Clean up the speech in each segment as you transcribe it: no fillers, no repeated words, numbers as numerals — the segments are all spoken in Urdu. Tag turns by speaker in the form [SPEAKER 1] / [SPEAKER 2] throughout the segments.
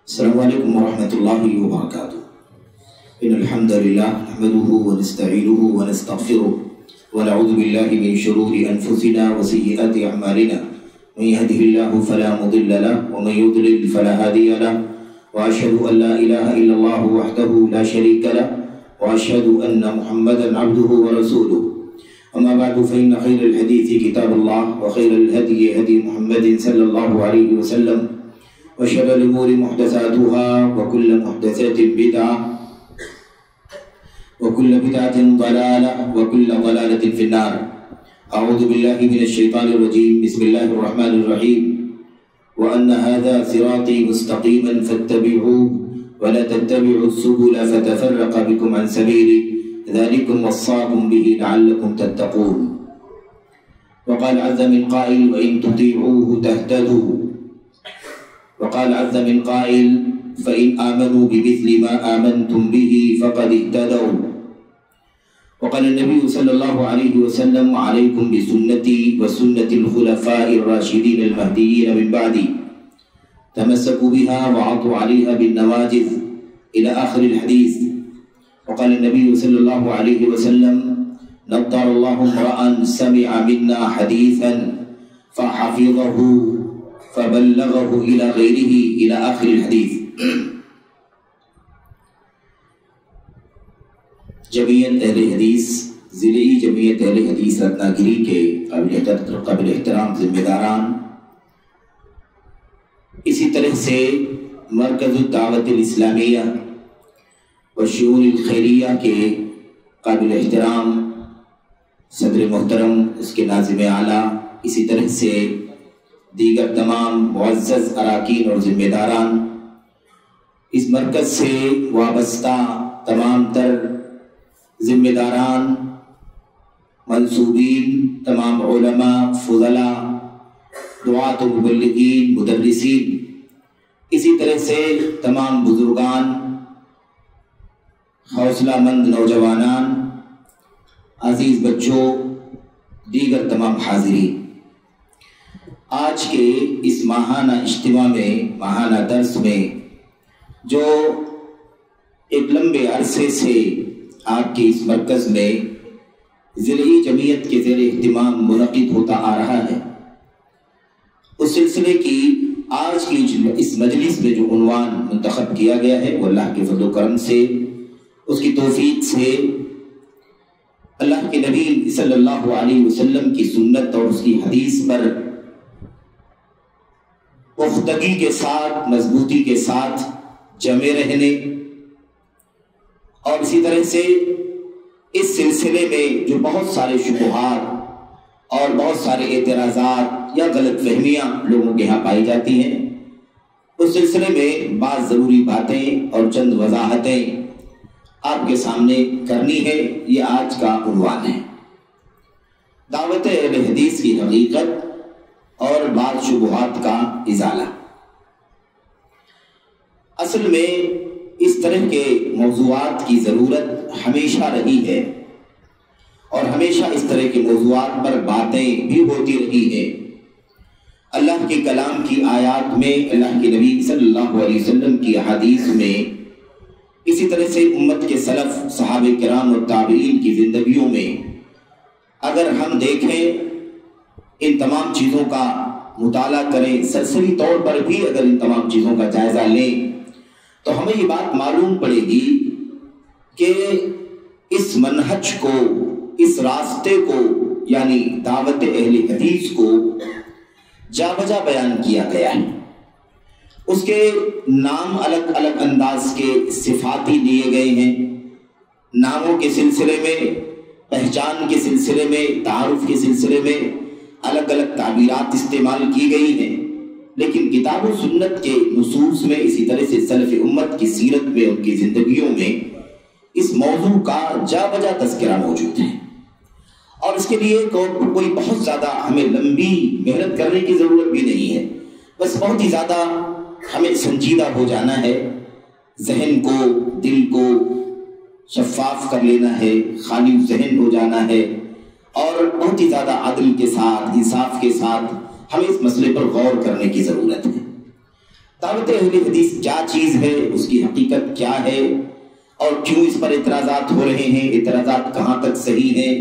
[SPEAKER 1] السلام علیکم ورحمۃ اللہ وبرکاتہ۔ ان الحمد للہ نحمده ونستعینه ونستغفره ونعوذ باللہ من شرور انفسنا وسیئات اعمالنا من يهده الله فلا مضل له ومن يضلل فلا هادي له واشهد ان لا اله الا الله وحده لا شريك له واشهد ان محمدا عبده ورسوله اما بعد فان خير الحديث كتاب الله وخير الهدي هدي محمد صلى الله عليه وسلم وشر الأمور محدثاتها وكل محدثات بدعة وكل بدعة ضلالة وكل ضلالة في النار۔ أعوذ بالله من الشيطان الرجيم، بسم الله الرحمن الرحيم، وأن هذا صراطي مستقيما فاتبعوه ولا تتبعوا السبل فتفرق بكم عن سبيله ذلكم وصاكم به لعلكم تتقون۔ وقال عز من قائل وإن تطيعوه تهتدوا، وقال عز من قائل فإن آمنوا بمثل ما آمنتم به فقد اهتدوا۔ وقال النبي صلى الله عليه وسلم عليكم بسنتي وسنة الخلفاء الراشدين المهديين من بعدي تمسكوا بها وعضوا عليها بالنواجذ إلى آخر الحديث۔ وقال النبي صلى الله عليه وسلم نضر الله امرأ سمع منا حديثا فحفظه فبلغه إلى غيره إلى آخر الحديث۔ جمعیت اہل حدیث، ضلعی جمعیت اہل حدیث رتناگری کے قابل احترام ذمہ داران، اسی طرح سے مرکز الدعوت الاسلامیہ والشؤون الخیریہ کے قابل احترام صدر محترم، اس کے ناظم اعلیٰ، اسی طرح سے دیگر تمام معزز اراکین اور ذمہ داران، اس مرکز سے وابستہ تمام تر ذمہ داران، منصوبین، تمام علماء، فضلاء، دعات و مبلغین، مدرسین، اسی طرح سے تمام بزرگان، حوصلہ مند نوجوانان، عزیز بچوں، دیگر تمام حاضرین، آج کے اس ماہانہ اجتماع میں، ماہانہ درس میں جو ایک لمبے عرصے سے آپ کے اس مرکز میں ضلعی جمعیت کے زیر اہتمام منعقد ہوتا آ رہا ہے، اس سلسلے کی آج کی اس مجلس میں جو عنوان منتخب کیا گیا ہے وہ اللہ کے فضل و کرم سے، اس کی توفیق سے، اللہ کے نبی صلی اللہ علیہ وسلم کی سنت اور اس کی حدیث پر پختگی کے ساتھ، مضبوطی کے ساتھ جمے رہنے، اور اسی طرح سے اس سلسلے میں جو بہت سارے شبہات اور بہت سارے اعتراضات یا غلط فہمیاں لوگوں کے ہاں پائی جاتی ہیں، اس سلسلے میں بعض ضروری باتیں اور چند وضاحتیں آپ کے سامنے کرنی ہے، یہ آج کا عنوان ہے۔ دعوت اہل حدیث کی حقیقت اور بعض شبہات کا ازالہ۔ اصل میں اس طرح کے موضوعات کی ضرورت ہمیشہ رہی ہے، اور ہمیشہ اس طرح کے موضوعات پر باتیں بھی ہوتی رہی ہیں۔ اللہ کے کلام کی آیات میں، اللہ کے نبی صلی اللہ علیہ وسلم کی احادیث میں، اسی طرح سے امت کے سلف، صحابہ کرام اور تابعین کی زندگیوں میں اگر ہم دیکھیں، ان تمام چیزوں کا مطالعہ کریں، سرسری طور پر بھی اگر ان تمام چیزوں کا جائزہ لیں تو ہمیں یہ بات معلوم پڑے گی کہ اس منہج کو، اس راستے کو، یعنی دعوت اہل حدیث کو جا بجا بیان کیا گیا ہے۔ اس کے نام الگ الگ انداز کے صفاتی لیے گئے ہیں، ناموں کے سلسلے میں، پہچان کے سلسلے میں، تعارف کے سلسلے میں الگ الگ تعبیرات استعمال کی گئی ہیں، لیکن کتاب و سنت کے نصوص میں، اسی طرح سے سلف امت کی سیرت میں، ان کی زندگیوں میں اس موضوع کا جا بجا تذکرہ موجود ہے، اور اس کے لیے کوئی بہت زیادہ ہمیں لمبی محنت کرنے کی ضرورت بھی نہیں ہے، بس بہت ہی زیادہ ہمیں سنجیدہ ہو جانا ہے، ذہن کو، دل کو شفاف کر لینا ہے، خالی ذہن ہو جانا ہے، اور بہت ہی زیادہ عدل کے ساتھ، انصاف کے ساتھ ہمیں اس مسئلے پر غور کرنے کی ضرورت ہے۔ دعوت اہل حدیث کیا چیز ہے، اس کی حقیقت کیا ہے، اور کیوں اس پر اعتراضات ہو رہے ہیں، اعتراضات کہاں تک صحیح ہیں،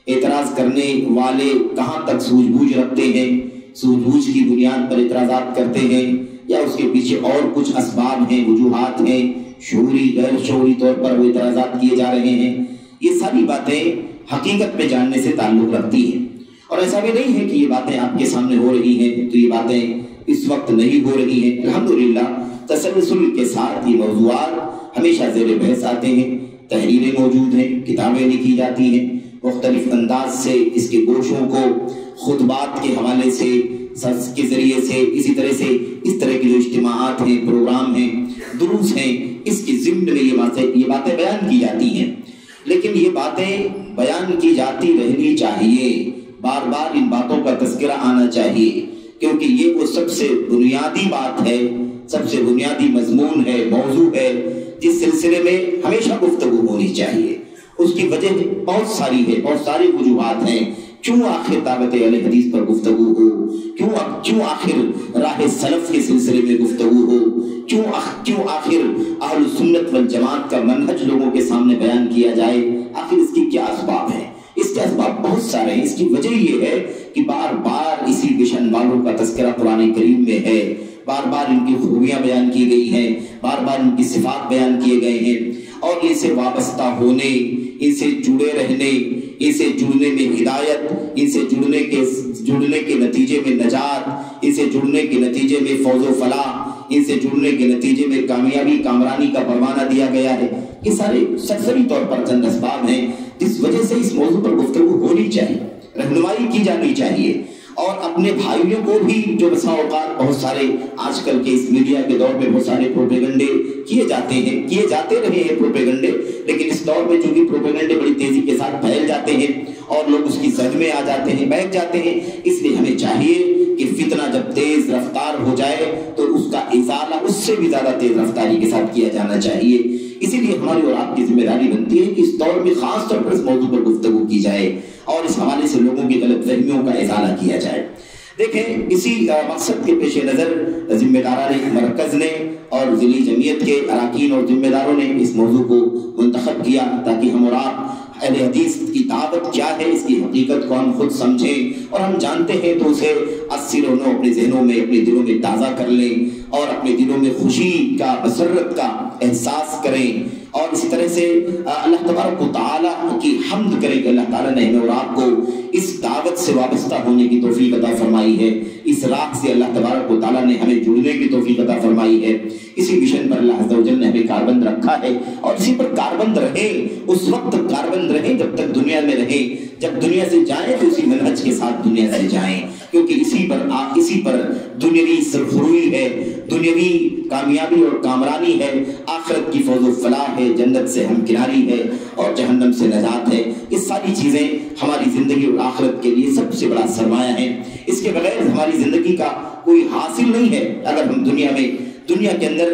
[SPEAKER 1] اعتراض کرنے والے کہاں تک سوجھ بوجھ رکھتے ہیں، سوجھ بوجھ کی بنیاد پر اعتراضات کرتے ہیں یا اس کے پیچھے اور کچھ اسباب ہیں، وجوہات ہیں، شعوری غیر شعوری طور پر وہ اعتراضات کیے جا رہے ہیں، یہ ساری باتیں حقیقت پہ جاننے سے تعلق رکھتی ہیں۔ اور ایسا بھی نہیں ہے کہ یہ باتیں آپ کے سامنے ہو رہی ہیں تو یہ باتیں اس وقت نہیں ہو رہی ہیں، الحمدللہ تسلسل کے ساتھ یہ موضوعات ہمیشہ زیر بحث آتے ہیں، تحریریں موجود ہیں، کتابیں لکھی جاتی ہیں، مختلف انداز سے اس کے گوشوں کو خطبات کے حوالے سے کے ذریعے سے اسی طرح سے اس طرح کے جو اجتماعات ہیں، پروگرام ہیں، دروس ہیں، اس کی ضمن میں یہ باتیں بیان کی جاتی ہیں، لیکن یہ باتیں بیان کی جاتی رہنی چاہیے، بار بار ان باتوں کا تذکرہ آنا چاہیے، کیونکہ یہ وہ سب سے بنیادی بات ہے، سب سے بنیادی مضمون ہے، موضوع ہے، جس سلسلے میں ہمیشہ گفتگو ہونی چاہیے۔ اس کی وجہ بہت ساری ہے، بہت ساری وجوہات ہیں، کیوں آخر دعوت اہل حدیث پر گفتگو ہو، کیوں آخر راہ سلف کے سلسلے میں گفتگو ہو، کیوں آخر اہل سنت والجماعت کا منہج لوگوں کے سامنے بیان کیا جائے، آخر اس کی کیا اسباب ہیں؟ اس کے اسباب بہت سارے ہیں۔ اس کی وجہ یہ ہے کہ بار بار اسی مشن والوں کا تذکرہ قرآن کریم میں ہے، بار بار ان کی خوبیاں بیان کی گئی ہیں، بار بار ان کی صفات بیان کیے گئے ہیں، اور ان سے وابستہ ہونے، ان سے جڑے رہنے، ان سے جڑنے میں ہدایت، ان سے جڑنے کے نتیجے میں نجات، ان سے جڑنے کے نتیجے میں فوز و فلاح، ان سے جڑنے کے نتیجے میں کامیابی کامرانی کا پروانہ دیا گیا ہے۔ یہ سارے سرسری طور پر چند اسباب ہیں جس وجہ سے اس موضوع پر گفتگو ہونی چاہیے، رہنمائی کی جانی چاہیے، اور اپنے بھائیوں کو بھی جو بسا اوقات بہت سارے آج کل کے اس میڈیا کے دور میں بہت سارے پروپیگنڈے کیے جاتے رہے ہیں پروپیگنڈے، لیکن اس دور میں چونکہ پروپیگنڈے بڑی تیزی کے ساتھ پھیل جاتے ہیں اور لوگ اس کی زد میں آ جاتے ہیں، بیٹھ جاتے ہیں، اس لیے ہمیں چاہیے کہ فتنہ جب تیز رفتار ہو جائے تو اس کا ازالہ اس سے بھی زیادہ تیز رفتاری کے ساتھ کیا جانا چاہیے۔ اسی لیے ہماری اور آپ کی ذمہ داری بنتی ہے کہ اس دور میں خاص طور پر اس موضوع پر گفتگو کی جائے اور اس حوالے سے لوگوں کی غلط فہمیوں کا ازالہ کیا جائے۔ دیکھیں، اسی مقصد کے پیش نظر ذمہ داران مرکز نے اور ضلعی جمعیت کے اراکین اور ذمہ داروں نے اس موضوع کو منتخب کیا تاکہ ہم اور آپ اہل حدیث کی دعوت کیا ہے، اس کی حقیقت کو ہم خود سمجھیں، اور ہم جانتے ہیں تو اسے اثر و اپنے ذہنوں میں، اپنے دلوں میں تازہ کر لیں اور اپنے دلوں میں خوشی کا، مسرت کا احساس کریں، اور اسی طرح سے اللہ تبارک و تعالیٰ کی حمد کریں کہ اللہ تعالیٰ نے ہمیں اور آپ کو اس دعوت سے وابستہ ہونے کی توفیق عطا فرمائی ہے، اس راہ سے اللہ تبارک و تعالیٰ نے ہمیں جڑنے کی توفیق عطا فرمائی ہے، اسی مشن پر اللہ عز و جل نے ہمیں کاربند رکھا ہے، اور اسی پر کاربند رہیں، اس وقت کاربند رہیں جب تک دنیا میں رہیں، جب دنیا سے جائیں تو اسی منہج کے ساتھ دنیا سے جائیں، کیونکہ اسی پر دنیاوی سرخروئی ہے، دنیاوی کامیابی اور کامرانی ہے، آخرت کی فوز و فلاح ہے، جنت سے ہمکناری ہے اور جہنم سے نجات ہے۔ یہ ساری چیزیں ہماری زندگی اور آخرت کے لیے سب سے بڑا سرمایہ ہے، اس کے بغیر ہماری زندگی کا کوئی حاصل نہیں ہے۔ اگر ہم دنیا کے اندر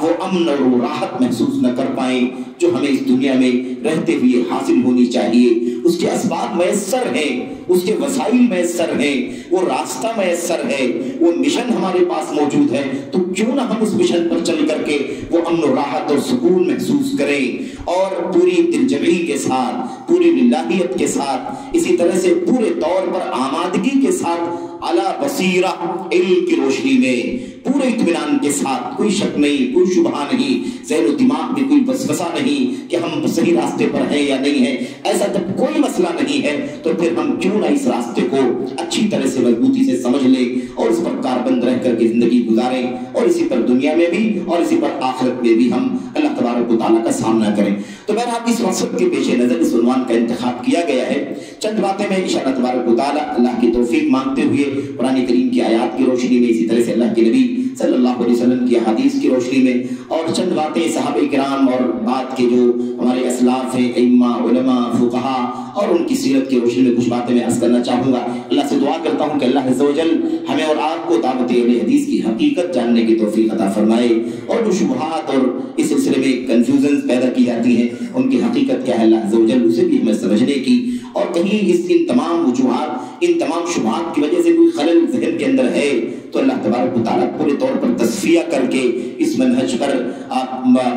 [SPEAKER 1] وہ امن اور وہ راحت محسوس نہ کر پائیں جو ہمیں اس دنیا میں رہتے ہوئے حاصل ہونی چاہیے، اس کے اسباب میسر ہیں، اس کے وسائل میسر ہیں، وہ راستہ میسر ہے، وہ مشن ہمارے پاس موجود ہے، تو کیوں نہ ہم اس مشن پر چل کر کے وہ امن و راحت اور سکون محسوس کریں، اور پوری دلجمعی کے ساتھ، پوری للہیت کے ساتھ، اسی طرح سے پورے طور پر آمادگی کے ساتھ، علی بصیرہ، علم کی روشنی میں، پورے اطمینان کے ساتھ، کوئی شک نہیں، کوئی شبہ نہیں، ذہن و دماغ میں کوئی وسوسہ نہیں کہ ہم صحیح راستے پر ہیں یا نہیں ہیں، ایسا جب کوئی مسئلہ نہیں ہے تو پھر ہم کیوں نہ اس راستے کو اچھی طرح سے مضبوطی سے سمجھ لیں اور اس پر کاربند رہ کر کے زندگی گزاریں، اور اسی پر دنیا میں بھی اور اسی پر آخرت میں بھی ہم اللہ تبارک و تعالیٰ کا سامنا کریں۔ تو بہرحال اس مقصد کے پیش نظر اس عنوان کا انتخاب کیا گیا ہے۔ چند باتیں میں انشاءاللہ تبارک و تعالیٰ اللہ کی توفیق مانگتے ہوئے قرآن کریم کی آیات کی روشنی میں، اسی طرح سے اللہ کے نبی صلی اللہ علیہ وسلم کی حدیث کی روشنی میں، اور چند باتیں صحابہ کرام اور بعد کے جو ہمارے اسلاف ہیں، ائمہ، علماء، فقہا، اور ان کی سیرت کی روشنی میں کچھ باتیں میں عرض کرنا چاہوں گا۔ اللہ سے دعا کرتا ہوں کہ اللہ عز و جل ہمیں اور آپ کو دعوت اہل حدیث کی حقیقت جاننے کی توفیق عطا فرمائے، اور جو شبہات اور اس سلسلے میں کنفیوژنز پیدا کی جاتی ہیں ان کی حقیقت کیا ہے، اللہ عز و جل اسے بھی ہمیں سمجھنے کی، اور کہیں ان تمام وجوہات، ان تمام شبہات کی وجہ سے کوئی خلل ذہن کے اندر ہے تو اللہ تبارک و تعالیٰ پورے طور پر تصفیہ کر کے اس منہج پر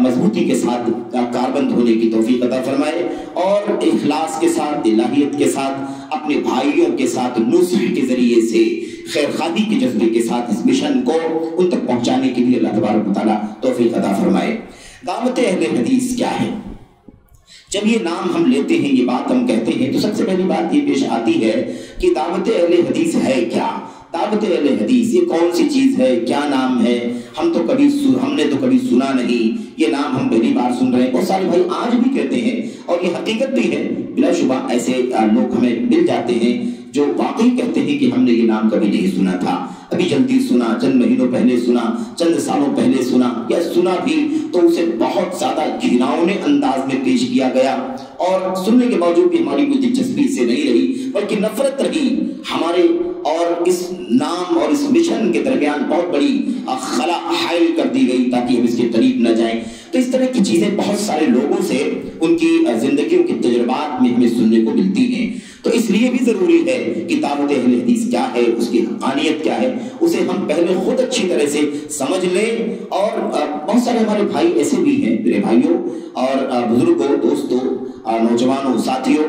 [SPEAKER 1] مضبوطی کے ساتھ کاربند ہونے کی توفیق عطا فرمائے، اور اخلاص کے ساتھ، الہیت کے ساتھ، اپنے بھائیوں کے ساتھ نصح کے ذریعے سے، خیر خواہی کے جذبے کے ساتھ اس مشن کو ان تک پہنچانے کے لیے اللہ تبارک و تعالیٰ توفیق عطا فرمائے۔ دعوت اہل حدیث کیا ہے؟ جب یہ نام ہم لیتے ہیں، یہ بات ہم کہتے ہیں، تو سب سے پہلی بات یہ پیش آتی ہے کہ دعوت اہل حدیث ہے کیا؟ دعوت اہل حدیث یہ کون سی چیز ہے، کیا نام ہے؟ ہم نے تو کبھی سنا نہیں، یہ نام ہم پہلی بار سن رہے ہیں۔ بہت سارے بھائی آج بھی کہتے ہیں، اور یہ حقیقت بھی ہے، بلا شبہ ایسے لوگ ہمیں مل جاتے ہیں جو واقعی کہتے ہیں کہ ہم نے یہ نام کبھی نہیں سنا تھا، ابھی جلدی سنا، چند مہینوں پہلے سنا، چند سالوں پہلے سنا، یا سنا بھی تو اسے بہت زیادہ گھناؤنے انداز میں پیش کیا گیا، اور سننے کے باوجود بھی ہماری کوئی دلچسپی سے نہیں رہی، بلکہ نفرت رہی ہمارے اور اس نام اور اس مشن کے درمیان بہت بڑی خلا حائل کر دی گئی تاکہ ہم اس کے قریب نہ جائیں۔ تو اس طرح کی چیزیں بہت سارے لوگوں سے ان کی زندگیوں کے تجربات میں ہمیں سننے کو ملتی ہیں۔ تو اس لیے بھی ضروری ہے کہ دعوت اہل حدیث کیا ہے، اس کی حقانیت کیا ہے، اسے ہم پہلے خود اچھی طرح سے سمجھ لیں۔ اور بہت سارے ہمارے بھائی ایسے بھی ہیں، میرے بھائیوں اور بزرگوں، دوستوں، نوجوانوں، ساتھیوں،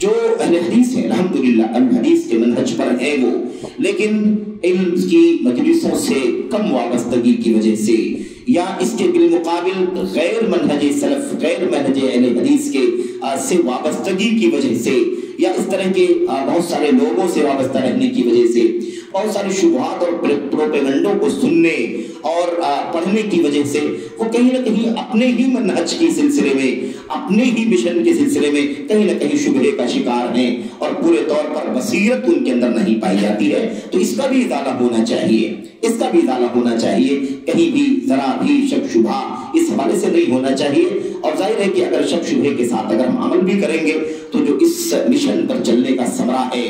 [SPEAKER 1] جو اہل حدیث ہیں، الحمدللہ الحدیث کے منہج پر ہیں وہ، لیکن علم کی مجلسوں سے کم وابستگی کی وجہ سے، یا اس کے بالمقابل غیر منہج سلف، غیر منہج اہل حدیث کے سے وابستگی کی وجہ سے، یا اس طرح کے بہت سارے لوگوں سے وابستہ رہنے کی وجہ سے، بہت سارے شبہات اور پروپیگنڈوں کو سننے اور پڑھنے کی وجہ سے وہ کہیں نہ کہیں اپنے ہی منہج کے سلسلے میں، اپنے ہی مشن کے سلسلے میں کہیں نہ کہیں شبہے کا شکار ہیں، اور پورے طور پر بصیرت ان کے اندر نہیں پائی جاتی ہے۔ تو اس کا بھی ازالہ ہونا چاہیے، اس کا بھی ازالہ ہونا چاہیے، کہیں بھی ذرا بھی شک شبہ اس حوالے سے نہیں ہونا چاہیے۔ اور ظاہر ہے کہ اگر شک شبہے کے ساتھ اگر ہم عمل بھی کریں گے تو جو اس مشن پر چلنے کا ثمرہ ہے،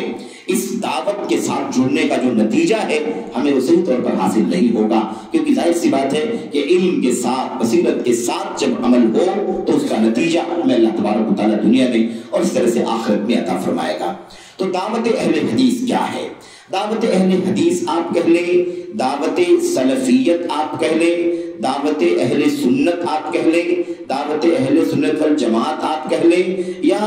[SPEAKER 1] اس دعوت کے ساتھ جڑنے کا جو نتیجہ ہے، ہمیں وہ صحیح طور پر حاصل نہیں ہوگا، کیونکہ ظاہر سی بات ہے کہ علم کے ساتھ، بصیرت کے ساتھ جب عمل ہو تو اس کا نتیجہ ہمیں اللہ تبارک و تعالیٰ دنیا میں اور اس طرح سے آخرت میں عطا فرمائے گا۔ تو دعوت اہل حدیث کیا ہے؟ دعوت اہل حدیث آپ کہہ لیں، دعوت سلفیت آپ کہہ لیں، دعوت اہل سنت آپ کہہ لیں، دعوت اہل سنت والجماعت آپ کہہ لیں، یا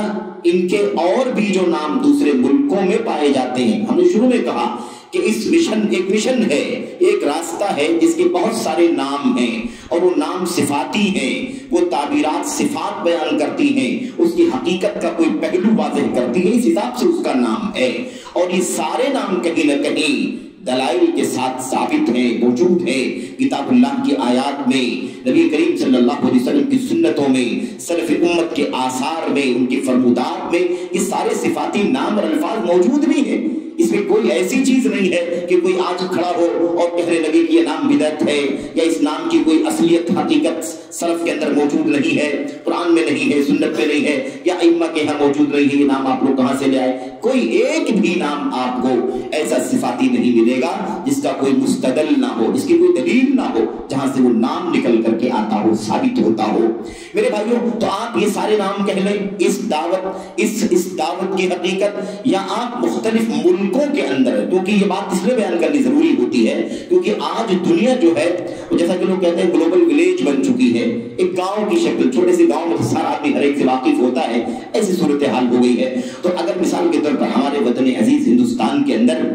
[SPEAKER 1] ان کے اور بھی جو نام دوسرے ملکوں میں پائے جاتے ہیں۔ ہم نے شروع میں کہا کہ اس مشن ایک مشن ہے، ایک راستہ ہے جس کے بہت سارے نام ہیں، اور وہ نام صفاتی ہیں، وہ تعبیرات صفات بیان کرتی ہیں، اس کی حقیقت کا کوئی پہلو واضح کرتی ہے، اس حساب سے اس کا نام ہے۔ اور یہ سارے نام کہیں نہ کہیں دلائل کے ساتھ ثابت ہیں، موجود ہیں، کتاب اللہ کی آیات میں، نبی کریم صلی اللہ علیہ وسلم کی سنتوں میں، سلف امت کے آثار میں، ان کی فرمودات میں یہ سارے صفاتی نام اور الفاظ موجود بھی ہیں۔ اس میں کوئی ایسی چیز نہیں ہے کہ کوئی آج کھڑا ہو اور کہنے لگے کہ یہ نام بدعت ہے، یا اس نام کی کوئی اصلیت حقیقت سلف کے اندر موجود نہیں ہے، قرآن میں نہیں ہے، سنت میں نہیں ہے، یا ائمہ کے یہاں موجود نہیں ہے، یہ نام آپ لوگ کہاں سے لے آئے؟ کوئی ایک بھی نام آپ کو ایسا صفاتی نہیں ملے گا جس کا کوئی مستدل نہ ہو، جس کی کوئی دلیل نہ ہو، جہاں سے وہ نام نکل کر کے آتا ہو، ثابت ہوتا ہو۔ میرے بھائیوں، تو آپ یہ سارے نام کہہ لیں، اس دعوت کی حقیقت، یا آپ مختلف ملکوں کے اندر، کیونکہ یہ بات اس لیے بیان کرنی ضروری ہوتی ہے کیونکہ آج دنیا جو ہے جیسا کہ لوگ کہتے ہیں گلوبل ولیج بن چکی ہے، ایک گاؤں کی شکل، چھوٹے سے گاؤں میں سارا آدمی ہر ایک سے واقف ہوتا ہے، ایسی صورتحال ہو گئی ہے۔ تو اگر مثال کے طور پر ہمارے وطن عزیز ہندوستان کے اندر،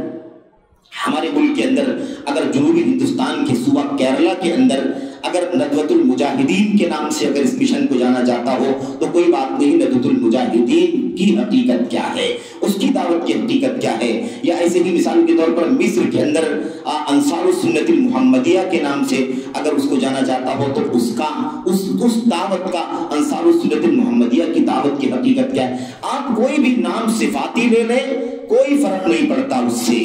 [SPEAKER 1] ہمارے ملک کے اندر، اگر جنوبی ہندوستان کے صوبہ کیرلا کے اندر اگر ندوۃ المجاہدین کے نام سے اگر اس مشن کو جانا جاتا ہو تو کوئی بات نہیں، ندوۃ المجاہدین کی حقیقت کیا ہے، اس کی دعوت کی حقیقت کیا ہے۔ یا ایسے ہی مثال کے طور پر مصر کے اندر انصار السنت المحمدیہ کے نام سے اگر اس کو جانا جاتا ہو تو اس دعوت کا، انصار السنت المحمدیہ کی دعوت کی حقیقت کیا ہے۔ آپ کوئی بھی نام صفاتی لے لیں، کوئی فرق نہیں پڑتا اس سے۔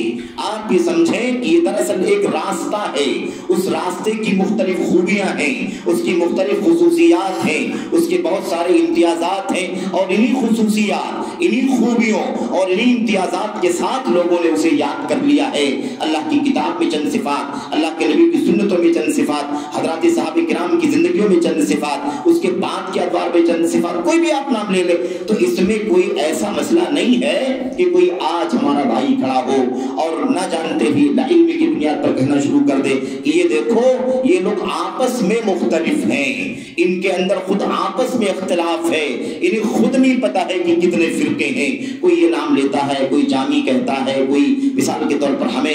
[SPEAKER 1] آپ یہ سمجھیں کہ یہ دراصل ایک راستہ ہے، اس راستے کی مختلف خوبیاں ہیں، اس کی مختلف خصوصیات ہیں، اس کے بہت سارے امتیازات ہیں، اور انہی خصوصیات، انہی خوبیوں اور انہی امتیازات کے ساتھ لوگوں نے اسے یاد کر لیا ہے۔ اللہ کی کتاب میں چند صفات، اللہ کے نبی کی سنتوں میں چند صفات، حضرات صحابہ کرام کی زندگیوں میں چند صفات، اس کے بعد کیا اعتبار پہ چند صفات، کوئی بھی آپ نام لے لے، تو اس میں کوئی ایسا مسئلہ نہیں ہے کہ کوئی آج ہمارا بھائی کھڑا ہو اور نہ جانتے بھی علم کی بنیاد پر کہنا شروع کر دے کہ یہ دیکھو یہ لوگ آپس میں مختلف ہیں، ان کے اندر خود آپس میں اختلاف ہے، انہیں خود نہیں پتا ہے کہ کتنے فرقے ہیں، کوئی یہ نام لیتا ہے، کوئی جامی کہتا ہے، کوئی مثال کے طور پر ہمیں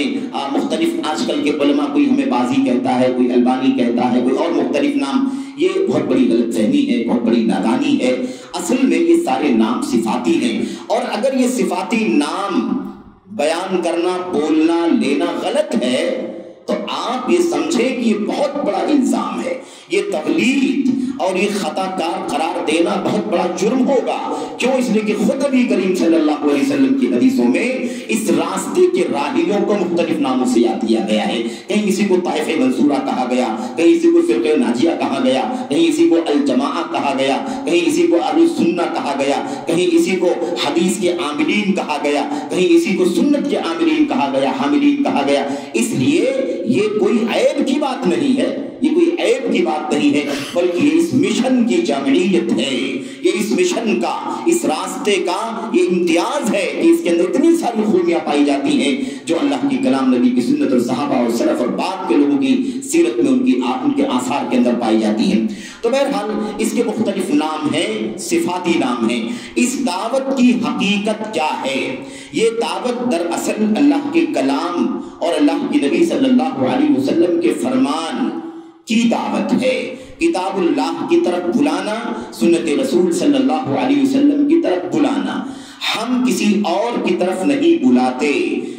[SPEAKER 1] مختلف آج کل کے علماء، کوئی ہمیں بازی کہتا ہے، کوئی البانی کہتا ہے، کوئی اور مختلف نام. یہ بہت بڑی غلط فہمی ہے، بہت بڑی نادانی ہے. اصل میں یہ سارے نام صفاتی ہیں، اور اگر یہ صفاتی نام بیان کرنا، بولنا، لینا غلط ہے تو آپ یہ سمجھیں کہ یہ بہت بڑا الزام ہے، یہ تقلید اور یہ خطا کار قرار دینا بہت بڑا جرم ہوگا. کیوں؟ اس لیے کہ خود نبی کریم صلی اللہ علیہ وسلم کی حدیثوں میں اس راستے کے راہیوں کو مختلف ناموں سے یاد کیا گیا ہے. کہیں کسی کو طائف منصورہ کہا گیا، کہیں کسی کو فرقہ ناجیہ کہا گیا، کہیں کسی کو الجماعہ کہا گیا، کہیں کسی کو اہل السنہ کہا گیا، کہیں کسی کو حدیث کے عاملین کہا گیا، کہیں کسی کو سنت کے عاملین کہا گیا، حاملین کہا گیا. اس لیے یہ کوئی عیب کی بات نہیں ہے، یہ کوئی عیب کی بات نہیں ہے، بلکہ یہ اس مشن کی جامعیت ہے، یہ اس مشن کا، اس راستے کا یہ امتیاز ہے کہ اس کے اندر اتنی ساری خوبیاں پائی جاتی ہیں جو اللہ کی کلام، نبی کی سنت اور صحابہ اور سلف اور بعد کے لوگوں کی سیرت میں ان کے آثار کے اندر پائی جاتی ہیں. تو بہرحال اس کے مختلف نام ہیں، صفاتی نام ہیں. اس دعوت کی حقیقت کیا ہے؟ یہ دعوت دراصل اللہ کے کلام اور اللہ کی نبی صلی اللہ علیہ وسلم کے فرمان کی دعوت ہے. کتاب اللہ کی طرف بلانا، سنت رسول صلی اللہ علیہ وسلم کی طرف بلانا. ہم کسی اور کی طرف نہیں بلاتے،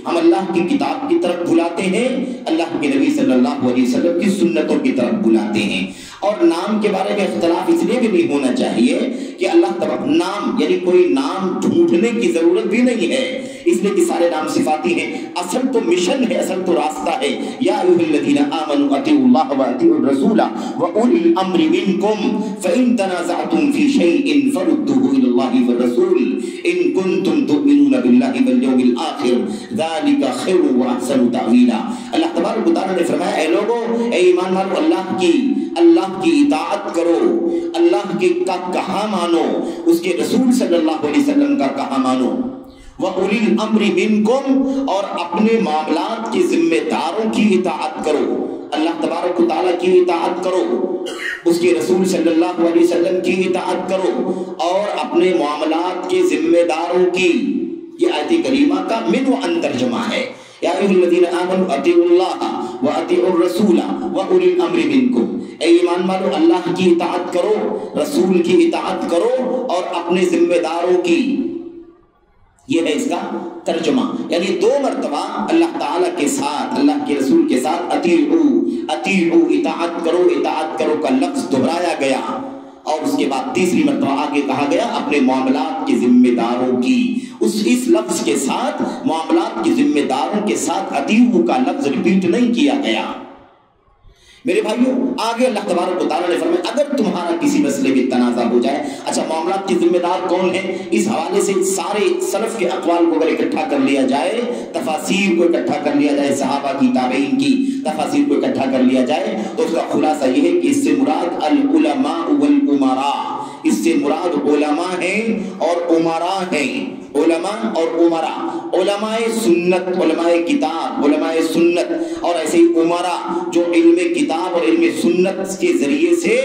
[SPEAKER 1] ہم اللہ کی کتاب کی طرف بلاتے ہیں، اللہ کے نبی صلی اللہ علیہ وسلم کی سنتوں کی طرف بلاتے ہیں. اور نام کے بارے میں اختلاف اس لیے بھی نہیں ہونا چاہیے کہ اللہ تبارک نام، یعنی کوئی نام ڈھونڈنے کی ضرورت بھی نہیں ہے، اس لیے کہ سارے نام صفاتی ہیں. اصل تو مشن ہے، اصل تو راستہ ہے. یا ایھا الذین آمنوا اطیعوا اللہ واطیعوا الرسول واولی الامر منکم فان تنازعتم فی شیء فردوه الی اللہ والرسول ان کنتم تؤمنون باللہ والیوم الآخر ذلک خیر واحسن تأویلا. اللہ تبارک و تعالی نے فرمایا اے لوگو، اے ایمان والو، اللہ کی اطاعت کرو، اللہ کے کا کہا مانو، اس کے رسول صلی اللہ علیہ وسلم کا کہا مانو. وَأُولِي الْأَمْرِ مِنْكُمْ، اور اپنے معاملات کے ذمہ داروں کی اطاعت کرو، اللہ تبارک و تعالیٰ کی اطاعت کرو، اس کے رسول صلی اللہ علیہ وسلم کی اطاعت کرو، اور اپنے معاملات کے ذمہ داروں کی. یہ آیت کریمہ کا من و ان ترجمہ ہے. یا ایھا الذین آمنوا اطیعوا اللہ واطیعوا الرسول واولی الامر منکم، اے ایمان والو اللہ کی اطاعت کرو، رسول کی اطاعت کرو، اور اپنے ذمہ داروں کی. یہ ہے اس کا ترجمہ. یعنی 2 مرتبہ اللہ تعالیٰ کے ساتھ، اللہ کے رسول کے ساتھ اطیعوا اطاعت کرو کا لفظ دہرایا گیا، اور اس کے بعد تیسری مرتبہ آگے کہا گیا اپنے معاملات کے ذمہ داروں کی. اس لفظ کے ساتھ، معاملات کے ذمہ داروں کے ساتھ اطیعوا کا لفظ ریپیٹ نہیں کیا گیا. میرے بھائیوں، آگے اللہ تبارک و تعالیٰ نے فرمایا اگر تمہارا کسی مسئلے میں تنازع ہو جائے. اچھا، معاملات کے ذمہ دار کون ہیں؟ اس حوالے سے سارے سلف کے اقوال کو اگر اکٹھا کر لیا جائے، تفاسیر کو اکٹھا کر لیا جائے، صحابہ کی، تابعین کی تفاسیر کو اکٹھا کر لیا جائے، تو اس کا خلاصہ یہ ہے کہ اس سے مراد العلماء والامراء، اس سے مراد علماء ہیں اور امراء ہیں. علماء اور امراء، علماء سنت، علماء کتاب، علماء سنت، اور ایسے ہی امراء جو علم کتاب اور علم سنت کے ذریعے سے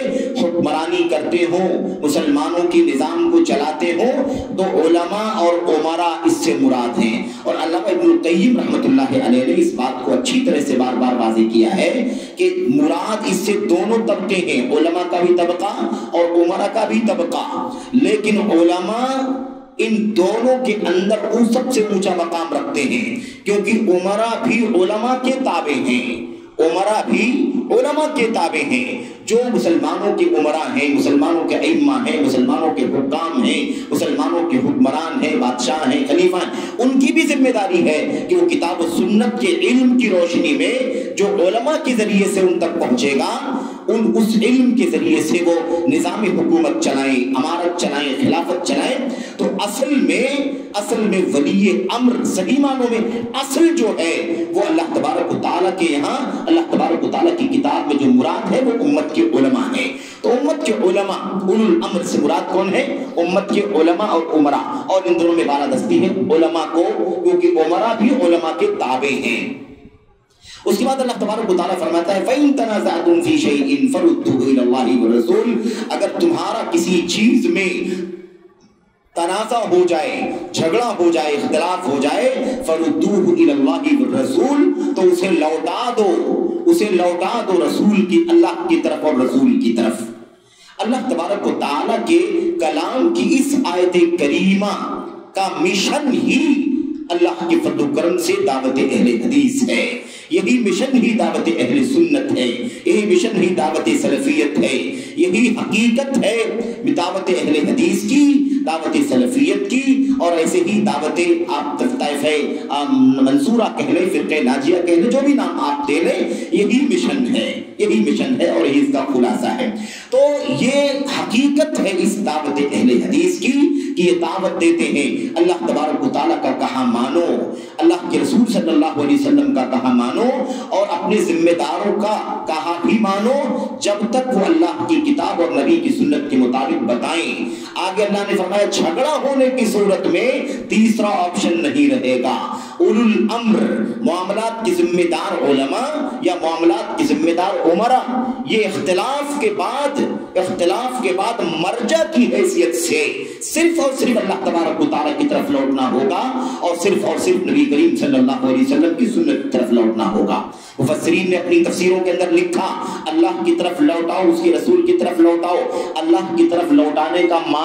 [SPEAKER 1] حکمرانی کرتے ہوں، مسلمانوں کی نظام کو چلاتے ہوں، تو علماء اور امراء اس سے مراد ہیں. اور علامہ ابن القیم رحمۃ اللہ علیہ نے اس بات کو اچھی طرح سے بار بار واضح کیا ہے کہ مراد اس سے دونوں طبقے ہیں، علماء کا بھی طبقہ اور امراء کا بھی طبقہ. لیکن علماء ان دونوں کے اندر وہ سب سے اونچا مقام رکھتے ہیں، کیونکہ امراء بھی علماء کے تابع ہیں، امراء بھی علماء کے تابع ہیں. جو مسلمانوں کے امراء ہیں، مسلمانوں کے ائمہ ہیں، مسلمانوں کے حکام ہیں، مسلمانوں کے حکمران ہیں، بادشاہ ہیں، خلیفہ ہیں، ان کی بھی ذمہ داری ہے کہ وہ کتاب و سنت کے علم کی روشنی میں جو علماء کے ذریعے سے ان تک پہنچے گا، اس علم کے ذریعے سے وہ نظام حکومت چلائیں، امارت چلائیں، خلافت چلائیں. تو اصل میں ولی امر صحیح معنوں میں اصل جو ہے وہ اللہ تبارک و تعالیٰ کے یہاں، اللہ تبارک و تعالیٰ کی کتاب میں جو مراد ہے وہ امت کے علماء ہیں. تو امت کے علماء، اولو الامر سے مراد کون ہے؟ امت کے علماء اور عمرا، اور ان دونوں میں بالادستی ہے علماء کو، کیونکہ عمرا بھی علماء کے تابع ہیں۔ اس کے بعد اللہ تبارک و تعالیٰ فرماتا ہے فَإِن تَنَازَعْتُمْ فِي شَيْءٍ فَرُدُّوهُ إِلَى اللَّهِ وَالرَّسُولِ، اگر تمہارا کسی چیز میں تنازع ہو جائے، جھگڑا ہو جائے، اختلاف ہو جائے، فَرُدُّوهُ إِلَى اللَّهِ وَالرَّسُولِ، تو اسے لوٹا دو، اسے لوٹا دو رسول کی، اللہ کی طرف اور رسول کی طرف۔ اللہ تبارک و تعالیٰ کے کلام کی اس آیت کریمہ کا مشن ہی اللہ کے فضل و کرم سے دعوت اہل حدیث ہے، یہی مشن ہی دعوت اہل سنت ہے، یہی مشن ہی دعوت سلفیت ہے، یہی حقیقت ہے دعوت اہل حدیث کی، دعوت سلفیت کی، اور ایسے ہی دعوت آپ طائفہ منصورہ کہہ لیں، فرقہ ناجیہ کہہ لیں، جو بھی نام آپ دے لیں، یہی مشن ہے، یہی مشن ہے اور یہی اس کا خلاصہ ہے۔ تو یہ حقیقت ہے اس دعوت اہل حدیث کی کہ یہ دعوت دیتے ہیں اللہ تبارک و تعالیٰ کا کہا مانو، اللہ کے رسول صلی اللہ علیہ وسلم کا کہا مانو، اور اپنے ذمہ داروں کا کہا بھی مانو جب تک وہ اللہ کی کتاب اور نبی کی سنت کے مطابق بتائیں۔ آگے اللہ نے فرمایا جھگڑا ہونے کی صورت میں تیسرا آپشن نہیں رہے گا، اولو الامر، معاملات کی ذمہ دار علماء یا معاملات کی ذمہ دار عمرا، یہ اختلاف کے بعد مرجع کی حیثیت سے صرف اور صرف اللہ تبارک و تعالیٰ کی طرف لوٹنا ہوگا، اور صرف نبی کریم صلی اللہ علیہ وسلم کی سنت کی طرف لوٹنا ہوگا۔ مفسرین نے اپنی تفسیروں کے اندر لکھا اللہ کی طرف لوٹاؤ، اس کے رسول کی طرف لوٹاؤ، اللہ کی طرف لوٹانے کا معنی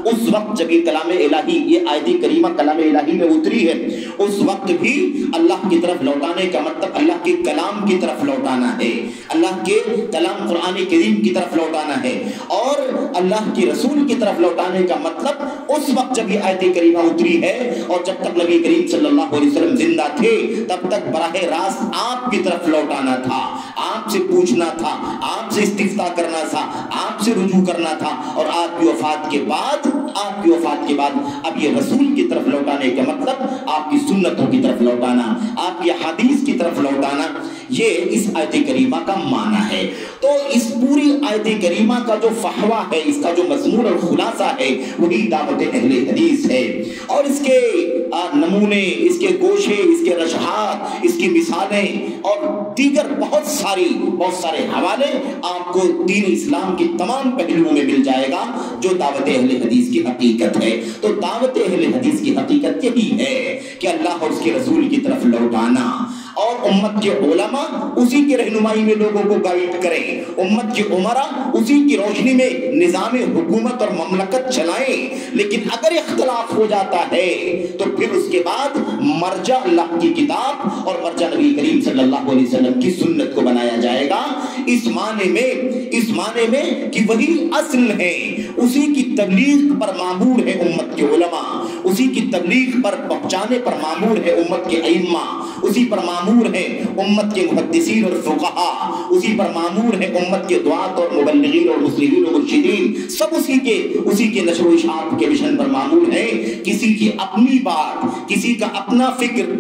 [SPEAKER 1] اس وقت جب یہ کلام الہی، یہ آیت کریمہ کلام الہی میں اتری ہے، اس وقت بھی اللہ کی طرف لوٹانے کا مطلب اللہ کے کلام کی طرف لوٹانا ہے، اللہ کے کلام قرآن کریم کی طرف لوٹانا ہے، اور اللہ کے رسول کی طرف لوٹانے کا مطلب اس وقت جب یہ آیت کریمہ اتری ہے اور جب تک نبی کریم صلی اللہ علیہ وسلم زندہ تھے تب تک براہ راست آپ کی طرف لوٹانا تھا، آپ سے پوچھنا تھا، آپ سے استفتاء کرنا تھا، آپ سے رجوع کرنا تھا، اور آپ کی وفات کے بعد اب یہ رسول کی طرف لوٹانے کا مطلب آپ کی سنتوں کی طرف لوٹانا، آپ کی حدیث کی طرف لوٹانا، یہ اس آیت کریمہ کا معنی ہے۔ تو اس پوری آیت کریمہ کا جو فحوہ ہے، اس کا جو مضمون اور خلاصہ ہے، وہی دعوت اہل حدیث ہے، اور اس کے نمونے، اس کے گوشے، اس کے رجحات، اس کی مثالیں اور دیگر بہت سارے حوالے آپ کو دین اسلام کے تمام پہلوؤں میں مل جائے گا جو دعوت اہل حدیث کی حقیقت ہے۔ تو دعوت اہل حدیث کی حقیقت یہی ہے کہ اللہ اور اس کے رسول کی طرف لوٹانا، اور امت کے علماء اسی کی رہنمائی میں لوگوں کو گائیڈ کریں، امت کے عمرا اسی کی روشنی میں نظام حکومت اور مملکت چلائیں، لیکن اگر اختلاف ہو جاتا ہے تو پھر اس کے بعد مرجع اللہ کی کتاب اور مرجع نبی کریم صلی اللہ علیہ وسلم کی سنت کو بنایا جائے گا، اس معنی میں کہ وہی اصل ہے، اسی کی تبلیغ پر مامور ہے امت کے علماء، اسی کی تبلیغ پر پہنچانے پر مامور ہے امت کے ائمہ، اسی پر مامور ہے امت کے محدثین اور فقہاء، اسی پر مامور ہے امت کے دعات اور مبلغین اور مصلحین اور مرشدین، سب اسی کے نشر و اشاعت کے مشن پر مامور ہے۔ کسی کی اپنی بات، کسی کا اپنا فکر،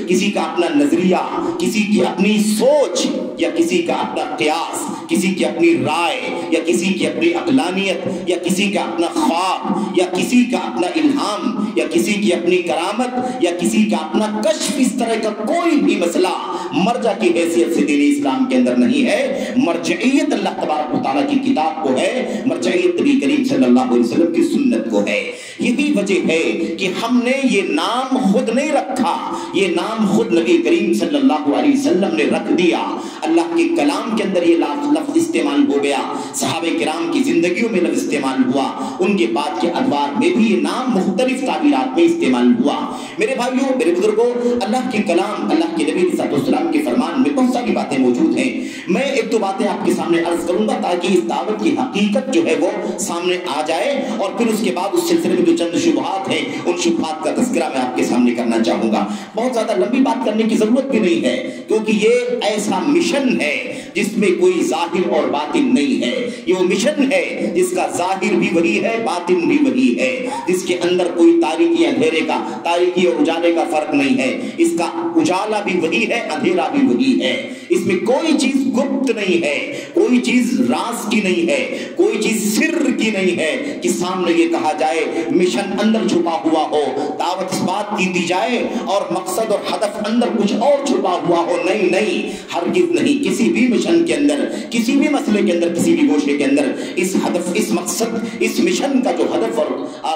[SPEAKER 1] کسی کا اپنا نظریہ، کسی کی اپنی سوچ، یا کسی کا اپنا قیاس، کسی کی اپنی رائے، یا کسی کی اپنی عقلانیت، یا کسی کا اپنا خواب، یا کسی کا اپنا الہام، یا کسی کی اپنی کرامت، یا کسی کا اپنا کشف، اس طرح کا کوئی بھی مسئلہ مرجع کی حیثیت سے دین اسلام کے اندر نہیں ہے۔ مرجعیت اللہ تبارک و تعالیٰ کی کتاب کو ہے، مرجعیت نبی کریم صلی اللہ علیہ وسلم کی سنت کو ہے۔ یہی وجہ ہے کہ ہم نے یہ نام خود نہیں رکھا، یہ نام خود نبی کریم صلی اللہ علیہ وسلم نے رکھ دیا، اللہ کے کلام کے اندر یہ لفظ استعمال ہو گیا، صحابہ کرام کی زندگیوں میں لفظ استعمال ہوا، ان کے بعد کے ادوار میں بھی یہ نام مختلف تعبیرات میں استعمال ہوا۔ میرے بھائیوں، میرے بزرگوں، اللہ کے کلام، اللہ کے نبی صلی اللہ علیہ وسلم کے فرمان میں بہت ساری باتیں موجود ہیں۔ میں ایک دو باتیں آپ کے سامنے عرض کروں گا تاکہ اس دعوت کی حقیقت جو ہے وہ سامنے آ جائے، اور پھر اس کے بعد اس سلسلے میں جو چند شبہات ہیں ان شبہات کا تذکرہ میں آپ کے سامنے کرنا چاہوں گا۔ بہت زیادہ لمبی بات کرنے کی ضرورت بھی نہیں ہے، کیونکہ یہ ایسا مشن ہے جس میں کوئی ظاہر اور باطن نہیں ہے. یہ وہ مشن ہے جس کا ظاہر بھی وہی ہے, باطن بھی وہی ہے, جس کے اندر کوئی تاریکی اندھیرے کا, تاریکی اور اجالے کا فرق نہیں ہے. اس کا اجالا بھی وہی ہے, اندھیرا بھی وہی ہے. اس میں کوئی چیز گپت نہیں ہے, کوئی چیز راز کی نہیں ہے, کوئی چیز سر کی نہیں ہے کہ سامنے یہ کہا جائے مشن اندر چھپا ہوا ہو, دعوت اس بات کی دی جائے اور مقصد اور ہدف اندر کچھ اور چھپا ہوا ہو. نہیں نہیں, ہرگز نہیں. کسی بھی مشن کے اندر, کسی بھی مسئلے کے اندر, کسی بھی گوشے کے اندر اس ہدف, اس مقصد, اس مشن کا جو ہدف اور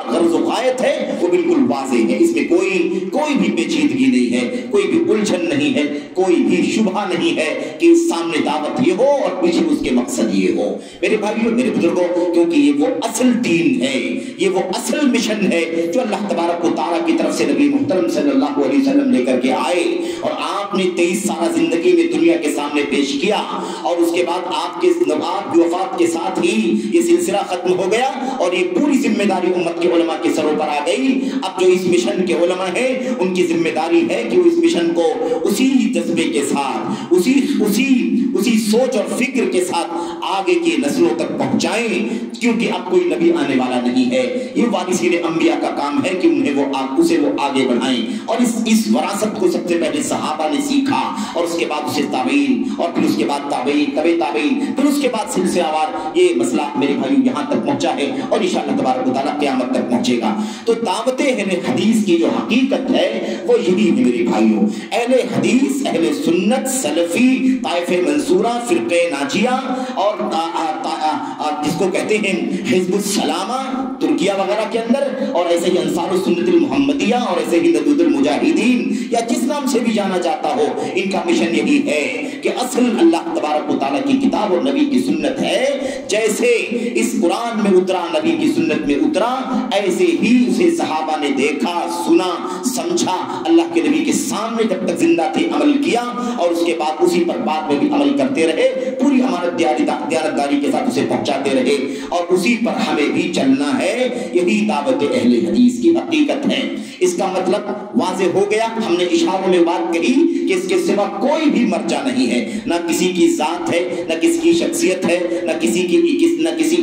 [SPEAKER 1] غرض و غایت ہے وہ بالکل واضح ہے. اس میں کوئی بھی پیچیدگی نہیں ہے, کوئی بھی الجھن نہیں ہے, کوئی بھی شبہ نہیں ہے کہ سامنے دعوت یہ ہو اور پیچھے اس کے مقصد یہ ہو. میرے بھائیوں, میرے بزرگوں, کیونکہ یہ وہ اصل دین ہے, یہ وہ اصل مشن ہے جو اللہ تبارک و تعالیٰ کی طرف سے نبی محترم صلی اللہ علیہ وسلم لے کر کے آئے, اور آپ نے 23 سالہ زندگی میں دنیا کے سامنے پیش کیا, اور اس کے بعد آپ کی وفات کے ساتھ ہی یہ سلسلہ ختم ہو گیا اور یہ پوری ذمہ داری امت کے علماء کے سروں پر آ گئی. اب جو اس مشن کے علماء ہیں ان کی ذمہ داری ہے کہ وہ اس مشن کو اسی جذبے کے ساتھ, اسی سوچ اور فکر کے ساتھ آگے کی نسلوں تک پہنچائیں, کیونکہ اب کوئی نبی آنے والا نہیں ہے. یہ وارثین انبیاء کا کام ہے کہ اسے وہ آگے بڑھائیں, اور اس وراثت کو سب سے پہلے صحابہ نے سیکھا, اور اس کے بعد اسے تابعین, اور پھر اس کے بعد تابعین, تابعین, پھر اس کے بعد سلسلہ وار یہ مسئلہ میرے بھائیوں یہاں تک پہنچا ہے, اور انشاءاللہ تبارک و تعالیٰ قیامت تک پہنچے گا. تو دعوت اہل حدیث کی جو حقیقت ہے وہ یہی ہے میرے بھائیوں. اہل حدیث, اہل سنت, سلفی, طائفہ منصورہ, فرقہ ناجیہ, اور جس کو کہتے ہیں حزب السلامہ ترکیہ وغیرہ کے اندر, اور ایسے ہی انصار السنت المحمدیہ, اور ایسے ہی ندوۃ المجاہدین, یا جس نام سے بھی جانا جاتا ہو, ان کا مشن یہی ہے کہ اصل اللہ تبارک و تعالیٰ کی کتاب اور نبی کی سنت ہے. جیسے اس قرآن میں اترا, نبی کی سنت میں اترا, ایسے ہی اسے صحابہ نے دیکھا, سنا, سمجھا, اللہ کے نبی کے سامنے جب تک زندہ تھے عمل کیا, اور اس کے بعد اسی پر بعد میں بھی عمل کرتے رہے, پوری امانت دیانتداری کے ساتھ اسے پہنچاتے رہے, اور اسی پر ہمیں بھی چلنا ہے. یہی دعوت اہل حدیث کی حقیقت ہے. اس کا مطلب واضح ہو گیا. ہم نے اشاروں میں بات کہی کہ اس کے سوا کوئی بھی مرجع نہیں ہے, نہ کسی کی ذات ہے, نہ کسی کی شخصیت ہے, نہ کسی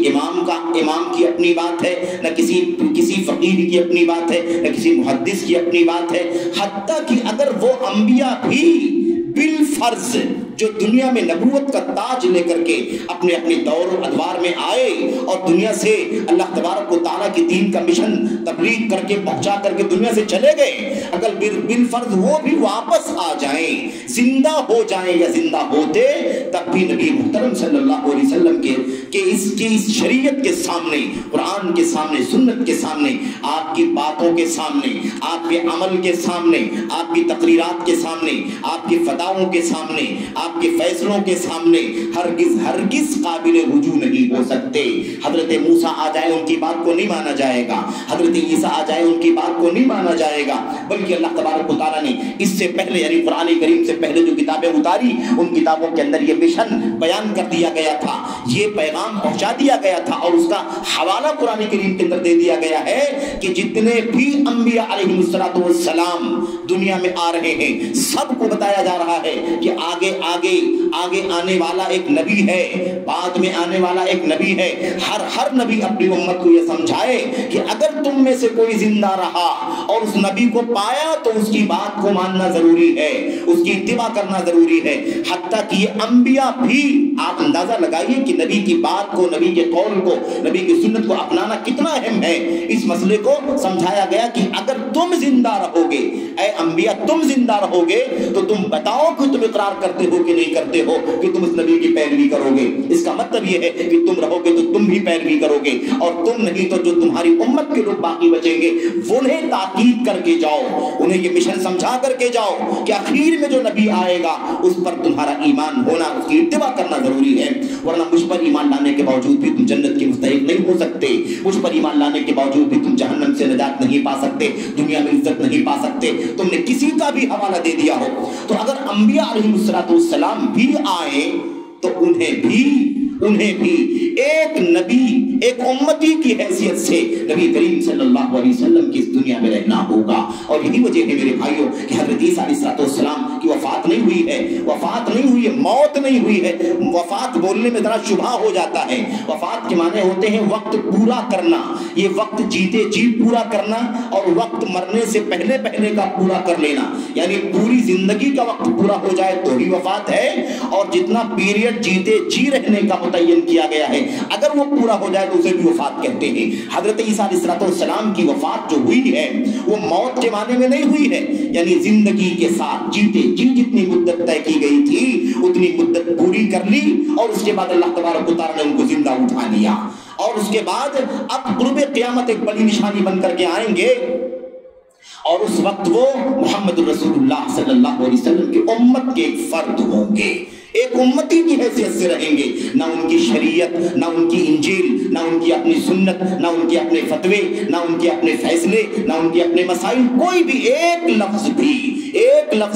[SPEAKER 1] امام کی اپنی بات ہے, نہ کسی فقیر کی اپنی بات ہے, نہ کسی محدث کی اپنی بات ہے. حتیٰ کہ اگر وہ انبیاء بھی بالفرض جو دنیا میں نبوت کا تاج لے کر کے اپنے دور و ادوار میں آئے اور دنیا سے اللہ تبارک و تعالیٰ کی دین کا مشن تبلیغ کر کے پہنچا کر کے دنیا سے چلے گئے, اگر بالفرض وہ بھی واپس آ جائیں, زندہ ہو جائیں یا زندہ ہوتے, تب بھی نبی محترم صلی اللہ علیہ وسلم کے اس شریعت کے سامنے, قرآن کے سامنے, سنت کے سامنے, آپ کی باتوں کے سامنے, آپ کے عمل کے سامنے, آپ کی تقریرات کے سامنے, آپ کے فتاووں کے سامنے, آپ کے فیصلوں کے سامنے ہرگز قابل رجوع نہیں ہو سکتے. حضرت موسیٰ آ جائے ان کی بات کو نہیں مانا جائے گا, حضرت عیسیٰ آ جائے ان کی بات کو نہیں مانا جائے گا, بلکہ اللہ تبارک و تعالیٰ نے اس سے پہلے یعنی قرآن کریم سے پہلے جو کتابیں اتاری ان کتابوں کے اندر یہ مشن بیان کر دیا گیا تھا, یہ پیغام پہنچا دیا گیا تھا, اور اس کا حوالہ قرآن کریم کے اندر دے دیا گیا ہے کہ جتنے بھی انبیاء علیہ السلام دنیا میں آ رہے ہیں سب کو بتایا جا رہا ہے کہ آگے آنے والا ایک نبی ہے, بعد میں آنے والا ایک نبی ہے. ہر نبی اپنی امت کو یہ سمجھائے کہ اگر تم میں سے کوئی زندہ رہا اور اس نبی کو پایا تو اس کی بات کو ماننا ضروری ہے, اس کی اتباع کرنا ضروری ہے. حتیٰ کہ یہ انبیاء بھی, آپ اندازہ لگائیے کہ نبی کی بات کو, نبی کے قول کو, نبی کی سنت کو اپنانا کتنا اہم ہے. اس مسئلے کو سمجھایا گیا کہ اگر تم زندہ رہو گے, اے انبیاء تم زندہ رہو گے تو تم بتاؤ کہ تم اقرار کرتے ہو کہ نہیں کرتے ہو کہ تم اس نبی کی پیروی کرو گے. اس کا مطلب یہ ہے کہ تم رہو گے تو تم بھی پیروی کرو گے, اور تم نہیں تو جو تمہاری امت کے لوگ باقی بچیں گے انہیں تاکید کر کے جاؤ, انہیں یہ مشن سمجھا کر کے جاؤ کہ آخر میں جو نبی آئے گا اس پر تمہارا ایمان ہونا, اس کی اتباع کرنا ضروری ہے. ورنہ مجھ پر ایمان لانے کے باوجود بھی تم جنت کے مستحق نہیں ہو سکتے, مجھ پر ایمان لانے کے باوجود بھی تم جہنم سے نجات نہیں پا سکتے, دنیا میں عزت نہیں پا سکتے. تم نے کسی کا بھی حوالہ دے دیا ہو. تو اگر انبیاء علیہ السلام بھی آئے تو انہیں بھی ایک نبی ایک امتی کی حیثیت سے نبی کریم صلی اللہ علیہ وسلم کی اس دنیا میں رہنا ہوگا. اور یہی وجہ ہے میرے بھائیوں کہ حضرت عیسیٰ علیہ السلام کی وفات نہیں ہوئی ہے, وفات نہیں ہوئی ہے, موت نہیں ہوئی ہے. وفات بولنے میں ذرا شبہ ہو جاتا ہے. وفات کے معنی ہوتے ہیں وقت پورا کرنا, یہ وقت جیتے جی پورا کرنا اور وقت مرنے سے پہلے پہلے کا پورا کر لینا, یعنی پوری زندگی کا وقت پورا ہو جائے تو ہی وفات ہے. اور جتنا پیریڈ جیتے جی رہنے کا متعین کیا گیا ہے اگر وہ پورا ہو جائے تو اسے بھی وفات کہتے ہیں. حضرت عیسیٰ علیہ السلام کی وفات جو ہوئی ہے وہ موت کے معنی میں نہیں ہوئی ہے, یعنی زندگی کے ساتھ جیتے جی جتنی مدت طے کی گئی تھی اتنی مدت پوری کر لی اور اس کے بعد اللہ تبارک و تعالیٰ نے ان کو زندہ اٹھا لیا. اور اس کے بعد اب قرب قیامت ایک بڑی نشانی بن کر کے آئیں گے اور اس وقت وہ محمد رسول اللہ صلی اللہ علیہ وسلم کی امت کے ایک فرد ہوں گے, ایک امتی کی حیثیت سے رہیں گے. نہ ان کی شریعت, نہ ان کی انجیل, نہ ان کی اپنی سنت, نہ ان کے اپنے فتوے, نہ ان کے اپنے فیصلے, نہ ان کے اپنے مسائل, کوئی بھی ایک لفظ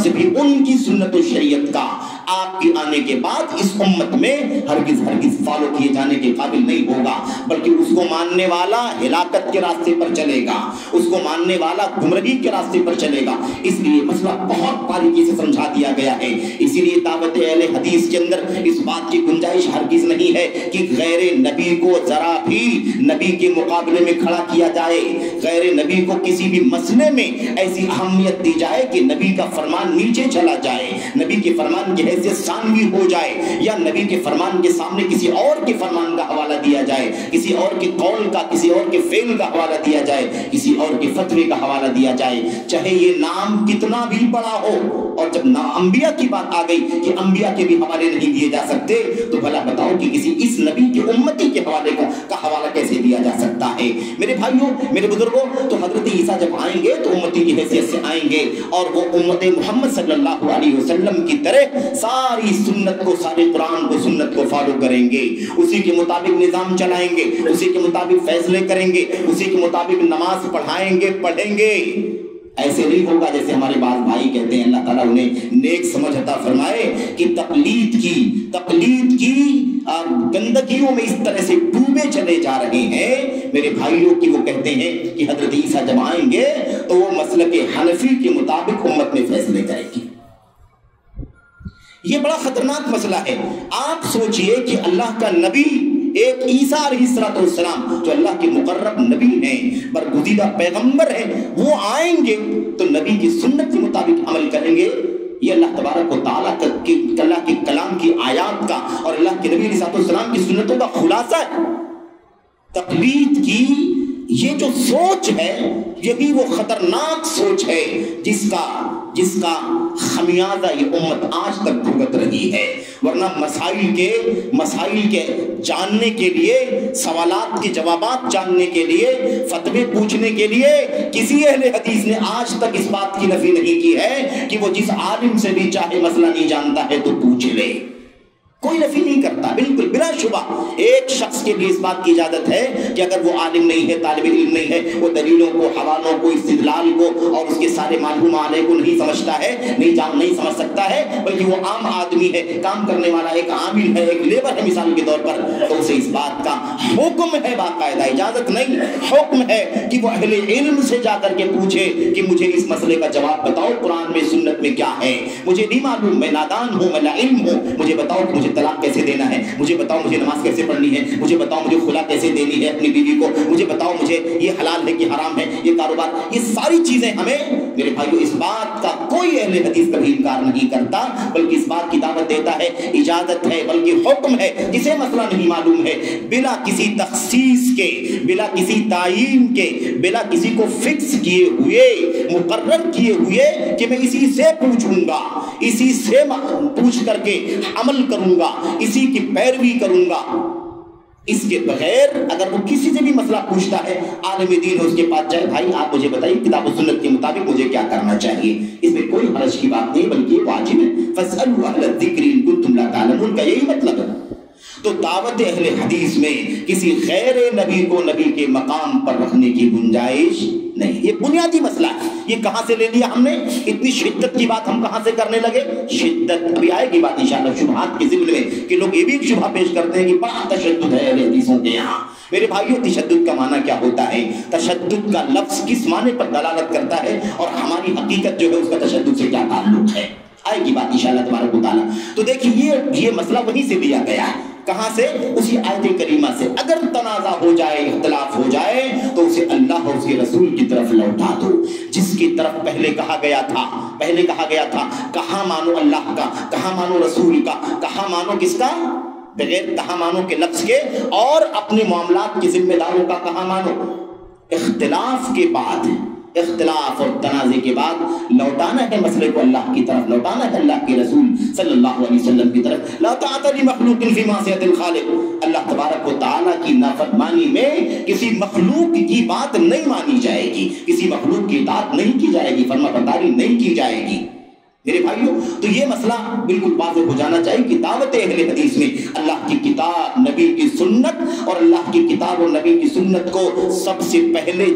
[SPEAKER 1] بھی ان کی سنت و شریعت کا آپ کے آنے کے بعد اس امت میں ہرگز فالو کیے جانے کے قابل نہیں ہوگا, بلکہ اس کو ماننے والا ہلاکت کے راستے پر چلے گا, اس کو ماننے والا گمراہی کے راستے پر چلے گا. اس لیے مسئلہ بہت باریکی سے سمجھا دیا گیا ہے. اسی لیے دعوت اہل حدیث کے اندر اس بات کی گنجائش ہرگز نہیں ہے کہ غیر نبی کو ذرا بھی نبی کے مقابلے میں کھڑا کیا جائے, غیر نبی کو کسی بھی مسئلے میں ایسی اہمیت دی جائے کہ نبی کا فرمان نیچے چلا جائے, نبی کے فرمان کی حیثیت ثانوی ہو جائے, یا نبی کے فرمان کے سامنے کسی اور کے فرمان کا حوالہ دیا جائے, کسی اور کے قول کا, کسی اور کے فعل کا حوالہ دیا جائے, کسی اور کے فتوے کا حوالہ دیا جائے, چاہے یہ نام کتنا بھی بڑا ہو. اور جب انبیاء کی بات آ گئی کہ انبیاء کے بھی حوالے نہیں دیے جا سکتے, تو بھلا بتاؤ کہ کسی اس نبی کے امتی کے حوالے کا حوالہ کیسے دیا جا سکتا ہے. میرے بھائیوں, میرے بزرگوں, تو حضرت عیسیٰ جب آئیں گے تو امتی کی حیثیت سے آئیں گے اور وہ امت محمد صلی اللہ علیہ وسلم کی طرح ساری سنت کو, سارے قرآن کو, سنت کو فالو کریں گے, اسی کے مطابق نظام چلائیں گے, اسی کے مطابق فیصلے کریں گے, اسی کے مطابق نماز پڑھائیں گے, پڑھیں گے. ایسے نہیں ہوگا جیسے ہمارے بعض بھائی کہتے ہیں, اللہ تعالیٰ انہیں نیک سمجھ عطا فرمائے, کہ تقلید کی گندگیوں میں اس طرح سے ڈوبے چلے جا رہے ہیں. میرے بھائیوں کی وہ کہتے ہیں کہ حضرت عیسیٰ جب آئیں گے تو وہ مسلک حنفی کے مطابق امت میں فیصلے کریں گے. یہ بڑا خطرناک مسئلہ ہے. آپ سوچئے کہ اللہ کا نبی ایک عیسیٰ علیہ السلام جو اللہ کے مقرب نبی ہیں, برگزیدہ پیغمبر ہیں, وہ آئیں گے تو نبی کی سنت کے مطابق عمل کریں گے. یہ اللہ تبارک و تعالیٰ اللہ کے کلام کی آیات کا اور اللہ کے نبی علیہ السلام کی سنتوں کا خلاصہ ہے. تقلید کی یہ جو سوچ ہے یہی وہ خطرناک سوچ ہے جس کا خمیازہ یہ امت آج تک بھگت رہی ہے. ورنہ مسائل کے جاننے کے لیے, سوالات کے جوابات جاننے کے لیے, فتوے پوچھنے کے لیے کسی اہل حدیث نے آج تک اس بات کی نفی نہیں کی ہے کہ وہ جس عالم سے بھی چاہے مسئلہ نہیں جانتا ہے تو پوچھ لے. کوئی نفی نہیں کرتا, بالکل بلا شبہ. ایک شخص کے لیے اس بات کی اجازت ہے کہ اگر وہ عالم نہیں ہے, طالب علم نہیں ہے, وہ دلیلوں کو, حوالوں کو, استدلال کو اور اس کے سارے معلوم علیہ کو نہیں سمجھتا ہے, نہیں سمجھ سکتا ہے, بلکہ وہ عام آدمی ہے, کام کرنے والا ایک عامل ہے, ایک لیبر ہے مثال کے طور پر, تو اسے اس بات کا حکم ہے, باقاعدہ اجازت نہیں, حکم ہے کہ وہ اہل علم سے جا کر کے پوچھے کہ مجھے اس مسئلے کا جواب بتاؤ, قرآن میں سنت میں کیا ہے, مجھے نہیں معلوم, میں نادان ہوں, میں لا علم ہوں, مجھے بتاؤ کہ مجھے طلاق کیسے دینا ہے, مجھے بتاؤ مجھے نماز کیسے پڑھنی ہے, مجھے بتاؤ مجھے خلا کیسے دینی ہے اپنی بیوی کو, مجھے بتاؤ مجھے یہ حلال ہے کہ حرام ہے, یہ کاروبار, یہ ساری چیزیں ہمیں. میرے بھائیو, اس بات کا کوئی اہل حدیث کبھی انکار نہیں کرتا, بلکہ اس بات کی دعوت دیتا ہے, اجازت ہے, بلکہ حکم ہے. جسے مسئلہ نہیں معلوم ہے, بلا کسی تخصیص کے, بلا کسی تعین کے, بلا کسی کو فکس کیے ہوئے, مقرر کیے ہوئے کہ میں اسی سے پوچھوں گا, اسی سے پوچھ کر کے عمل کروں گا, اسی کی پیروی کروں گا, اس کے بغیر اگر وہ کسی سے بھی مسئلہ پوچھتا ہے, عالم دین ہے, اس کے پاس جائے, بھائی آپ مجھے بتائیے کتاب و سنت کے مطابق مجھے کیا کرنا چاہیے. اس میں کوئی حرج کی بات نہیں, بلکہ واجب ہے. فَاسْأَلُوا أَهْلَ الذِّكْرِ إِن كُنتُمْ لَا تَعْلَمُونَ کا یہی مطلب ہے. تو دعوت اہل حدیث میں کسی غیر نبی کو نبی کے مقام پر رکھنے کی گنجائش نہیں. یہ بنیادی مسئلہ ہے. یہ کہاں سے لے لیا ہم نے؟ اتنی شدت کی بات ہم کہاں سے کرنے لگے؟ شدت ابھی آئے گی بات انشاءاللہ شبہات کے ضمن میں کہ لوگ یہ بھی ایک شبہ پیش کرتے ہیں کہ بڑا تشدد ہے اہل حدیثوں کے یہاں. میرے بھائیو، تشدد کا معنی کیا ہوتا ہے؟ تشدد کا لفظ کس معنی پر دلالت کرتا ہے اور ہماری حقیقت جو ہے اس کا تشدد سے کیا تعلق ہے؟ آئے گی بات انشاءاللہ تبارک و تعالیٰ. تو دیکھیے یہ مسئلہ وہیں سے لیا گیا ہے. کہاں سے؟ اسی آیت کریمہ سے. اگر تنازع ہو جائے، اختلاف ہو جائے تو اسے اللہ اور اس کے رسول کی طرف لوٹا دو، جس کی طرف پہلے کہا گیا تھا کہاں مانو اللہ کا، کہاں مانو رسول کا، کہاں مانو کس کا؟ بغیر کہاں مانو کے لفظ کے، اور اپنے معاملات کے ذمہ داروں کا کہاں مانو. اختلاف کے بعد، اختلاف اور تنازع کے بعد لوٹانا ہے مسئلے کو اللہ کی طرف، لوٹانا ہے اللہ کے رسول صلی اللہ علیہ وسلم کی طرف. لا طاعت لمخلوق فی معصیۃ الخالق. اللہ تبارک و تعالیٰ کی نافرمانی میں کسی مخلوق کی بات نہیں مانی جائے گی، کسی مخلوق کی اطاعت نہیں کی جائے گی، فرما برداری نہیں کی جائے گی. میرے بھائیوں، تو یہ مسئلہ بالکل واضح ہو جانا چاہیے کہ دعوت اہل حدیث میں اللہ کی کتاب، نبی کی سنت، اور اللہ کی کتاب اور نبی کی سنت کو سب سے پہلے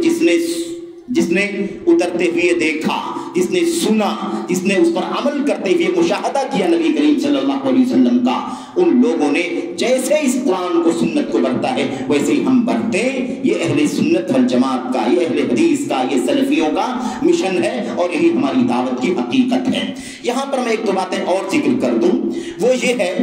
[SPEAKER 1] جس نے اترتے ہوئے دیکھا، جس نے سنا، جس نے اس پر عمل کرتے ہوئے مشاہدہ کیا نبی کریم صلی اللہ علیہ وسلم کا، ان لوگوں نے جیسے اس قرآن کو، سنت کو برتا ہے ویسے ہی ہم برتے. یہ اہل سنت والجماعت کا، یہ اہل حدیث کا، یہ سلفیوں کا مشن ہے اور یہی ہماری دعوت کی حقیقت ہے. یہاں پر میں ایک دو باتیں اور ذکر کر دوں. وہ یہ ہے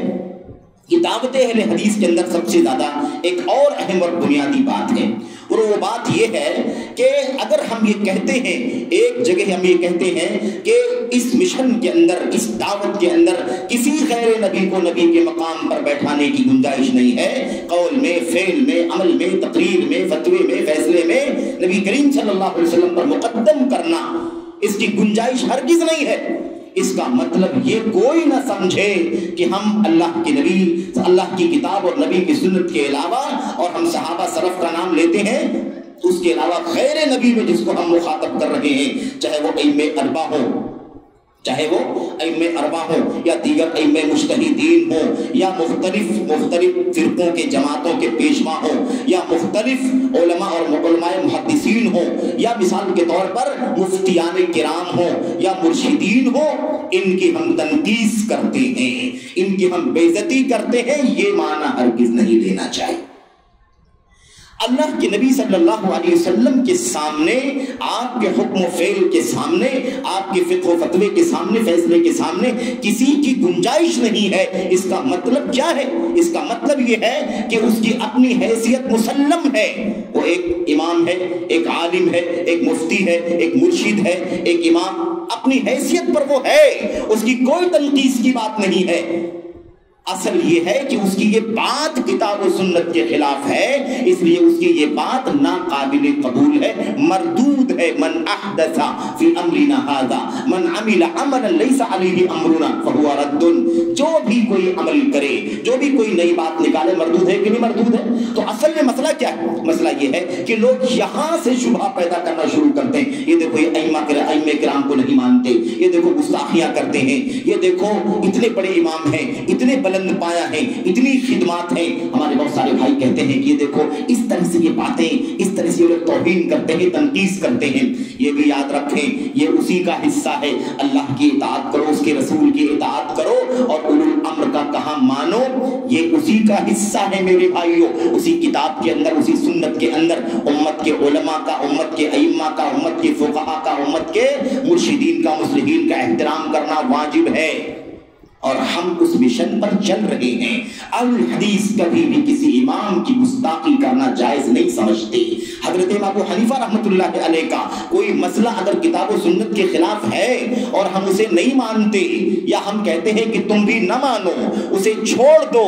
[SPEAKER 1] کہ دعوت اہل حدیث کے اندر سب سے زیادہ ایک اور اہم اور بنیادی بات ہے، اور وہ بات یہ ہے کہ اگر ہم یہ کہتے ہیں، ایک جگہ ہم یہ کہتے ہیں کہ اس مشن کے اندر، اس دعوت کے اندر کسی غیر نبی کو نبی کے مقام پر بیٹھانے کی گنجائش نہیں ہے، قول میں، فعل میں، عمل میں، تقریر میں، فتوے میں، فیصلے میں نبی کریم صلی اللہ علیہ وسلم پر مقدم کرنا، اس کی گنجائش ہرگز نہیں ہے. اس کا مطلب یہ کوئی نہ سمجھے کہ ہم اللہ کے نبی، اللہ کی کتاب اور نبی کی سنت کے علاوہ، اور ہم صحابہ سلف کا نام لیتے ہیں، اس کے علاوہ غیر نبی میں جس کو ہم مخاطب کر رہے ہیں، چاہے وہ ائمہ اربعہ ہوں یا دیگر ائمہ مجتہدین ہوں، یا مختلف فرقوں کے جماعتوں کے پیشوا ہوں، یا مختلف علماء اور علماء محدثین ہوں، یا مثال کے طور پر مفتیان کرام ہوں یا مرشدین ہوں، ان کی ہم تنقیص کرتے ہیں، ان کی ہم بے عزتی کرتے ہیں، یہ معنی ہرگز نہیں لینا چاہیے. اللہ کے نبی صلی اللہ علیہ وسلم کے سامنے، آپ کے حکم و فعل کے سامنے، آپ کے فقہ و فتوے کے سامنے، فیصلے کے سامنے کسی کی گنجائش نہیں ہے. اس کا مطلب کیا ہے؟ اس کا مطلب یہ ہے کہ اس کی اپنی حیثیت مسلم ہے. وہ ایک امام ہے، ایک عالم ہے، ایک مفتی ہے، ایک مرشد ہے، ایک امام، اپنی حیثیت پر وہ ہے، اس کی کوئی تنقیص کی بات نہیں ہے. اصل یہ ہے کہ اس کی یہ بات کتاب و سنت کے خلاف ہے، اس لیے اس کی یہ بات ناقابل قبول ہے، مردود ہے. من احدث فی امرنا ھذا من عمل عملا لیس علیہ امرنا فہو رد. جو بھی کوئی عمل کرے، جو بھی کوئی نئی بات نکالے، مردود ہے کہ نہیں مردود ہے. تو اصل میں مسئلہ کیا ہے؟ مسئلہ یہ ہے کہ لوگ یہاں سے شبہ پیدا کرنا شروع کرتے ہیں. یہ دیکھو یہ ائمہ کرام کو نہیں مانتے، یہ دیکھو گستاخیاں کرتے ہیں، یہ دیکھو اتنے بڑے امام ہیں، اتنے بلند پایا ہے، اتنی خدمات ہیں. ہمارے بہت سارے بھائی کہتے ہیں کہ یہ دیکھو اس طرح سے یہ باتیں، اس طرح سے یہ لوگ توہین کرتے ہیں، تنقیص کرتے ہیں. یہ بھی یاد رکھیں، یہ اسی کا حصہ ہے. اللہ کی اطاعت کرو، اس کے رسول کی اطاعت کرو، اور اولو الامر کا کہاں مانو، یہ اسی کا حصہ ہے میرے بھائیوں. اسی کتاب کے اندر، اسی سنت کے اندر امت کے علماء کا، امت کے ائمہ کا، امت کے فقہاء کا، امت کے مرشدین کا، مصلحین کا احترام کرنا واجب ہے، اور ہم اس مشن پر چل رہے ہیں. الحدیث کبھی بھی کسی امام کی گستاخی کرنا جائز نہیں سمجھتے. حضرت ابو حنیفہ رحمۃ اللہ علیہ کا کوئی مسئلہ اگر کتاب و سنت کے خلاف ہے اور ہم اسے نہیں مانتے، یا ہم کہتے ہیں کہ تم بھی نہ مانو، اسے چھوڑ دو،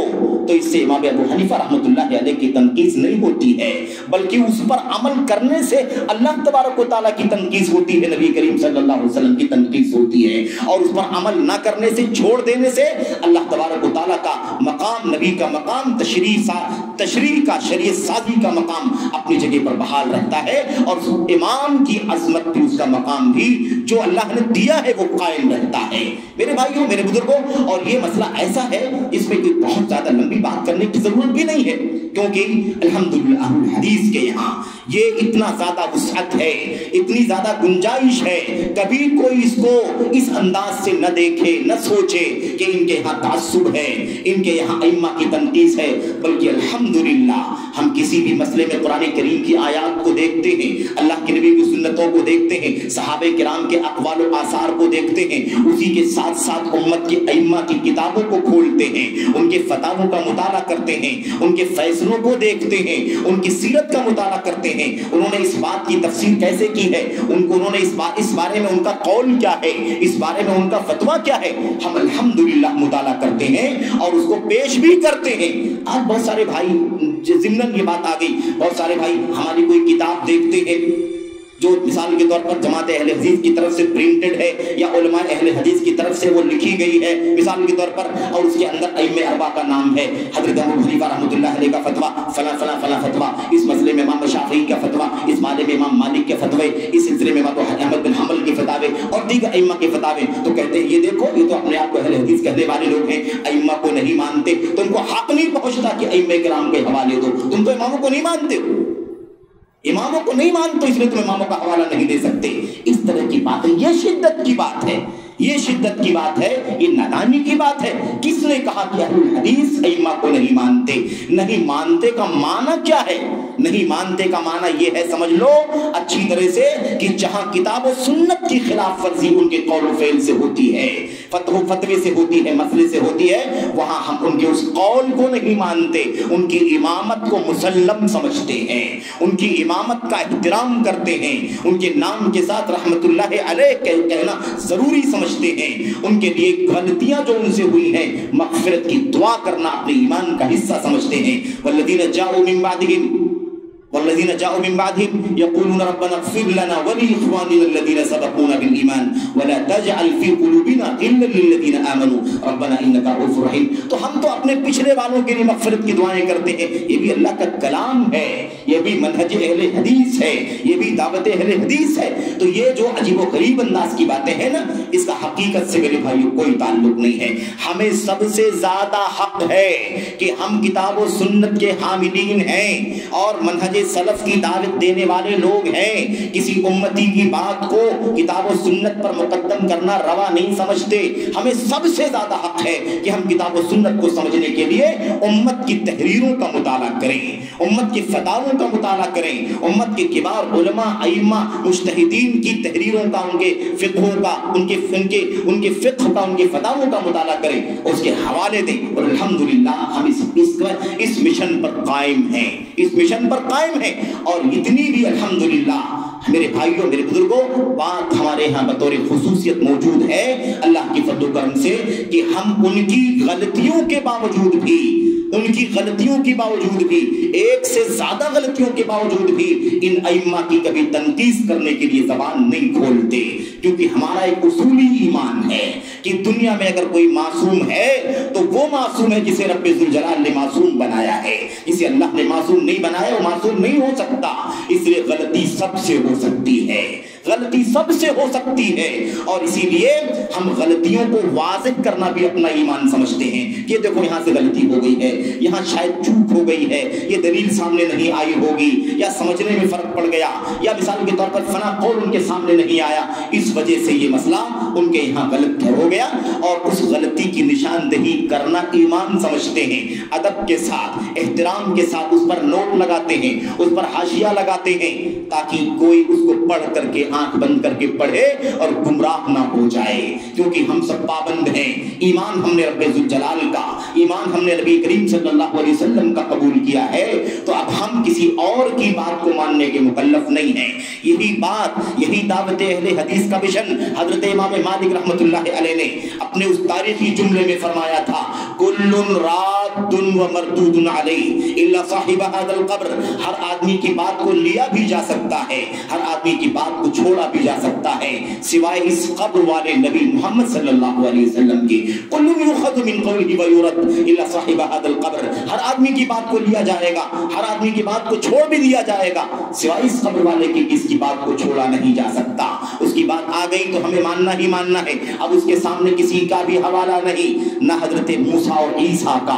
[SPEAKER 1] تو اس سے امام ابو حنیفہ رحمۃ اللہ علیہ کی تنقیص نہیں ہوتی ہے، بلکہ اس پر عمل کرنے سے اللہ تبارک و تعالیٰ کی تنقیص ہوتی ہے، نبی کریم صلی اللہ علیہ وسلم کی تنقیص ہوتی ہے. اور اس پر عمل نہ کرنے سے، چھوڑ دینے سے اللہ تبارک و تعالیٰ کا مقام، نبی کا مقام، تشریع کا، شریعت سازی کا مقام اپنی جگہ پر بحال رہتا ہے، اور امام کی عظمت بھی، اس کا مقام بھی جو اللہ نے دیا ہے وہ قائم رہتا ہے. میرے بھائیوں، میرے بزرگوں، اور یہ مسئلہ ایسا ہے، اس میں کوئی بہت زیادہ لمبی لمبی بات کرنے کی ضرورت بھی نہیں ہے، کیونکہ الحمدللہ اہل الحدیث کے یہاں یہ اتنا زیادہ وسعت ہے، اتنی زیادہ گنجائش ہے، کبھی کوئی اس کو اس انداز سے نہ دیکھے، نہ سوچے کہ ان کے یہاں تعصب ہے، ان کے یہاں ائمہ کی تنقیص ہے، بلکہ الحمدللہ ہم کسی بھی مسئلے میں قرآن کریم کی آیات کو دیکھتے ہیں، اللہ کے نبی کی سنتوں کو دیکھتے ہیں، صحابہ کرام کے اقوال و آثار کو دیکھتے ہیں، اسی کے ساتھ ساتھ امت کے ائمہ کی کتابوں کو کھولتے ہیں، ان کے فتاووں کا مطالعہ کرتے ہیں، ان کے فیصلوں کو دیکھتے ہیں، ان کی سیرت کا مطالعہ کرتے ہیں، انہوں نے اس بات کی تفسیر کیسے کی ہے، انہوں نے اس بارے میں ان کا قول کیا ہے، اس بارے میں ان کا فتویٰ کیا ہے، ہم الحمدللہ مطالعہ کرتے ہیں اور اس کو پیش بھی کرتے ہیں۔ آج بہت سارے بھائی ضمناً یہ بات آ گئی، بہت سارے بھائی ہماری کوئی کتاب دیکھتے ہیں جو مثال کے طور پر جماعت اہل حدیث کی طرف سے پرنٹڈ ہے یا علماء اہل حدیث کی طرف سے وہ لکھی گئی ہے مثال کے طور پر، اور اس کے اندر ائمہ اربعہ کا نام ہے، حضرت ابو حنیفہ رحمۃ اللہ علیہ کا فتویٰ، فلاں فلاں فلاں فتویٰ، اس مسئلے میں امام شافعی کا فتویٰ، اس معاملے میں امام مالک کے فتوے، اس سلسلے میں امام احمد بن حنبل کے فتاوے اور دیگر ائمہ کے فتاوے، تو کہتے ہیں یہ دیکھو یہ تو اپنے آپ کو اہل حدیث کہنے والے لوگ ہیں، ائمہ کو نہیں مانتے، تم کو حق نہیں پہنچتا کہ ائمہ کرام کے حوالے دو، تم تو اماموں کو نہیں مانتے ہو، اماموں کو نہیں مانتے اس لیے تم اماموں کا حوالہ نہیں دے سکتے۔ اس طرح کی بات ہے، یہ شدت کی بات ہے، یہ شدت کی بات ہے، یہ نادانی کی بات ہے۔ کس نے کہا کہ اہل الحدیث ائمہ کو نہیں مانتے؟ نہیں مانتے کا معنی کیا ہے؟ نہیں مانتے کا معنی یہ ہے، سمجھ لو اچھی طرح سے، کہ جہاں کتاب و سنت کی خلاف ورزی ان کے قول و فعل سے ہوتی ہے، فتوے سے ہوتی ہے، مسئلے سے ہوتی ہے، وہاں ہم ان کے اس قول کو نہیں مانتے، ان کی امامت کو مسلم سمجھتے ہیں، ان کی امامت کا احترام کرتے ہیں، ان کے نام کے ساتھ رحمت اللہ علیہ کہنا ضروری سمجھتے ہیں، ان کے لیے غلطیاں جو ان سے ہوئی ہیں مغفرت کی دعا کرنا اپنے ایمان کا حصہ سمجھتے ہیں۔ والذین جاءوا من بعدهم يقولون ربنا اغفر لنا ولإخواننا الذين سبقونا بالإيمان ولا تجعل في قلوبنا غلا للذين آمنوا ربنا إنك رؤوف رحيم۔ تو ہم تو اپنے پچھلے والوں کے لیے مغفرت کی دعائیں کرتے ہیں، یہ بھی اللہ کا کلام ہے، یہ بھی منہج اہل حدیث ہے، یہ بھی دعوت اہل حدیث ہے۔ تو یہ جو عجیب و غریب انداز کی باتیں ہیں نا، اس کا حقیقت سے میرے بھائیوں کوئی تعلق نہیں ہے۔ ہمیں سب سے زیادہ حق ہے کہ ہم کتاب و سنت کے حاملین ہیں اور منہج سلف کی دعوت دینے والے لوگ ہیں، کسی امتی کی بات کو کتاب و سنت پر مقدم کرنا روا نہیں سمجھتے۔ ہمیں سب سے زیادہ حق ہے کہ ہم کتاب و سنت کو سمجھنے کے لیے امت کی تحریروں کا مطالعہ کریں، امت کے فتاووں کا مطالعہ کریں، امت کے کبار علماء ائمہ مجتہدین کی تحریروں کا، ان کے فقہوں کا، ان کے فقہ کا، ان کے فتاووں کا مطالعہ کریں، اس کے حوالے دیں، اور الحمدللہ ہم اس مشن پر قائم ہیں، اس مشن پر قائم ہیں۔ اور اتنی بھی الحمدللہ میرے بھائیوں، میرے بزرگوں، بات ہمارے ہاں بطور خصوصیت موجود ہے اللہ کی فضل و کرم سے، کہ ہم ان کی غلطیوں کے باوجود بھی، ان کی غلطیوں کے باوجود بھی، ایک سے زیادہ غلطیوں کے باوجود بھی ان ائمہ کی کبھی تنقیص کرنے کے لیے زبان نہیں کھولتے، کیونکہ ہمارا ایک اصولی ایمان ہے کہ دنیا میں اگر کوئی معصوم ہے تو وہ معصوم ہے جسے رب ذوالجلال نے معصوم بنایا ہے، جسے اللہ نے معصوم نہیں بنایا وہ معصوم نہیں ہو سکتا۔ اس لیے غلطی سب سے ہو سکتی ہے، غلطی سب سے ہو سکتی ہے، اور اسی لیے ہم غلطیوں کو واضح کرنا بھی اپنا ایمان سمجھتے ہیں کہ دیکھو یہاں سے غلطی ہو گئی ہے، یہاں شاید چوک ہو گئی ہے، یہ دلیل سامنے نہیں آئی ہوگی، یا سمجھنے میں فرق پڑ گیا، یا مثال کے طور پر فلاں قول ان کے سامنے نہیں آیا، اس وجہ سے یہ مسئلہ ان کے یہاں غلط ہو گیا، اور اس غلطی کی نشاندہی کرنا ایمان سمجھتے ہیں، ادب کے ساتھ، احترام کے ساتھ اس پر نوٹ لگاتے ہیں، اس پر حاشیہ لگاتے ہیں، تاکہ کوئی اس کو پڑھ کر کے آنکھ بند کر کے پڑھے اور گمراہ نہ ہو جائے، کیونکہ ہم سب پابند ہیں، ایمان ہم نے رب ذوالجلال کا، ایمان ہم نے نبی کریم صلی اللہ علیہ وسلم کا قبول کیا ہے، تو اب ہم کسی اور کی بات کو ماننے کے مکلف نہیں ہیں۔ یہی بات، یہی دعوت اہل حدیث کا مشن حضرت امام مالک رحمۃ اللہ علیہ نے اپنے اس تاریخی جملے میں فرمایا تھا، کل راد و مردود علیہ الا صاحب هذا القبر، ہر آدمی کی بات کو لیا بھی جا سکتا ہے، ہر آدمی کی بات کو چھوڑا بھی جا سکتا ہے، سوائے اس قبر والے نبی محمد صلی اللہ علیہ وسلم کی۔ کل یؤخذ من قوله ویرد الا صاحب هذا القبر، ہر آدمی کی بات کو لیا جائے گا، ہر آدمی کی بات کو چھوڑ بھی دیا جائے گا، سوائے اس قبر والے کی، اس کی بات کو چھوڑا نہیں جا سکتا۔ اس کی بات آ گئی تو ہمیں ماننا ہی ماننا ہے، اب اس کے سامنے کسی کا بھی حوالہ نہیں، نہ حضرت موسیٰ اور عیسیٰ کا،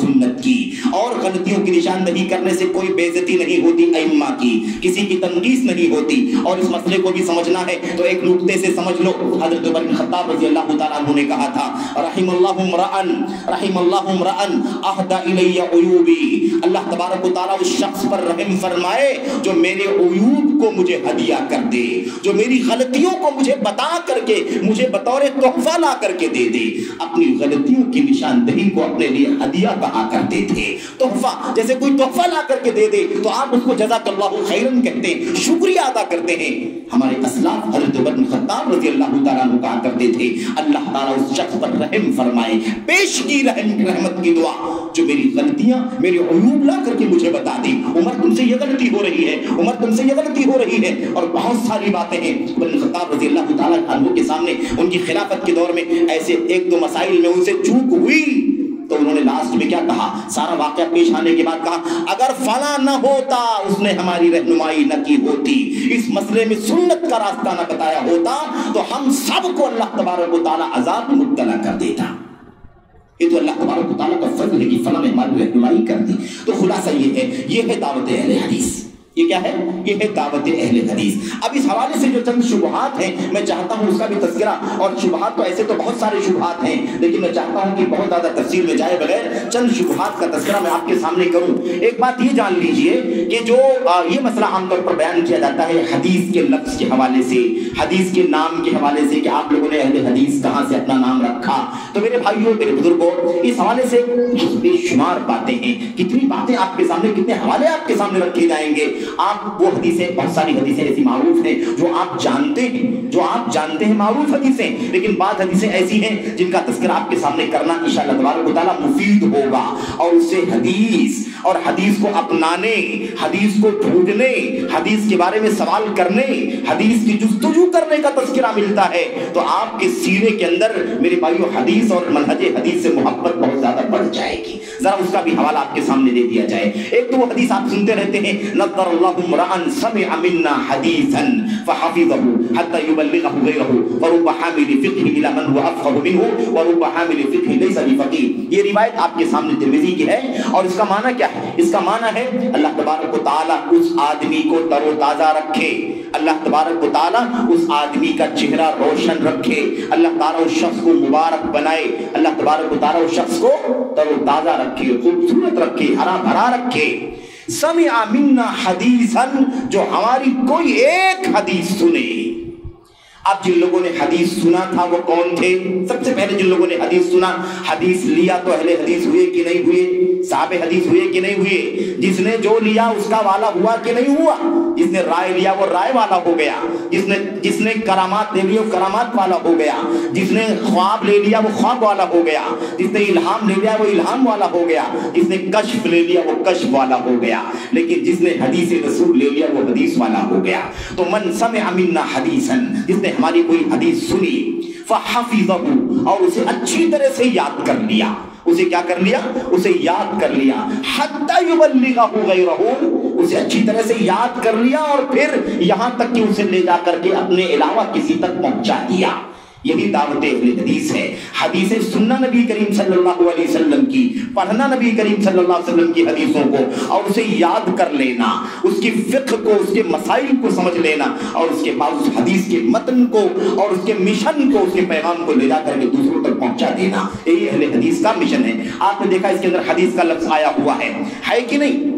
[SPEAKER 1] سنت کی، اور غلطیوں کی نشاندہی کرنے سے کوئی بے عزتی نہیں ہوتی ائمہ کی، کسی کی تنقیص نہیں ہوتی۔ اور اس مسئلے کو بھی سمجھنا ہے تو ایک نقطے سے سمجھ لو، حضرت عمر بن خطاب رضی اللہ تعالیٰ عنہ نے کہا تھا رحم اللہ امرأن اہدی الی عیوبی، اللہ تبارک و تعالیٰ اس شخص پر رحم فرمائے جو میرے عیوب کو مجھے ہدیہ کر دے، جو میری غلطیوں کو مجھے بتا کر کے مجھے بطور تحفہ لا کر کے دے دے۔ اپنی غلطیوں کی نشاندہی کو اپنے لیے ہدیہ کہا کرتے تھے، تحفہ، جیسے کوئی تحفہ لا کر کے دے دے تو آپ اس کو جزاک اللہ خیرن کہتے ہیں، شکریہ ادا کرتے ہیں۔ ہمارے اسلاف حضرت عمر بن خطاب رضی اللہ تعالیٰ عنہ کہا کرتے تھے اللہ تعالیٰ اس شخص پر رحم فرمائے، پیش کی رحمت کی دعا جو میری غلطیاں میرے عیوب لا کر کے مجھے بتا دی، عمر تم سے یہ غلطی ہو رہی ہے، عمر تم سے یہ غلطی ہو رہی ہے، اور بہت ساری باتیں ہیں۔ عمر بن خطاب رضی اللہ تعالیٰ عنہ کے سامنے ان کی خلافت کے دور میں ایسے ایک دو مسائل میں ان سے چوک ہوئی تو انہوں نے لاسٹ میں کیا کہا، سارا واقعہ پیش آنے کے بعد کہا اگر فلاں نہ ہوتا، اس نے ہماری رہنمائی نہ کی ہوتی، اس مسئلے میں سنت کا راستہ نہ بتایا ہوتا تو ہم سب کو اللہ تبارک و تعالیٰ عذاب میں مبتلا کر دیتا۔ یہ تو اللہ تبارک و تعالیٰ کا فضل ہے کہ فلاں نے ہماری رہنمائی کر دی۔ تو خلاصہ یہ ہے دعوت اہل حدیث۔ یہ کیا ہے؟ یہ ہے دعوت اہل حدیث۔ اب اس حوالے سے جو چند شبہات ہیں میں چاہتا ہوں اس کا بھی تذکرہ، اور شبہات تو ایسے تو بہت سارے شبہات ہیں لیکن میں چاہتا ہوں کہ بہت زیادہ تفصیل میں جائے بغیر چند شبہات کا تذکرہ میں آپ کے سامنے کروں۔ ایک بات یہ جان لیجئے کہ جو یہ مسئلہ عام طور پر بیان کیا جاتا ہے حدیث کے لفظ کے حوالے سے، حدیث کے نام کے حوالے سے کہ آپ لوگوں نے اہل حدیث کہاں سے اپنا نام رکھا، تو میرے بھائیوں میرے بزرگوں اس حوالے سے بے شمار باتیں ہیں، کتنی باتیں آپ کے سامنے، کتنے حوالے آپ کے سامنے رکھے جائیں گے۔ آپ وہ حدیثیں، بہت ساری حدیثیں ایسی معروف ہیں جو آپ جانتے ہیں معروف حدیثیں، لیکن بعض حدیثیں ایسی ہیں جن کا تذکرہ آپ کے سامنے کرنا انشاءاللہ تبارک و تعالیٰ مفید ہوگا، اور اس سے حدیث کو اپنانے، حدیث کو ڈھونڈنے، حدیث کے بارے میں سوال کرنے، حدیث کی جستجو کرنے کا تذکرہ ملتا ہے، تو آپ کے سینے کے اندر میرے بھائیوں حدیث اور منہج حدیث سے محبت بہت زیادہ بڑھ جائے گی۔ ذرا اس کا بھی حوالہ آپ کے سامنے دے دیا جائے۔ ایک تو وہ حدیث آپ سنتے رہتے ہیں نظر اللہ امرأن سمع منا حدیثا فحفظه حتى يبلغه غيره ورب حامل فقه الى من هو افقه منه ورب حامل فقه ليس بفقيه۔ یہ روایت آپ کے سامنے ترمذی کی ہے، اور اس کا معنی کیا ہے؟ اس کا معنی ہے اللہ تبارک و تعالیٰ اس آدمی کو تر و تازہ رکھے، اللہ تبارک و تعالیٰ اس آدمی کا چہرہ روشن رکھے، اللہ تعالیٰ اس شخص کو مبارک بنائے، اللہ تبارک و تعالیٰ اس شخص کو تر و تازہ رکھے، خوبصورت رکھے، ہرا بھرا رکھے۔ سمع منا حدیثا، جو ہماری کوئی ایک حدیث سنے۔ اب جن لوگوں نے حدیث سنا تھا وہ کون تھے؟ سب سے پہلے جن لوگوں نے حدیث سنا، حدیث لیا تو اہل حدیث ہوئے کہ نہیں ہوئے؟ صاحب حدیث ہوئے کہ نہیں ہوئے؟ جس نے جو لیا اس کا والا ہوا کہ نہیں ہوا؟ جس نے رائے لیا وہ رائے والا ہو گیا، جس نے کرامات لے لیا وہ کرامات والا ہو گیا، جس نے خواب لے لیا وہ خواب والا ہو گیا، جس نے الہام لے لیا وہ الہام والا ہو گیا، جس نے کشف لے لیا وہ کشف والا ہو گیا، لیکن جس نے حدیث رسول لے لیا وہ حدیث والا ہو گیا۔ تو من سمع منا حدیثا، جس نے ہماری کوئی حدیث سنی، فحفظه، اور اسے اچھی طرح سے یاد کر لیا، اسے کیا کر لیا؟ اسے یاد کر لیا، حتی یبلغه غیرہ، اسے اچھی طرح سے یاد کر لیا اور پھر یہاں تک کہ اسے لے جا کر کے اپنے علاوہ کسی تک پہنچا دیا۔ یہی دعوت اہل حدیث ہے۔ حدیثیں سننا نبی کریم صلی اللہ علیہ وسلم کی، پڑھنا نبی کریم صلی اللہ علیہ وسلم کی حدیثوں کو، اور اسے یاد کر لینا، اس کی فقہ کو، اس کے مسائل کو سمجھ لینا، اور اس کے بعد اس حدیث کے متن کو اور اس کے مشن کو، اس کے پیغام کو لے جا کر کے دوسروں تک پہنچا دینا، یہی اہل حدیث کا مشن ہے۔ آپ نے دیکھا اس کے اندر حدیث کا لفظ آیا ہوا ہے کہ نہیں؟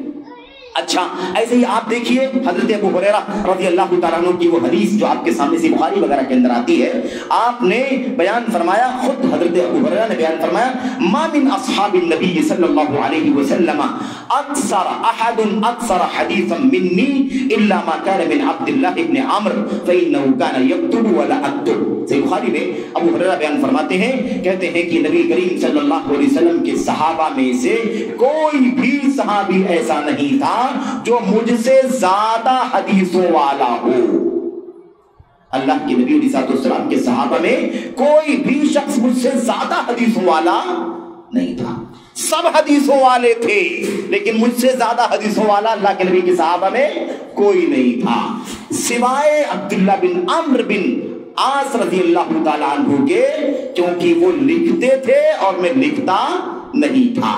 [SPEAKER 1] اچھا، ایسے ہی آپ دیکھیے حضرت ابو ہریرہ رضی اللہ تعالیٰ عنہ کی وہ حدیث جو آپ کے سامنے سے بخاری وغیرہ کے اندر آتی ہے، آپ نے بیان فرمایا، خود حضرت ابو ہریرہ نے بیان فرمایا، ما من اصحاب النبی صلی اللہ علیہ وسلم اکثر حدیثا منی الا ما كان من عبد اللہ ابن عمرو فانه كان يكتب ولا اكتب۔ صحیح بخاری میں ابو ہریرہ بیان فرماتے ہیں، کہتے ہیں کہ نبی کریم صلی اللہ علیہ وسلم کے صحابہ میں سے کوئی بھی صحابی ایسا نہیں تھا جو مجھ سے زیادہ حدیثوں والا ہو۔ اللہ کے نبی علیہ السلام کے صحابہ میں کوئی بھی شخص مجھ سے زیادہ حدیثوں والا نہیں تھا، سب حدیثوں والے تھے، لیکن مجھ سے زیادہ حدیثوں والا اللہ کے نبی کے صحابہ میں کوئی نہیں تھا، سوائے عبداللہ بن عمرو بن عاص رضی اللہ تعالیٰ عنہ کے، کیونکہ وہ لکھتے تھے اور میں لکھتا نہیں تھا۔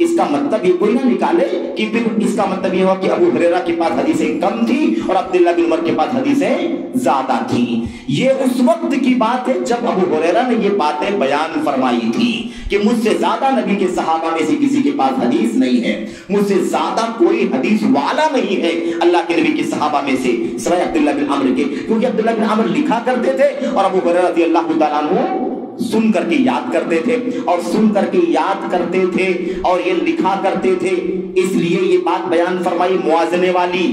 [SPEAKER 1] اس کا مطلب یہ کوئی نہ نکالے کہ پھر اس کا مطلب یہ ہوا کہ ابو ہریرہ کے پاس حدیثیں کم تھی اور عبداللہ بن عمر کے پاس حدیثیں زیادہ تھیں۔ یہ اس وقت کی بات ہے جب ابو ہریرہ نے یہ باتیں بیان فرمائی تھی کہ مجھ سے زیادہ نبی کے صحابہ میں سے کسی کے پاس حدیث نہیں ہے، مجھ سے زیادہ کوئی حدیث والا نہیں ہے اللہ کے نبی کے صحابہ میں سے سوائے عبداللہ بن عمر کے، کیونکہ عبداللہ بن عمر لکھا کرتے تھے اور ابو ہریرہ رضی اللہ تعالیٰ عنہ سن کر کے یاد کرتے تھے اور سن کر کے یاد کرتے تھے اور یہ لکھا کرتے تھے، اس لیے یہ بات بیان فرمائی موازنے والی۔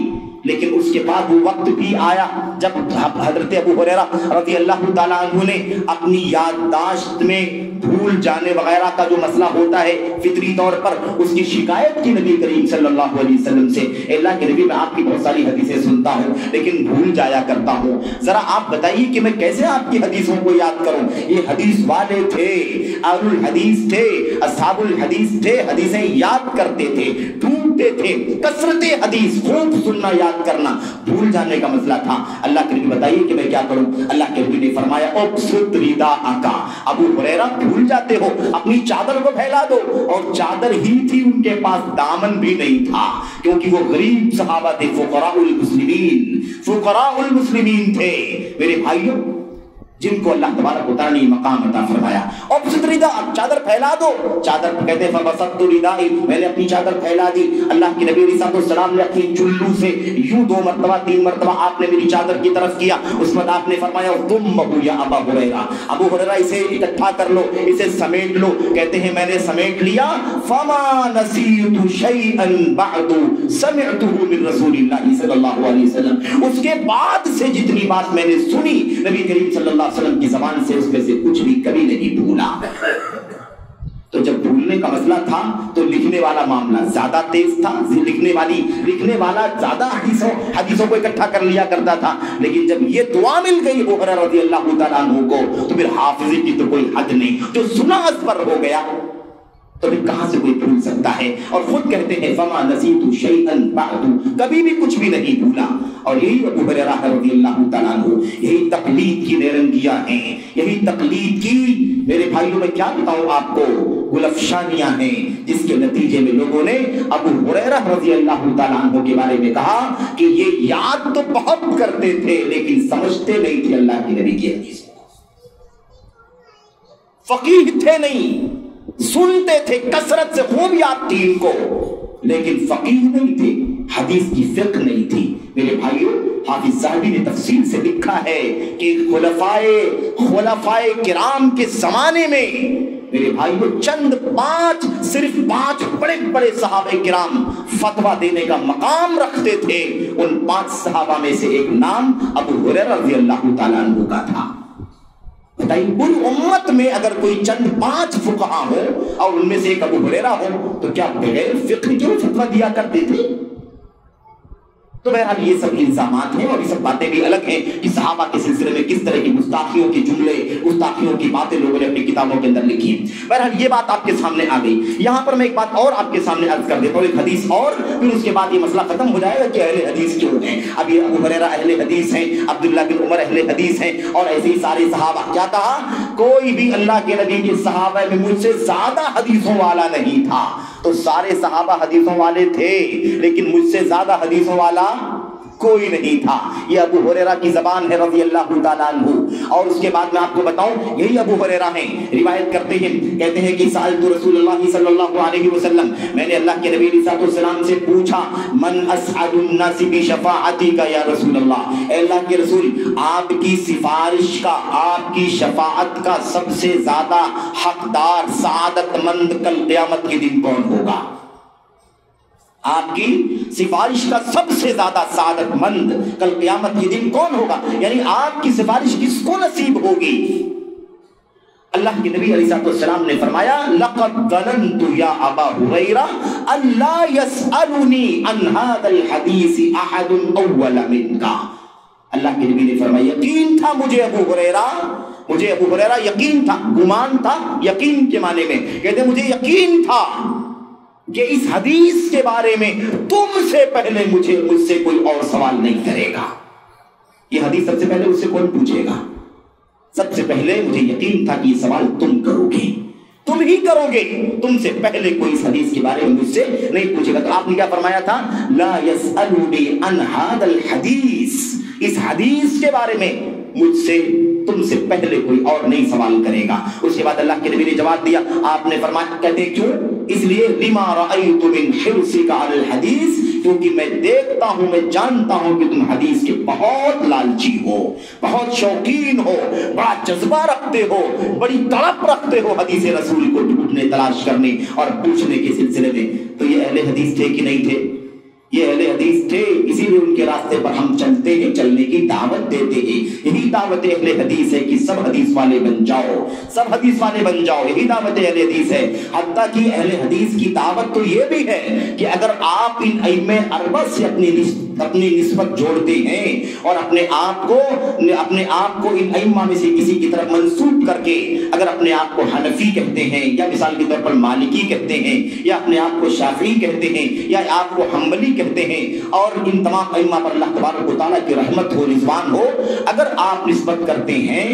[SPEAKER 1] لیکن اس کے بعد وہ وقت بھی آیا جب حضرت ابو ہریرہ رضی اللہ تعالیٰ عنہ نے اپنی یادداشت میں بھول جانے وغیرہ کا جو مسئلہ ہوتا ہے فطری طور پر، اس کی شکایت کی نبی کریم صلی اللہ علیہ وسلم سے، اللہ کے نبی میں آپ کی بہت ساری حدیثیں سنتا ہوں لیکن بھول جایا کرتا ہوں، ذرا آپ بتائیے کہ میں کیسے آپ کی حدیثوں کو یاد کروں۔ یہ حدیث والے تھے، اہل الحدیث تھے، اصحاب الحدیث تھے، حدیثیں یاد کرتے تھے، ڈھونڈتے تھے، کثرت حدیث خوب سننا یاد کرنا، بھول جانے کا مسئلہ تھا۔ اللہ کے نبی بتائیے کہ میں کیا کروں؟ اللہ کے نبی نے فرمایا ابسط رداءک، ابو ہریرہ بھول جاتے ہو، اپنی چادر کو پھیلا دو، اور چادر ہی تھی ان کے پاس، دامن بھی نہیں تھا، کیونکہ وہ غریب صحابہ تھے، فقراء المسلمین، فقراء المسلمین تھے میرے بھائیوں، جن کو اللہ تبارک و تعالیٰ نے مقام عطا فرمایا۔ ابسط رداءک، چادر پھیلا دو، چادر کہتے ہیں فبسطت ردائی، میں نے اپنی چادر پھیلا دی۔ اللہ کے نبی علیہ السلام نے اپنی چلو سے یوں 2 مرتبہ 3 مرتبہ آپ نے میری چادر کی طرف کیا، اس وقت آپ نے فرمایا تم یا ابا ہریرہ، ابو ہریرہ اسے اکٹھا کر لو، اسے سمیٹ لو۔ کہتے ہیں میں نے سمیٹ لیا، فما نسیت شیئا بعد سمعته من رسول اللہ صلی اللہ علیہ وسلم، اس کے بعد سے جتنی بات میں نے سنی نبی کریم صلی اللہ علیہ وسلم کی زبان سے، اس میں سے کچھ بھی کبھی نہیں بھولا۔ تو جب بھولنے کا مسئلہ تھا تو لکھنے والا معاملہ زیادہ تیز تھا، لکھنے والا زیادہ حدیثوں کو اکٹھا کر لیا کرتا تھا، لیکن جب یہ دعا مل گئی ابو ہریرہ رضی اللہ تعالیٰ عنہ کو تو پھر حافظی کی تو کوئی حد نہیں، جو سنا از پر ہو گیا تو پھر کہاں سے کوئی بھول سکتا ہے؟ اور خود کہتے ہیں فما نسیت شیئا بعد، کبھی بھی کچھ بھی نہیں بھولا۔ اور یہی ابو ہریرہ رضی اللہ تعالیٰ عنہ، یہی تقلید کی نیرنگیاں ہیں، یہی تقلید کی میرے بھائیوں میں کیا بتاؤں آپ کو گلفشانیاں ہیں، جس کے نتیجے میں لوگوں نے ابو ہریرہ رضی اللہ تعالیٰ عنہ کے بارے میں کہا کہ یہ یاد تو بہت کرتے تھے لیکن سمجھتے نہیں تھے اللہ کے نبی کی حدیث، فقیہ تھے نہیں، سنتے تھے کثرت سے، خوب یاد تھی ان کو، لیکن فقیہ نہیں تھے، حدیث کی فقہ نہیں تھی۔ میرے بھائیوں، حافظ ذہبی نے تفصیل سے لکھا ہے کہ خلفائے کرام کے زمانے میں میرے بھائیوں صرف پانچ بڑے بڑے صحابہ کرام فتویٰ دینے کا مقام رکھتے تھے، ان 5 صحابہ میں سے ایک نام ابو ہریرہ رضی اللہ تعالیٰ عنہ کا تھا۔ بتائیے پوری امت میں اگر کوئی چند 5 فقہا ہو اور ان میں سے ایک ابو ہریرہ ہو تو کیا بغیر فقہ جو فتویٰ دیا کرتے تھے؟ تو بہرحال یہ سب الزامات ہیں اور یہ سب باتیں بھی الگ ہیں کہ صحابہ کے سلسلے میں کس طرح کی گستاخیوں کے جملے، گستاخیوں کی باتیں لوگوں نے اپنی کتابوں کے اندر لکھی۔ بہرحال یہ بات آپ کے سامنے آ گئی۔ یہاں پر میں ایک بات اور آپ کے سامنے عرض کر دیتا ہوں، ایک حدیث اور، پھر اس کے بعد یہ مسئلہ ختم ہو جائے گا کہ اہل حدیث کیوں ہیں۔ اب یہ ابو ہریرہ اہل حدیث ہیں، عبداللہ بن عمر اہل حدیث ہیں، اور ایسے ہی سارے صحابہ۔ کیا کہا؟ کوئی بھی اللہ کے نبی کے صحابہ میں مجھ سے زیادہ حدیثوں والا نہیں تھا۔ تو سارے صحابہ حدیثوں والے تھے لیکن مجھ سے زیادہ حدیثوں والا کوئی نہیں تھا۔ یہ ابو ہریرہ کی زبان ہے رضی اللہ تعالیٰ عنہ۔ اور اس کے بعد میں آپ کو بتاؤں، یہی ابو ہریرہ ہیں، روایت کرتے ہیں، کہتے ہیں کہ سألت رسول اللہ صلی اللہ علیہ وسلم، میں نے اللہ کے نبی علیہ السلام سے پوچھا، من اسعد الناس بشفاعتک یا رسول اللہ، اے اللہ کے رسول، آپ کی سفارش کا، آپ کی شفاعت کا سب سے زیادہ حقدار، سعادت مند کل قیامت کے دن کون ہوگا؟ آپ کی سفارش کا سب سے زیادہ سعادت مند کل قیامت کے دن کون ہوگا؟ یعنی آپ کی سفارش کس کو نصیب ہوگی؟ اللہ کے نبی علیہ السلام نے فرمایا، لقد ظننت یا ابا ہریرہ الا يسألنی عن هذا الحدیث احد اول منک۔ اللہ کے نبی نے فرمایا، یقین تھا مجھے ابو ہریرہ یقین تھا، گمان تھا، یقین کے معنی میں کہتے مجھے یقین تھا کہ اس حدیث کے بارے میں تم سے پہلے مجھ سے کوئی اور سوال نہیں کرے گا۔ یہ حدیث سب سے پہلے اس سے کون پوچھے گا؟ سب سے پہلے مجھے یقین تھا کہ یہ سوال تم کرو گے، تم ہی کرو گے، تم سے پہلے کوئی اس حدیث کے بارے میں مجھ سے نہیں پوچھے گا۔ تو آپ نے کیا فرمایا تھا؟ لا یسألنی عن ھذا الحدیث، اس حدیث کے بارے میں مجھ سے تم سے پہلے کوئی اور نہیں سوال کرے گا۔ اس کے بعد اللہ کے نبی نے جواب دیا، آپ نے فرمایا، کہتے کیوں؟ اس لیے لما رأیت من حرصک علی الحدیث، کیونکہ میں دیکھتا ہوں، میں جانتا ہوں کہ تم حدیث کے بہت لالچی ہو، بہت شوقین ہو، بڑا جذبہ رکھتے ہو، بڑی تڑپ رکھتے ہو حدیث رسول کو ڈھونڈنے، تلاش کرنے اور پوچھنے کے سلسلے میں۔ تو یہ اہل حدیث تھے کہ نہیں تھے؟ یہ اہل حدیث تھے، اسی لیے ان کے راستے پر ہم چلتے ہیں، چلنے کی دعوت دیتے ہیں۔ یہی دعوت اہل حدیث ہے کہ سب حدیث والے بن جاؤ، سب حدیث والے بن جاؤ، یہی دعوت اہل حدیث ہے۔ حتیٰ کہ اہل حدیث کی دعوت تو یہ بھی ہے کہ اگر آپ ان ائمہ اربعہ سے اپنی نسبت جوڑتے ہیں اور اپنے آپ کو ان ائمہ میں سے کسی کی طرف منسوب کر کے اگر اپنے آپ کو حنفی کہتے ہیں، یا مثال کے طور پر مالکی کہتے ہیں، یا اپنے آپ کو شافعی کہتے ہیں، یا آپ کو حنبلی کہتے ہیں، اور ان تمام ائمہ پر اللہ تبارک و تعالیٰ کی رحمت ہو، رضوان ہو، اگر آپ نسبت کرتے ہیں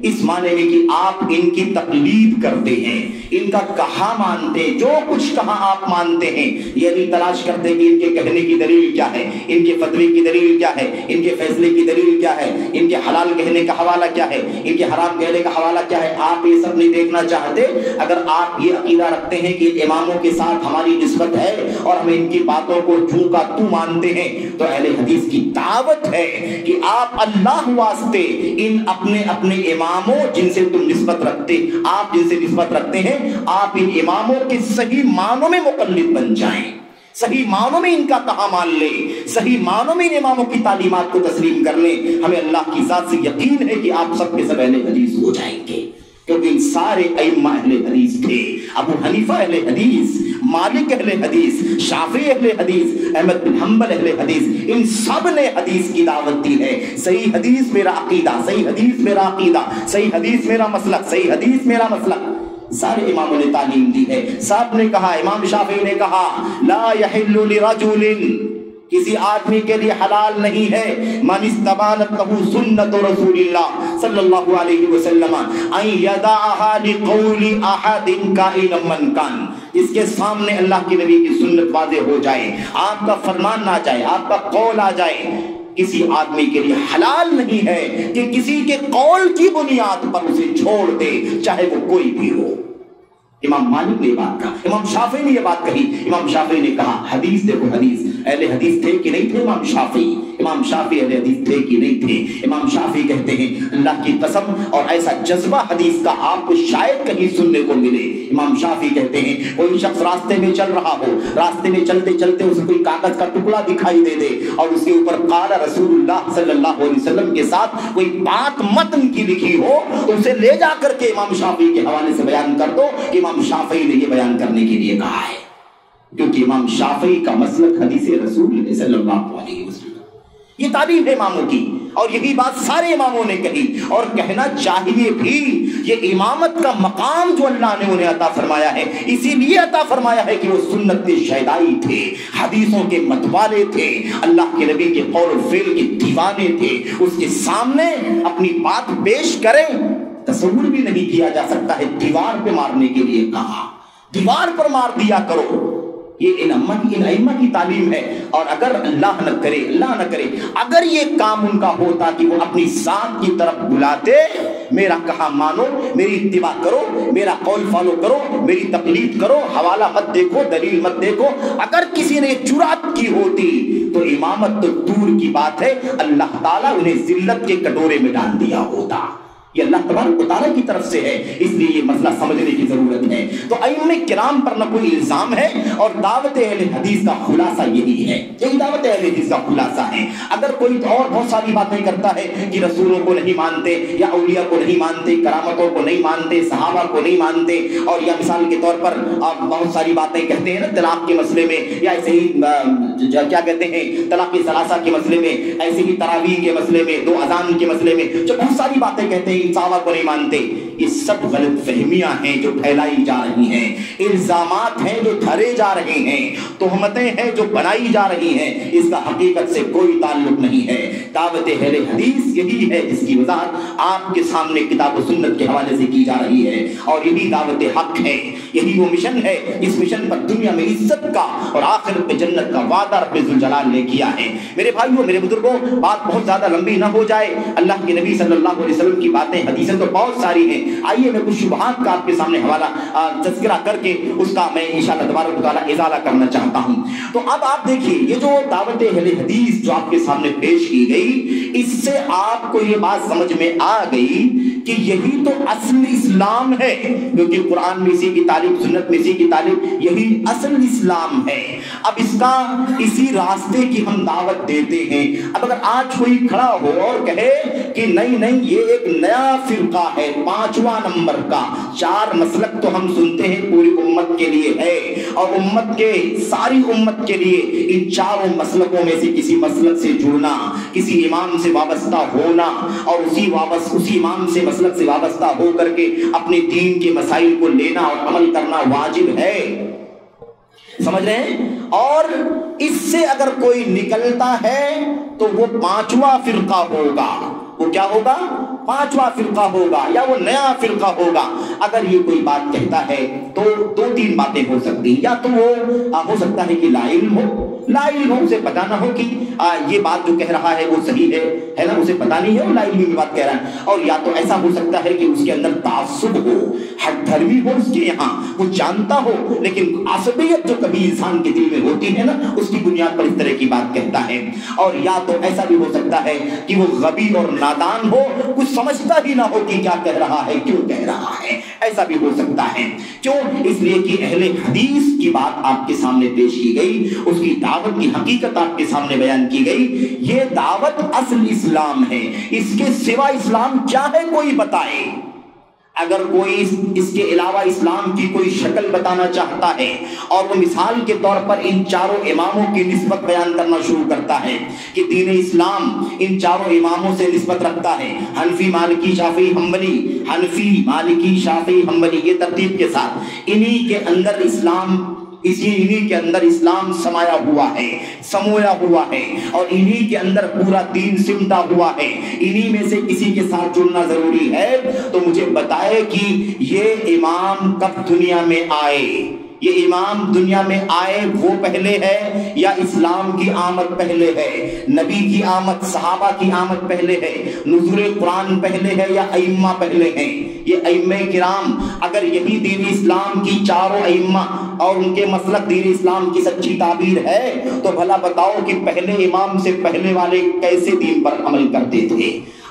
[SPEAKER 1] اس معنی میں کہ آپ ان کی تقلید کرتے ہیں، ان کا کہا مانتے ہیں، جو کچھ کہا آپ مانتے ہیں، یہ نہیں تلاش کرتے کہ ان کے کہنے کی دلیل کیا ہے، ان کے فتوے کی دلیل کیا ہے، ان کے فیصلے کی دلیل کیا ہے، ان کے حلال کہنے کا حوالہ کیا ہے، ان کے حرام کہنے کا حوالہ کیا ہے، آپ یہ سب نہیں دیکھنا چاہتے۔ اگر آپ یہ عقیدہ رکھتے ہیں کہ ان اماموں کے ساتھ ہماری نسبت ہے اور ہم ان کی باتوں کو جوں کا تو مانتے ہیں، تو اہل حدیث کی دعوت ہے کہ آپ اللہ واسطے ان اپنے اماموں جن سے تم نسبت رکھتے، آپ جن سے نسبت رکھتے ہیں، آپ ان اماموں کے صحیح معنوں میں مقلد بن جائیں، صحیح معنوں میں ان کا کہا مان لیں، صحیح معنوں میں ان اماموں کی تعلیمات کو تسلیم کر لیں۔ ہمیں اللہ کی ذات سے یقین ہے کہ آپ سب کے سب اہل حدیث ہو جائیں گے، کیونکہ ان سارے ائمہ اہل حدیث تھے۔ ابو حنیفہ اہل حدیث، مالک اہل حدیث، شافعی اہل حدیث، احمد بن حنبل اہل حدیث، ان سب نے حدیث کی دعوت دی ہے۔ صحیح حدیث میرا عقیدہ، صحیح حدیث میرا عقیدہ، صحیح حدیث میرا مسلک، صحیح حدیث میرا مسلک، سارے اماموں نے تعلیم دی ہے۔ سب نے کہا، امام شافعی نے کہا، لا یحل لرجل، کسی آدمی کے لیے حلال نہیں ہے، من استبانت لہ سنت رسول اللہ صلی اللہ علیہ وسلم ان یدعها لقول احد کائنا من کان، اس کے سامنے اللہ کے نبی کی سنت واضح ہو جائے، آپ کا فرمان نہ جائے، آپ کا قول آ جائے، کسی آدمی کے لیے حلال نہیں ہے کہ کسی کے قول کی بنیاد پر اسے چھوڑ دے، چاہے وہ کوئی بھی ہو۔ امام مالک نے یہ بات کہا، امام شافعی نے یہ بات کہی۔ امام شافعی نے کہا، حدیث دیکھو، حدیث اہل حدیث تھے کہ نہیں تھے امام شافعی؟ امام شافعی اہل حدیث تھے کہ نہیں تھے؟ امام شافعی کہتے ہیں اللہ کی قسم، اور ایسا جذبہ حدیث کا آپ کو شاید کہیں سننے کو ملے۔ امام شافعی کہتے ہیں کوئی شخص راستے میں چل رہا ہو، راستے میں چلتے چلتے اسے کوئی کاغذ کا ٹکڑا دکھائی دے دے اور اس کے اوپر قال رسول اللہ صلی اللہ علیہ وسلم کے ساتھ کوئی بات متن کی لکھی ہو، تو اسے لے جا کر کے امام شافعی کے حوالے سے بیان کر دو کہ امام شافعی نے یہ بیان کرنے کے لیے کہا ہے، کیونکہ امام شافعی کا مسلک حدیث رسول صلی اللہ علیہ وسلم، یہ تعلیم ہے اماموں کی، اور یہی بات سارے اماموں نے کہی اور کہنا چاہیے بھی۔ یہ امامت کا مقام جو اللہ نے انہیں عطا فرمایا ہے، اسی لیے عطا فرمایا ہے کہ وہ سنت کے شیدائی تھے، حدیثوں کے متوالے تھے، اللہ کے نبی کے قول و فعل کے دیوانے تھے، اس کے سامنے اپنی بات پیش کریں، تصور بھی نہیں کیا جا سکتا ہے۔ دیوار پہ مارنے کے لیے کہا، دیوار پر مار دیا کرو، یہ ان ائمہ کی تعلیم ہے۔ اور اگر اللہ نہ کرے اگر یہ کام ان کا ہوتا کہ وہ اپنی ذات کی طرف بلاتے، میرا کہا مانو، میری اتباع کرو، میرا قول فالو کرو، میری تقلید کرو، حوالہ مت دیکھو، دلیل مت دیکھو، اگر کسی نے جرأت کی ہوتی تو امامت تو دور کی بات ہے، اللہ تعالیٰ انہیں ذلت کے کٹورے میں ڈال دیا ہوتا۔ یہ اللہ تبارک و تعالیٰ کی طرف سے ہے، اس لیے یہ مسئلہ سمجھنے کی ضرورت ہے۔ تو ائمہ کرام پر نہ کوئی الزام ہے، اور دعوت اہل حدیث کا خلاصہ یہی ہے، یہی دعوت اہل حدیث کا خلاصہ ہے۔ اگر کوئی اور بہت ساری باتیں کرتا ہے کہ رسولوں کو نہیں مانتے، یا اولیاء کو نہیں مانتے، کرامتوں کو نہیں مانتے، صحابہ کو نہیں مانتے، اور یا مثال کے طور پر آپ بہت ساری باتیں کہتے ہیں نا طلاق کے مسئلے میں، یا ایسے ہی کیا کہتے ہیں طلاق ثلاثہ کے مسئلے میں، ایسے ہی تراویح کے مسئلے میں، دو اذان کے مسئلے میں، جو بہت ساری باتیں کہتے ہیں، صحابہ کو نہیں مانتے، یہ سب غلط فہمیاں ہیں جو پھیلائی جا رہی ہیں، الزامات ہیں جو دھرے جا رہے ہیں، تہمتیں ہیں جو بنائی جا رہی ہیں، اس کا حقیقت سے کوئی تعلق نہیں ہے۔ دعوت اہل حدیث یہی ہے جس کی وضاحت آپ کے سامنے کتاب و سنت کے حوالے سے کی جا رہی ہے، اور یہی دعوت حق ہے، یہی وہ مشن ہے جس مشن پر دنیا میں عزت کا اور آخرت میں جنت کا وعدہ رب ذوالجلال نے کیا ہے۔ میرے بھائیوں، میرے بزرگوں، بات بہت زیادہ لمبی نہ ہو جائے، اللہ کے نبی صلی اللہ علیہ وسلم کی باتیں حدیثیں تو بہت ساری ہیں، آئیے میں کچھ شبہات کا آپ کے سامنے حوالہ تذکرہ کر کے اس کا میں انشاءاللہ تبارک و تعالیٰ ازالہ کرنا چاہتا ہوں۔ تو اب آپ دیکھیے، یہ جو دعوت اہل حدیث جو آپ کے سامنے پیش کی گئی، اس سے آپ کو یہ بات سمجھ میں آ گئی کہ یہی تو اصل اسلام ہے، کیونکہ قرآن میں اسی کی تعلیم، سنت میں اسی کی تعلیم، یہی اصل اسلام ہے۔ اب اس کا اسی راستے کی ہم دعوت دیتے ہیں۔ اب اگر آج کوئی کھڑا ہو اور کہے کہ نہیں یہ ایک نیا فرقہ ہے 5واں نمبر کا، 4 مسلک تو ہم سنتے ہیں پوری امت کے لیے ہے، اور امت کے ساری امت کے لیے ان 4 مسلکوں میں سے کسی مسلک سے جڑنا، کسی امام سے وابستہ ہونا، اور اسی امام سے مسلک سے وابستہ ہو کر کے اپنے دین کے مسائل کو لینا اور عمل کرنا واجب ہے، سمجھ رہے ہیں؟ اور اس سے اگر کوئی نکلتا ہے تو وہ 5واں فرقہ ہوگا۔ وہ کیا ہوگا؟ 5واں فرقہ ہوگا، یا وہ نیا فرقہ ہوگا۔ اگر یہ کوئی بات کہتا ہے تو 2-3 باتیں ہو سکتی ہیں، یا تو وہ ہو سکتا ہے کہ لا علم ہو، اسے پتا نہ ہو کہ یہ بات جو کہہ رہا ہے وہ صحیح ہے نا، اسے پتا نہیں ہے، وہ لا علمی کی بات کہہ رہا ہے۔ اور یا تو ایسا ہو سکتا ہے کہ اس کے اندر تعصب ہو، حق دھرمی ہو اس کے یہاں، وہ جانتا ہو، لیکن عصبیت جو کبھی انسان کے دل میں ہوتی ہے نا، اس کی بنیاد پر اس طرح کی بات کہتا ہے۔ اور یا تو ایسا بھی ہو سکتا ہے کہ وہ غبی اور نادان ہو، کچھ سمجھتا ہی نہ ہو کہ کیا کہہ رہا ہے، کیوں کہہ رہا ہے، ایسا بھی ہو سکتا ہے۔ کیوں؟ اس لیے کہ اہل حدیث کی بات آپ کے سامنے پیش کی گئی، اس کی دعوت کی حقیقت آپ کے سامنے بیان کی گئی۔ یہ دعوت اصل اسلام ہے، اس کے سوا اسلام کیا ہے کوئی بتائے۔ اگر کوئی اس کے علاوہ اسلام کی کوئی شکل بتانا چاہتا ہے اور وہ مثال کے طور پر ان 4 اماموں کی نسبت بیان کرنا شروع کرتا ہے کہ دین اسلام ان 4 اماموں سے نسبت رکھتا ہے، حنفی، مالکی، شافعی، حنبلی، حنفی، مالکی، شافعی، حنبلی، یہ ترتیب کے ساتھ انہی کے اندر اسلام سمایا ہوا ہے، سمویا ہوا ہے، اور انہی کے اندر پورا دین سمٹا ہوا ہے، انہی میں سے کسی کے ساتھ جڑنا ضروری ہے، تو مجھے بتائے کہ یہ امام کب دنیا میں آئے؟ یہ امام دنیا میں آئے وہ پہلے ہے یا اسلام کی آمد پہلے ہے؟ نبی کی آمد، صحابہ کی آمد پہلے ہے؟ نزول قرآن پہلے ہے یا ائمہ پہلے ہیں؟ یہ ائمہ کرام اگر یہی دین اسلام کی 4 ائمہ اور ان کے مسلک دین اسلام کی سچی تعبیر ہے تو بھلا بتاؤ کہ پہلے امام سے پہلے والے کیسے دین پر عمل کرتے تھے؟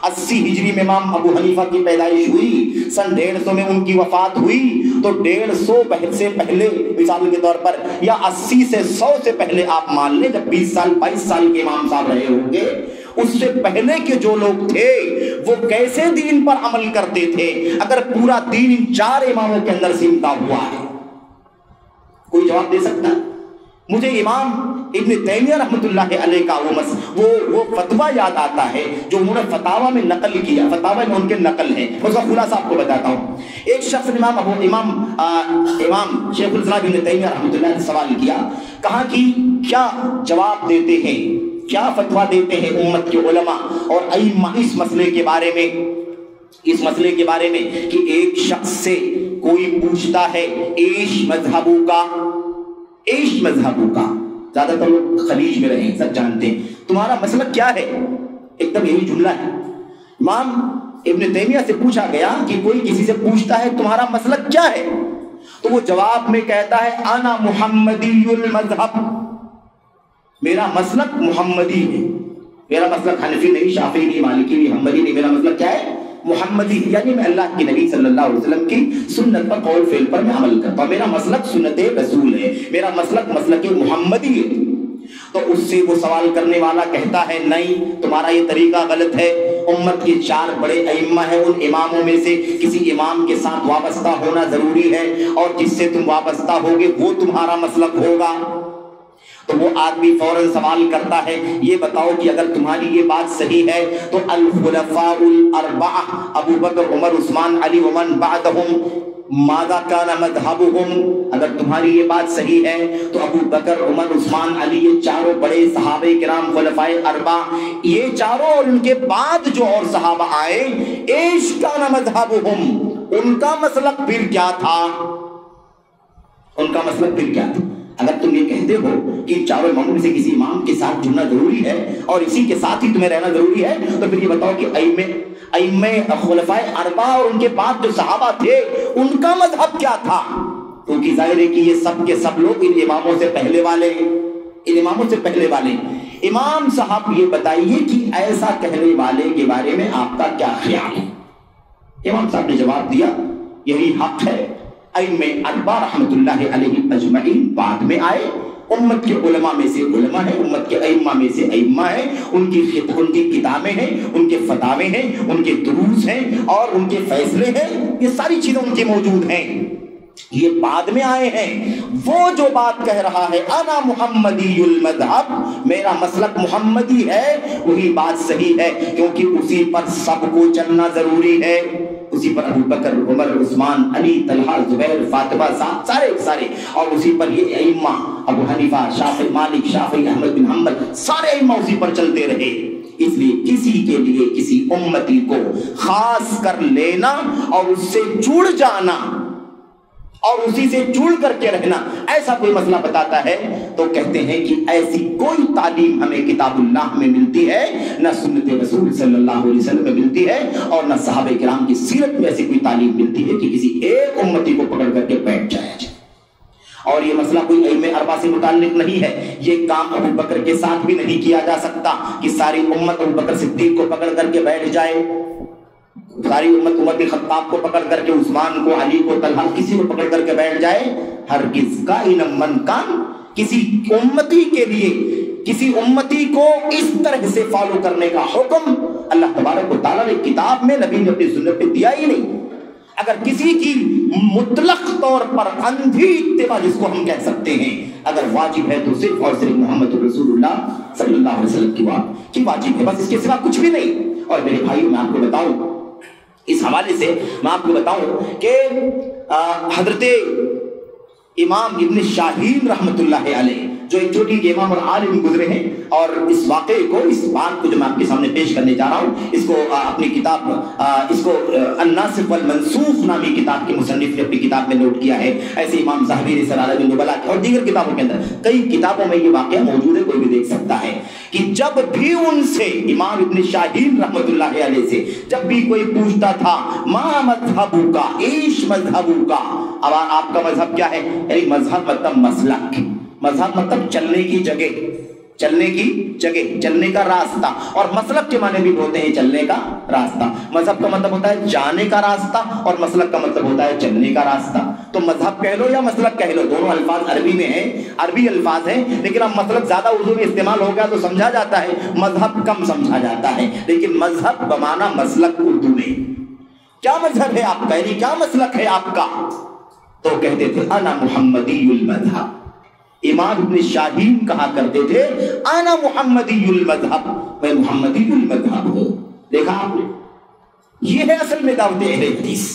[SPEAKER 1] 80 ہجری میں امام ابو حنیفہ کی پیدائش ہوئی، سن 150 میں ان کی وفات ہوئی، تو 150 سے پہلے مثال کے طور پر یا 80 سے 100 سے پہلے آپ مان لیں، جب 20 سال 22 سال کے امام صاحب رہے ہوں گے، اس سے پہلے کے جو لوگ تھے وہ کیسے دین پر عمل کرتے تھے اگر پورا دین ان 4 اماموں کے اندر سمٹا ہوا ہے؟ کوئی جواب دے سکتا ہے؟ مجھے امام ابن تیمیہ رحمۃ اللہ علیہ کا وہ فتویٰ یاد آتا ہے جو انہوں نے فتاویٰ میں نقل کیا، فتاویٰ میں ان کے نقل ہے، اس کا خلاصہ آپ کو بتاتا ہوں۔ ایک شخص نے امام شیخ الاسلام ابن تیمیہ رحمۃ اللہ نے سوال کیا، کہا کہ کیا جواب دیتے ہیں، کیا فتویٰ دیتے ہیں امت کے علماء اور ائمہ اس مسئلے کے بارے میں کہ ایک شخص سے کوئی پوچھتا ہے ایش مذہبوں کا، زیادہ تر لوگ خلیج میں رہیں، سب جانتے ہیں، تمہارا مسلک کیا ہے؟ ایک دم یہی جملہ ہے۔ امام ابن تیمیہ سے پوچھا گیا کہ کوئی کسی سے پوچھتا ہے تمہارا مسلک کیا ہے، تو وہ جواب میں کہتا ہے انا محمدی المذہب، میرا مسلک محمدی ہے، میرا مسلک حنفی نہیں، شافعی نہیں، مالکی نہیں، حنبلی نہیں، میرا مسلک کیا ہے؟ محمدی، یعنی میں اللہ کے نبی صلی اللہ علیہ وسلم کی سنت پر قول فعل پر میں عمل کرتا ہوں، میرا مسلک سنت رسول ہے، میرا مسلک محمدی ہے۔ تو اس سے وہ سوال کرنے والا کہتا ہے نہیں، تمہارا یہ طریقہ غلط ہے، امت کے 4 بڑے ائمہ ہیں، ان اماموں میں سے کسی امام کے ساتھ وابستہ ہونا ضروری ہے، اور جس سے تم وابستہ ہوگے وہ تمہارا مسلک ہوگا۔ تو وہ آدمی فوراً سوال کرتا ہے یہ بتاؤ کہ اگر تمہاری یہ بات صحیح ہے تو الخلفاء الاربعہ ابو بکر عمر عثمان علی ومن بعدہم ماذا کان مذہبہم، اگر تمہاری یہ بات صحیح ہے تو ابو بکر عمر عثمان علی یہ چاروں بڑے صحابہ کرام خلفائے اربعہ یہ چاروں اور ان کے بعد جو اور صحابہ آئے ایش کان مذہبہم، ان کا مسلک پھر کیا تھا، ان کا مسلک پھر کیا تھا۔ اگر تم یہ کہتے ہو کہ ان چاروں اماموں میں سے کسی امام کے ساتھ جڑنا ضروری ہے اور اسی کے ساتھ ہی تمہیں رہنا ضروری ہے تو پھر یہ بتاؤ کہ ائمہ خلفائے اربعہ اور ان کے بعد جو صحابہ تھے ان کا مذہب کیا تھا، کیونکہ ظاہر ہے کہ یہ سب کے سب لوگ ان اماموں سے پہلے والے، ان اماموں سے پہلے والے۔ امام صاحب یہ بتائیے کہ ایسا کہنے والے کے بارے میں آپ کا کیا خیال ہے؟ امام صاحب نے جواب دیا یہی حق ہے، ائمہ اربعہ رحمت اللہ علیہ اجمعین بعد میں آئے، امت کے علماء میں سے علماء ہیں، امت کے ائمہ میں سے ائمہ ہیں، ان کی کتابیں ہیں، ان کے فتاوے ہیں، ان کے دروس ہیں اور ان کے فیصلے ہیں، یہ ساری چیزیں ان کی موجود ہیں، یہ بعد میں آئے ہیں۔ وہ جو بات کہہ رہا ہے انا محمدی المذہب، میرا مسلک محمدی ہے، وہی بات صحیح ہے کیونکہ اسی پر سب کو چلنا ضروری ہے، اسی پر ابو بکر عمر عثمان علی طلحہ زبیر فاطمہ سارے اور اسی پر یہ ائمہ ابو حنیفہ شافعی مالک شافعی احمد بن حنبل سارے ائمہ اسی پر چلتے رہے۔ اس لیے کسی کے لیے کسی امتی کو خاص کر لینا اور اس سے جڑ جانا اور اسی سے جڑ کر کے رہنا ایسا کوئی مسئلہ بتاتا ہے تو کہتے ہیں کہ ایسی کوئی تعلیم ہمیں کتاب اللہ میں ملتی ہے نہ سنت رسول صلی اللہ علیہ وسلم میں ملتی ہے اور نہ صحابہ کرام کی سیرت میں ایسی کوئی تعلیم ملتی ہے کہ کسی ایک امتی کو پکڑ کر کے بیٹھ جائے۔ اور یہ مسئلہ کوئی ائمہ اربعہ سے متعلق نہیں ہے، یہ کام ابو بکر کے ساتھ بھی نہیں کیا جا سکتا کہ ساری امت ابو بکر صدیق کو پکڑ کر کے بیٹھ جائے، ساری امت عمر بن خطاب کو پکڑ کر کے عثمان کو علی کو طلحہ کسی کو پکڑ کر کے بیٹھ جائے۔ ہرگز کائن من کان، کسی امتی کے لیے کسی امتی کو اس طرح سے فالو کرنے کا حکم اللہ تبارک و تعالیٰ نے کتاب میں نبی نے اپنی سنت میں دیا ہی نہیں۔ اگر کسی کی مطلق طور پر اندھی اتباع جس کو ہم کہہ سکتے ہیں اگر واجب ہے تو صرف اور صرف محمد رسول اللہ صلی اللہ علیہ وسلم کی واجب ہے، بس اس کے سوا کچھ بھی نہیں۔ اور میرے بھائیوں میں آپ کو بتاؤں اس حوالے سے میں آپ کو بتاؤں کہ حضرت امام ابن شاہین رحمت اللہ علیہ جو ایک چھوٹی کے امام اور عالم گزرے ہیں اور اس واقعے کو اس بات کو جو میں آپ کے سامنے پیش کرنے جا رہا ہوں اس کو اپنی کتاب اس کو الناسخ والمنسوخ نامی کتاب کے مصنف نے اپنی کتاب میں نوٹ کیا ہے، ایسے امام ذہبی نے سیر اعلام النبلاء اور دیگر کتابوں کے اندر کئی کتابوں میں یہ واقعہ موجود ہے، کوئی بھی دیکھ سکتا ہے کہ جب بھی ان سے امام ابن شاہین رحمت اللہ علیہ سے جب بھی کوئی پوچھتا تھا ما مذہبو کا ایش مذہبو کا، اب آپ کا مذہب کیا ہے، یعنی مذہب مطلب مسلک، مذہب مطلب چلنے کی جگہ، چلنے کی جگہ، چلنے کا راستہ، اور مسلک کے معنی بھی ہوتے ہیں چلنے کا راستہ۔ مذہب کا مطلب ہوتا ہے جانے کا راستہ اور مسلک کا مطلب ہوتا ہے چلنے کا راستہ۔ تو مذہب کہہ لو یا مسلک کہہ لو، دونوں الفاظ عربی میں ہیں، عربی الفاظ ہیں، لیکن اب مسلک زیادہ اردو میں استعمال ہو گیا تو سمجھا جاتا ہے، مذہب کم سمجھا جاتا ہے، لیکن مذہب بمعنی مسلک اردو میں۔ کیا مذہب ہے آپ کا، یعنی کیا مسلک ہے آپ کا؟ تو کہتے تھے انا محمدی المذہب۔ امام ابن شاہین کہا کرتے تھے انا محمدی المذہب، میں محمدی المذہب ہوں۔ دیکھا آپ نے، یہ ہے اصل میں دعوت اہل حدیث،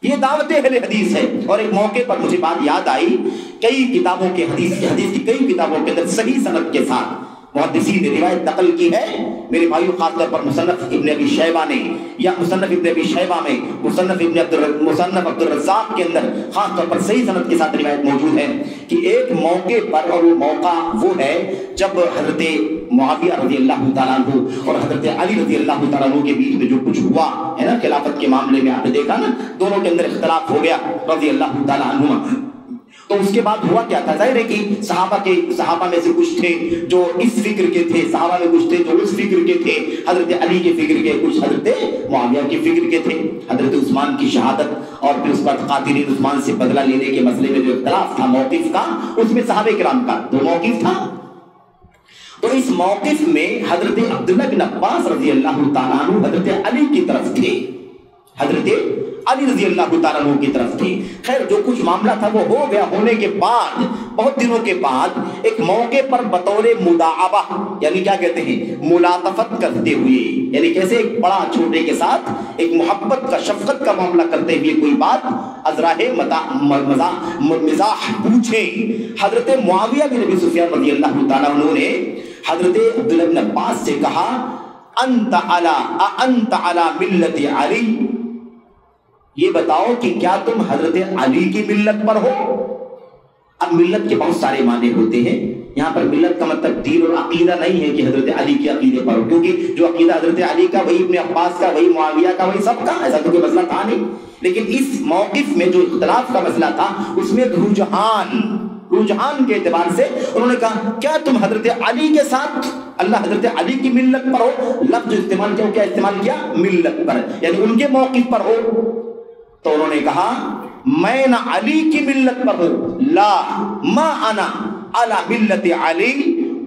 [SPEAKER 1] یہ دعوت اہل حدیث ہے۔ اور ایک موقع پر مجھے بات یاد آئی، کئی کتابوں کے حدیث کی کئی کتابوں کے اندر صحیح سند کے ساتھ محدثین نے روایت نقل کی ہے میرے بھائیو، خاص طور پر مصنف ابن ابی شیبہ نے، یا مصنف ابن ابی شیبہ میں مصنف عبد الرزاق کے اندر خاص طور پر صحیح سند کے ساتھ روایت موجود ہے کہ ایک موقع پر، اور وہ موقع وہ ہے جب حضرت معاویہ رضی اللہ تعالیٰ عنہ اور حضرت علی رضی اللہ تعالیٰ عنہ کے بیچ میں جو کچھ ہوا ہے نا خلافت کے معاملے میں، آپ نے دیکھا نا دونوں کے اندر اختلاف ہو گیا رضی اللہ تعالیٰ عنہ۔ تو اس کے بعد ہوا کیا تھا، ظاہر ہے کہ صحابہ میں سے کچھ تھے جو اس فکر کے تھے، صحابہ میں کچھ تھے جو اس فکر کے تھے، حضرت علی کے فکر کے، کچھ حضرت معاویہ کے فکر کے تھے۔ حضرت عثمان کی شہادت اور پھر اس بعد قاتلین عثمان سے بدلہ لینے کے مسئلے میں جو اختلاف تھا موقف کا، اس میں صحابہ کرام کا دو موقف تھا۔ تو اس موقف میں حضرت عبداللہ بن عباس رضی اللہ تعالیٰ عنہ حضرت علی کی طرف تھے، حضرت علی رضی اللہ تعالیٰ عنہ کی طرف تھے۔ خیر جو کچھ معاملہ تھا وہ ہو گیا، ہونے کے بعد بہت دنوں کے بعد ایک موقع پر بطور مداعبہ، یعنی کیا کہتے ہیں، ملاطفت کرتے ہوئے، یعنی کیسے ایک بڑا چھوٹے کے ساتھ ایک محبت کا شفقت کا معاملہ کرتے ہوئے کوئی بات ازراہ مزاح پوچھے، حضرت معاویہ بن ابی سفیان رضی اللہ تعالیٰ عنہ نے حضرت عبداللہ بن عباس سے کہا انت علی ملت علی، یہ بتاؤ کہ کیا تم حضرت علی کی ملت پر ہو؟ اب ملت کے بہت سارے معنی ہوتے ہیں، یہاں پر ملت کا مطلب دین اور عقیدہ نہیں ہے کہ حضرت علی کے عقیدے پر ہو، کیونکہ جو عقیدہ حضرت علی کا وہی ابن عباس کا، وہی معاویہ کا، وہی سب کا، ایسا تو کوئی مسئلہ تھا نہیں۔ لیکن اس موقف میں جو اختلاف کا مسئلہ تھا اس میں رجحان کے اعتبار سے انہوں نے کہا کیا تم حضرت علی کے ساتھ، اللہ حضرت علی کی ملت پر ہو؟ لفظ استعمال کیا، کیا استعمال کیا؟ ملت پر، یعنی ان کے موقف پر ہو۔ تو انہوں نے کہا میں نہ علی کی ملت پر ہوں، لا ما انا علی ملت علی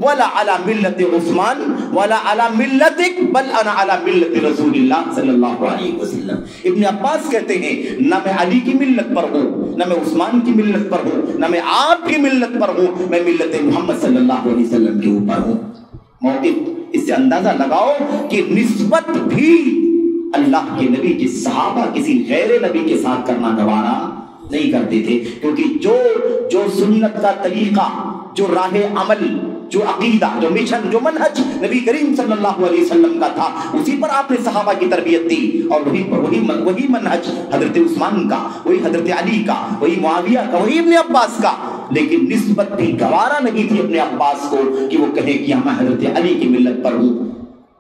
[SPEAKER 1] ولا علی ملت عثمان ولا علی ملتک بل انا علی ملت رسول اللہ صلی اللہ علیہ وسلم۔ ابن عباس کہتے ہیں نہ میں علی کی ملت پر ہوں، نہ میں عثمان کی ملت پر ہوں، نہ میں آپ کی ملت پر ہوں، میں ملت محمد صلی اللہ علیہ وسلم کے اوپر ہوں۔ موقف اس سے اندازہ لگاؤ کہ نسبت بھی اللہ کے نبی کے صحابہ کسی غیر نبی کے ساتھ کرنا گوارا نہیں کرتے تھے، کیونکہ جو سنت کا طریقہ، جو راہ عمل، جو عقیدہ، جو مشن، جو منہج نبی کریم صلی اللہ علیہ وسلم کا تھا، اسی پر آپ نے صحابہ کی تربیت دی، اور وہی منہج حضرت عثمان کا، وہی حضرت علی کا، وہی معاویہ کا، وہی ابن عباس کا۔ لیکن نسبت بھی گوارا نہیں تھی ابن عباس کو کہ وہ کہے کہ میں حضرت علی کی ملت پر ہوں،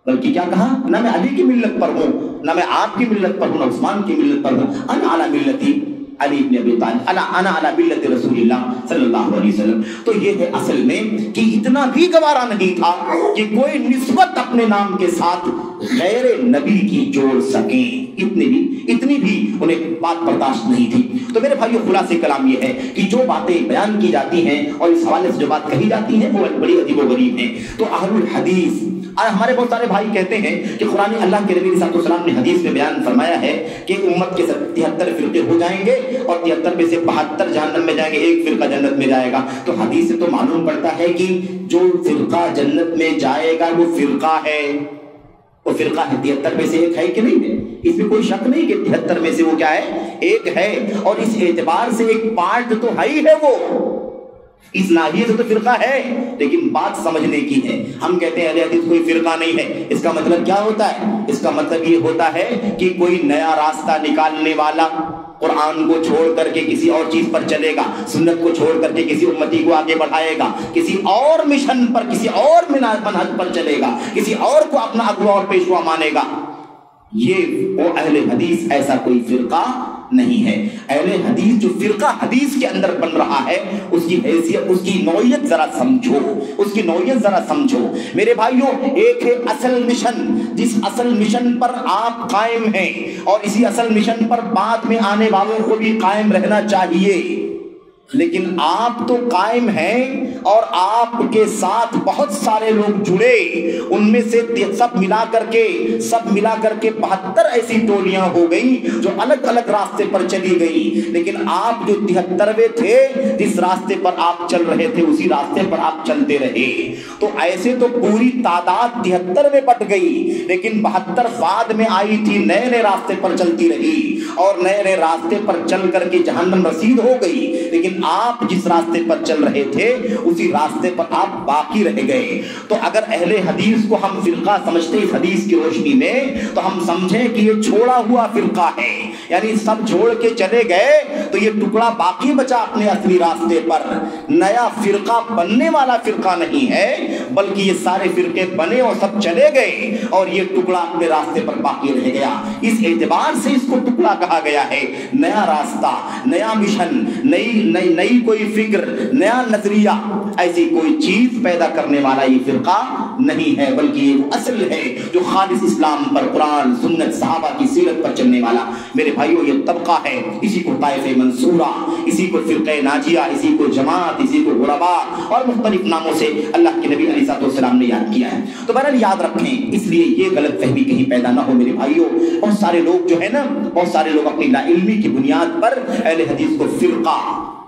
[SPEAKER 1] بلکہ کیا کہا، نہ میں علی کی ملت پر ہوں، نہ میں آپ کی ملت پر ہوں، نہ عثمان کی ملت پر ہوں، انا علی ملتی علی بن ابی طالب، انا علی ملت رسول اللہ صلی اللہ علیہ وسلم۔ تو یہ ہے اصل میں کہ اتنا بھی گوارا نہیں تھا کہ کوئی نسبت اپنے نام کے ساتھ غیر نبی کی جوڑ سکیں، اتنی بھی انہیں بات برداشت نہیں تھی۔ تو میرے بھائیو خلاصہ کلام یہ ہے کہ جو باتیں بیان کی جاتی ہیں اور اس حوالے سے جو بات کہی جاتی ہیں وہ بڑی عجیب و غریب ہیں۔ تو اہل الحدیث، ہمارے بہت سارے بھائی کہتے ہیں کہ قرآن اللہ کے نبی صلی اللہ علیہ وسلم نے حدیث میں بیان فرمایا ہے کہ امت کے 73 فرقے ہو جائیں گے اور 73 میں سے 72 جہنم میں جائیں گے، ایک فرقہ جنت میں جائے گا۔ تو حدیث سے تو معلوم پڑتا ہے کہ جو فرقہ جنت میں جائے گا وہ فرقہ ہے، وہ فرقہ ہے 73 میں سے ایک ہے کہ نہیں ہے، اس میں کوئی شک نہیں کہ 73 میں سے وہ کیا ہے، ایک ہے، اور اس اعتبار سے ایک پارٹ تو ہے ہی ہے، وہ اس ناحیے سے تو فرقہ ہے۔ لیکن بات سمجھنے کی ہے، ہم کہتے ہیں اہل حدیث کوئی فرقہ نہیں ہے، اس کا مطلب کیا ہوتا ہے؟ اس کا مطلب یہ ہوتا ہے کہ کوئی نیا راستہ نکالنے والا قرآن کو چھوڑ کر کے کسی اور چیز پر چلے گا، سنت کو چھوڑ کر کے کسی امتی کو آگے بڑھائے گا، کسی اور مشن پر، کسی اور منہج پر چلے گا، کسی اور کو اپنا اگوا اور پیشوا مانے گا، یہ وہ اہل حدیث ایسا کوئی فرقہ نہیں ہے۔ اہل حدیث جو فرقہ حدیث کے اندر بن رہا ہے اس کی حیثیت، اس کی نوعیت ذرا سمجھو، اس کی نوعیت ذرا سمجھو میرے بھائیوں۔ ایک ہے اصل مشن، جس اصل مشن پر آپ قائم ہیں، اور اسی اصل مشن پر بعد میں آنے والوں کو بھی قائم رہنا چاہیے، لیکن آپ تو قائم ہیں اور آپ کے ساتھ بہت سارے لوگ جڑے، ان میں سے سب ملا کر کے 72 ایسی ٹولیاں ہو گئی جو الگ الگ راستے پر چلی گئی، لیکن آپ جو 73ویں تھے، جس راستے پر آپ چل رہے تھے اسی راستے پر آپ چلتے رہے۔ تو ایسے تو پوری تعداد 73 میں بٹ گئی، لیکن 72 بعد میں آئی تھی، نئے نئے راستے پر چلتی رہی، اور نئے نئے راستے پر چل کر کے جہنم رسید ہو گئی، لیکن آپ جس راستے پر چل رہے تھے اسی راستے پر آپ باقی رہ گئے۔ تو اگر اہل حدیث کو ہم فرقہ سمجھتے اس حدیث کی روشنی میں، تو ہم سمجھیں کہ یہ چھوڑا ہوا فرقہ ہے، یعنی سب چھوڑ کے چلے گئے تو یہ ٹکڑا باقی بچا اپنے اصلی راستے پر، نیا فرقہ بننے والا فرقہ نہیں ہے، بلکہ یہ سارے فرقے بنے اور سب چلے گئے اور یہ ٹکڑا اپنے راستے پر باقی رہ گیا۔ اس اعتبار سے اس کو ٹکڑا کہا گیا ہے۔ نیا راستہ، نیا مشن، نئی کوئی فکر، نیا نظریہ، ایسی کوئی چیز پیدا کرنے والا یہ فرقہ نہیں ہے، بلکہ یہ وہ اصل ہے جو خالص اسلام پر، قرآن سنت صحابہ کی سیرت پر چلنے والا۔ میرے بھائیو یہ طبقہ ہے، اسی کو طائفہ منصورہ، اسی کو فرقہ ناجیہ، اسی کو جماعت، اسی کو غربا اور مختلف ناموں سے اللہ کے نبی علیہ السلام نے یاد کیا ہے۔ تو بہرحال یاد رکھیں، اس لیے یہ غلط فہمی کہیں پیدا نہ ہو میرے بھائیو۔ بہت سارے لوگ جو ہے نا، بہت سارے لوگ اپنی لا علمی کی بنیاد پر اہل حدیث کو فرقہ،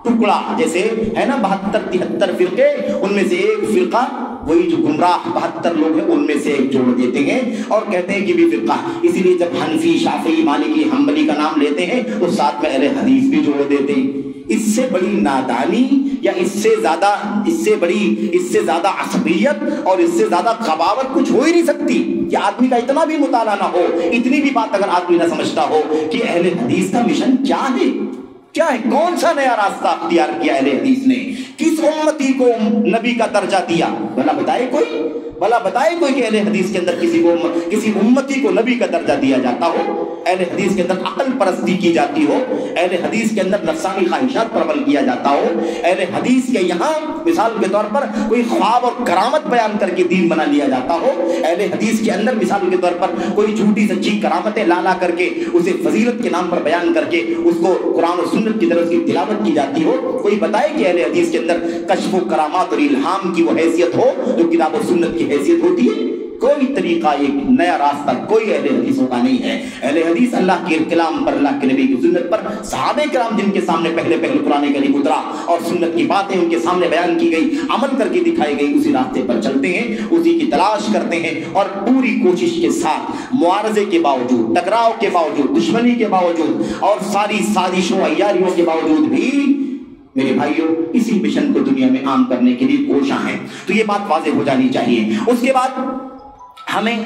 [SPEAKER 1] ٹکڑا، جیسے ہے نا 72-73 فرقے، ان میں سے ایک فرقہ، وہی جو گمراہ 72 لوگ ہیں ان میں سے ایک جوڑ دیتے ہیں اور کہتے ہیں کہ بھی فرقہ۔ اسی لیے جب حنفی، شافعی، مالکی، حنبلی کا نام لیتے ہیں تو ساتھ میں اہل حدیث بھی جوڑ دیتے ہیں۔ اس سے بڑی نادانی یا اس سے زیادہ عصبیت اور اس سے زیادہ غباوت کچھ ہو ہی نہیں سکتی کہ آدمی کا اتنا بھی مطالعہ نہ ہو، اتنی بھی بات اگر آدمی نہ سمجھتا ہو کہ اہل حدیث کا مشن کیا ہے، کیا ہے، کون سا نیا راستہ اختیار کیا اہل حدیث نے، کس امتی کو نبی کا درجہ دیا، بھلا بتائے کوئی کہ اہل حدیث کے اندر کسی امتی کو نبی کا درجہ دیا جاتا ہو، اہل حدیث کے اندر عقل پرستی کی جاتی ہو، اہل حدیث کے اندر نفسانی خواہشات پر عمل کیا جاتا ہو، اہل حدیث کے یہاں مثال کے طور پر کوئی خواب اور کرامت بیان کر کے دین بنا لیا جاتا ہو، اہل حدیث کے اندر مثال کے طور پر کوئی جھوٹی سچی کرامتیں لا کر کے اسے فضیلت کے نام پر بیان کر کے اس کو قرآن و سنت کی طرف کی تلاوت کی جاتی ہو۔ کوئی بتائے کہ اہل حدیث کے اندر کشف و کرامات اور الہام کی وہ حیثیت ہو جو کتاب و سنت کی حیثیت ہوتی ہے؟ کوئی طریقہ، ایک نیا راستہ کوئی اہل حدیثوں کا نہیں ہے۔ اہل حدیث اللہ کے کلام پر، اللہ کے نبی کی سنت پر، صحابہ کرام جن کے سامنے پہلے قرآن کریم اترا اور سنت کی باتیں ان کے سامنے بیان کی گئی، عمل کر کے دکھائی گئی، اسی راستے پر چلتے ہیں، اسی کی تلاش کرتے ہیں اور پوری کوشش کے ساتھ، معارضے کے باوجود، ٹکراؤ کے باوجود، دشمنی کے باوجود اور ساری سازشوں عیاریوں کے باوجود بھی میرے بھائیوں اسی مشن کو دنیا میں عام کرنے کے لیے کوشاں ہیں۔ تو یہ بات واضح ہو جانی چاہیے۔ اس کے بعد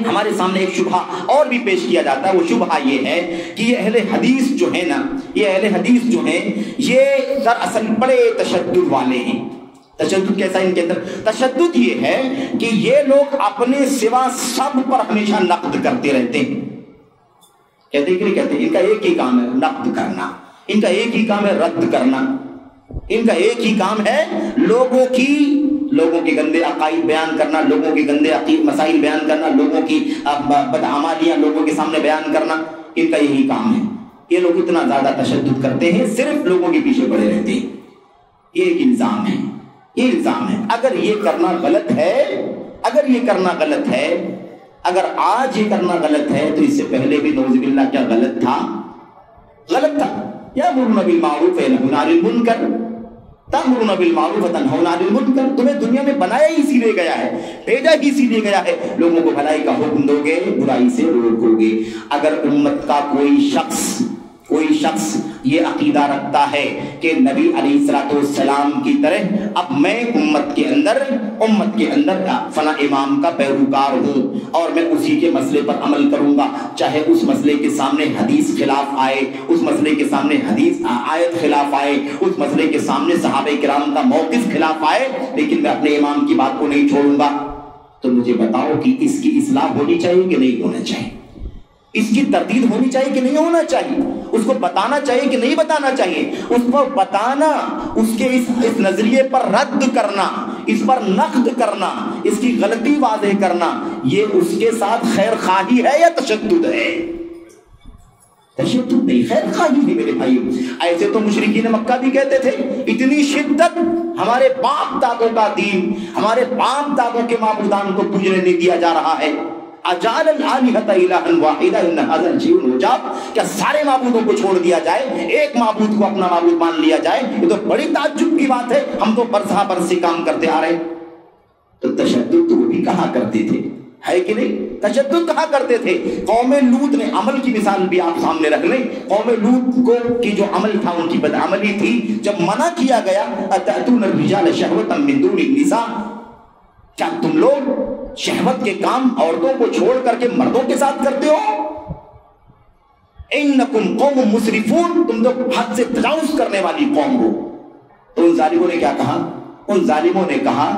[SPEAKER 1] ہمارے سامنے ایک شبہ اور بھی پیش کیا جاتا ہے، وہ شبہ یہ ہے کہ یہ اہل حدیث جو ہے نا، یہ اہل حدیث جو ہیں یہ دراصل بڑے تشدد والے ہیں۔ تشدد کیسا ان کے اندر؟ تشدد یہ ہے کہ یہ لوگ اپنے سوا سب پر ہمیشہ نقد کرتے رہتے ہیں۔ کہتے ہیں کہ نہیں کہتے؟ ان کا ایک ہی کام ہے نقد کرنا، ان کا ایک ہی کام ہے رد کرنا، ان کا ایک ہی کام ہے لوگوں کے گندے عقائد بیان کرنا، لوگوں کے گندے عقید مسائل بیان کرنا، لوگوں کی بدعمالیاں لوگوں کے سامنے بیان کرنا، ان کا یہی کام ہے۔ یہ لوگ اتنا زیادہ تشدد کرتے ہیں، صرف لوگوں کے پیچھے پڑے رہتے ہیں۔ یہ ایک الزام ہے، یہ الزام ہے۔ اگر یہ کرنا غلط ہے، اگر آج یہ کرنا غلط ہے تو اس سے پہلے بھی نعوذ باللہ کیا غلط تھا؟ یأمرون بالمعروف وینہون عن المنکر، تأمرون بالمعروف وتنہون عن المنکر۔ تمہیں دنیا میں بنایا ہی اسی لیے گیا ہے، بھیجا ہی اسی لیے گیا ہے، لوگوں کو بھلائی کا حکم دو گے، برائی سے روکو گے۔ اگر امت کا کوئی شخص یہ عقیدہ رکھتا ہے کہ نبی علیہ السلام کی طرح اب میں امت کے اندر فلاں امام کا پیروکار ہوں اور میں اسی کے مسئلے پر عمل کروں گا، چاہے اس مسئلے کے سامنے حدیث خلاف آئے، اس مسئلے کے سامنے حدیث آیت خلاف آئے، اس مسئلے کے سامنے صحابہ کرام کا موقف خلاف آئے، لیکن میں اپنے امام کی بات کو نہیں چھوڑوں گا، تو مجھے بتاؤ کہ اس کی اصلاح ہونی چاہیے کہ نہیں ہونا چاہیے؟ اس کی تردید ہونی چاہیے کہ نہیں ہونا چاہیے؟ اس کو بتانا چاہیے کہ نہیں بتانا چاہیے؟ اس کو بتانا، اس کے اس نظریے پر رد کرنا، اس پر نقد کرنا، اس کی غلطی واضح کرنا، یہ اس کے ساتھ خیر خواہی ہے یا تشدد ہے؟ تشدد نہیں، خیر خواہی ہے میرے بھائیو۔ ایسے تو مشرکین مکہ بھی کہتے تھے، اتنی شدت، ہمارے باپ دادوں کا دین، ہمارے باپ دادوں کے معبودان کو پوجنے نہیں دیا جا رہا ہے۔ اجعل الآلہۃ الہا واحدا ان ھذا لشیء عجاب، کیا سارے معبودوں کو چھوڑ دیا جائے، ایک معبود کو اپنا معبود مان لیا جائے؟ یہ تو بڑی تعجب کی بات ہے، ہم تو برسہ برس سے کام کرتے آ رہے ہیں۔ تو تشدد تو وہ بھی کہا کرتے تھے، ہے کہ نہیں؟ تشدد کہا کرتے تھے۔ قوم لوط نے، عمل کی مثال بھی آپ سامنے رکھ لیں، قوم لوط کو کی جو عمل تھا، ان کی بدعملی تھی، جب منع کیا گیا اتأتون الرجال شہوۃ من دون النساء، کیا تم لوگ شہوت کے کام عورتوں کو چھوڑ کر کے مردوں کے ساتھ کرتے ہو؟ انکم قوم مسرفون، تم تو حد سے تجاوز کرنے والی قوم ہو۔ تو ان ظالموں نے کیا کہا؟ ان ظالموں نے کہا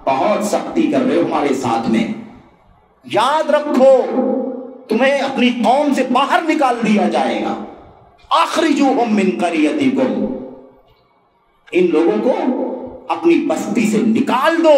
[SPEAKER 1] بہت سختی کر رہے ہو ہمارے ساتھ میں، یاد رکھو تمہیں اپنی قوم سے باہر نکال دیا جائے گا، اخرجوہم من قریتکم، ان لوگوں کو اپنی بستی سے نکال دو،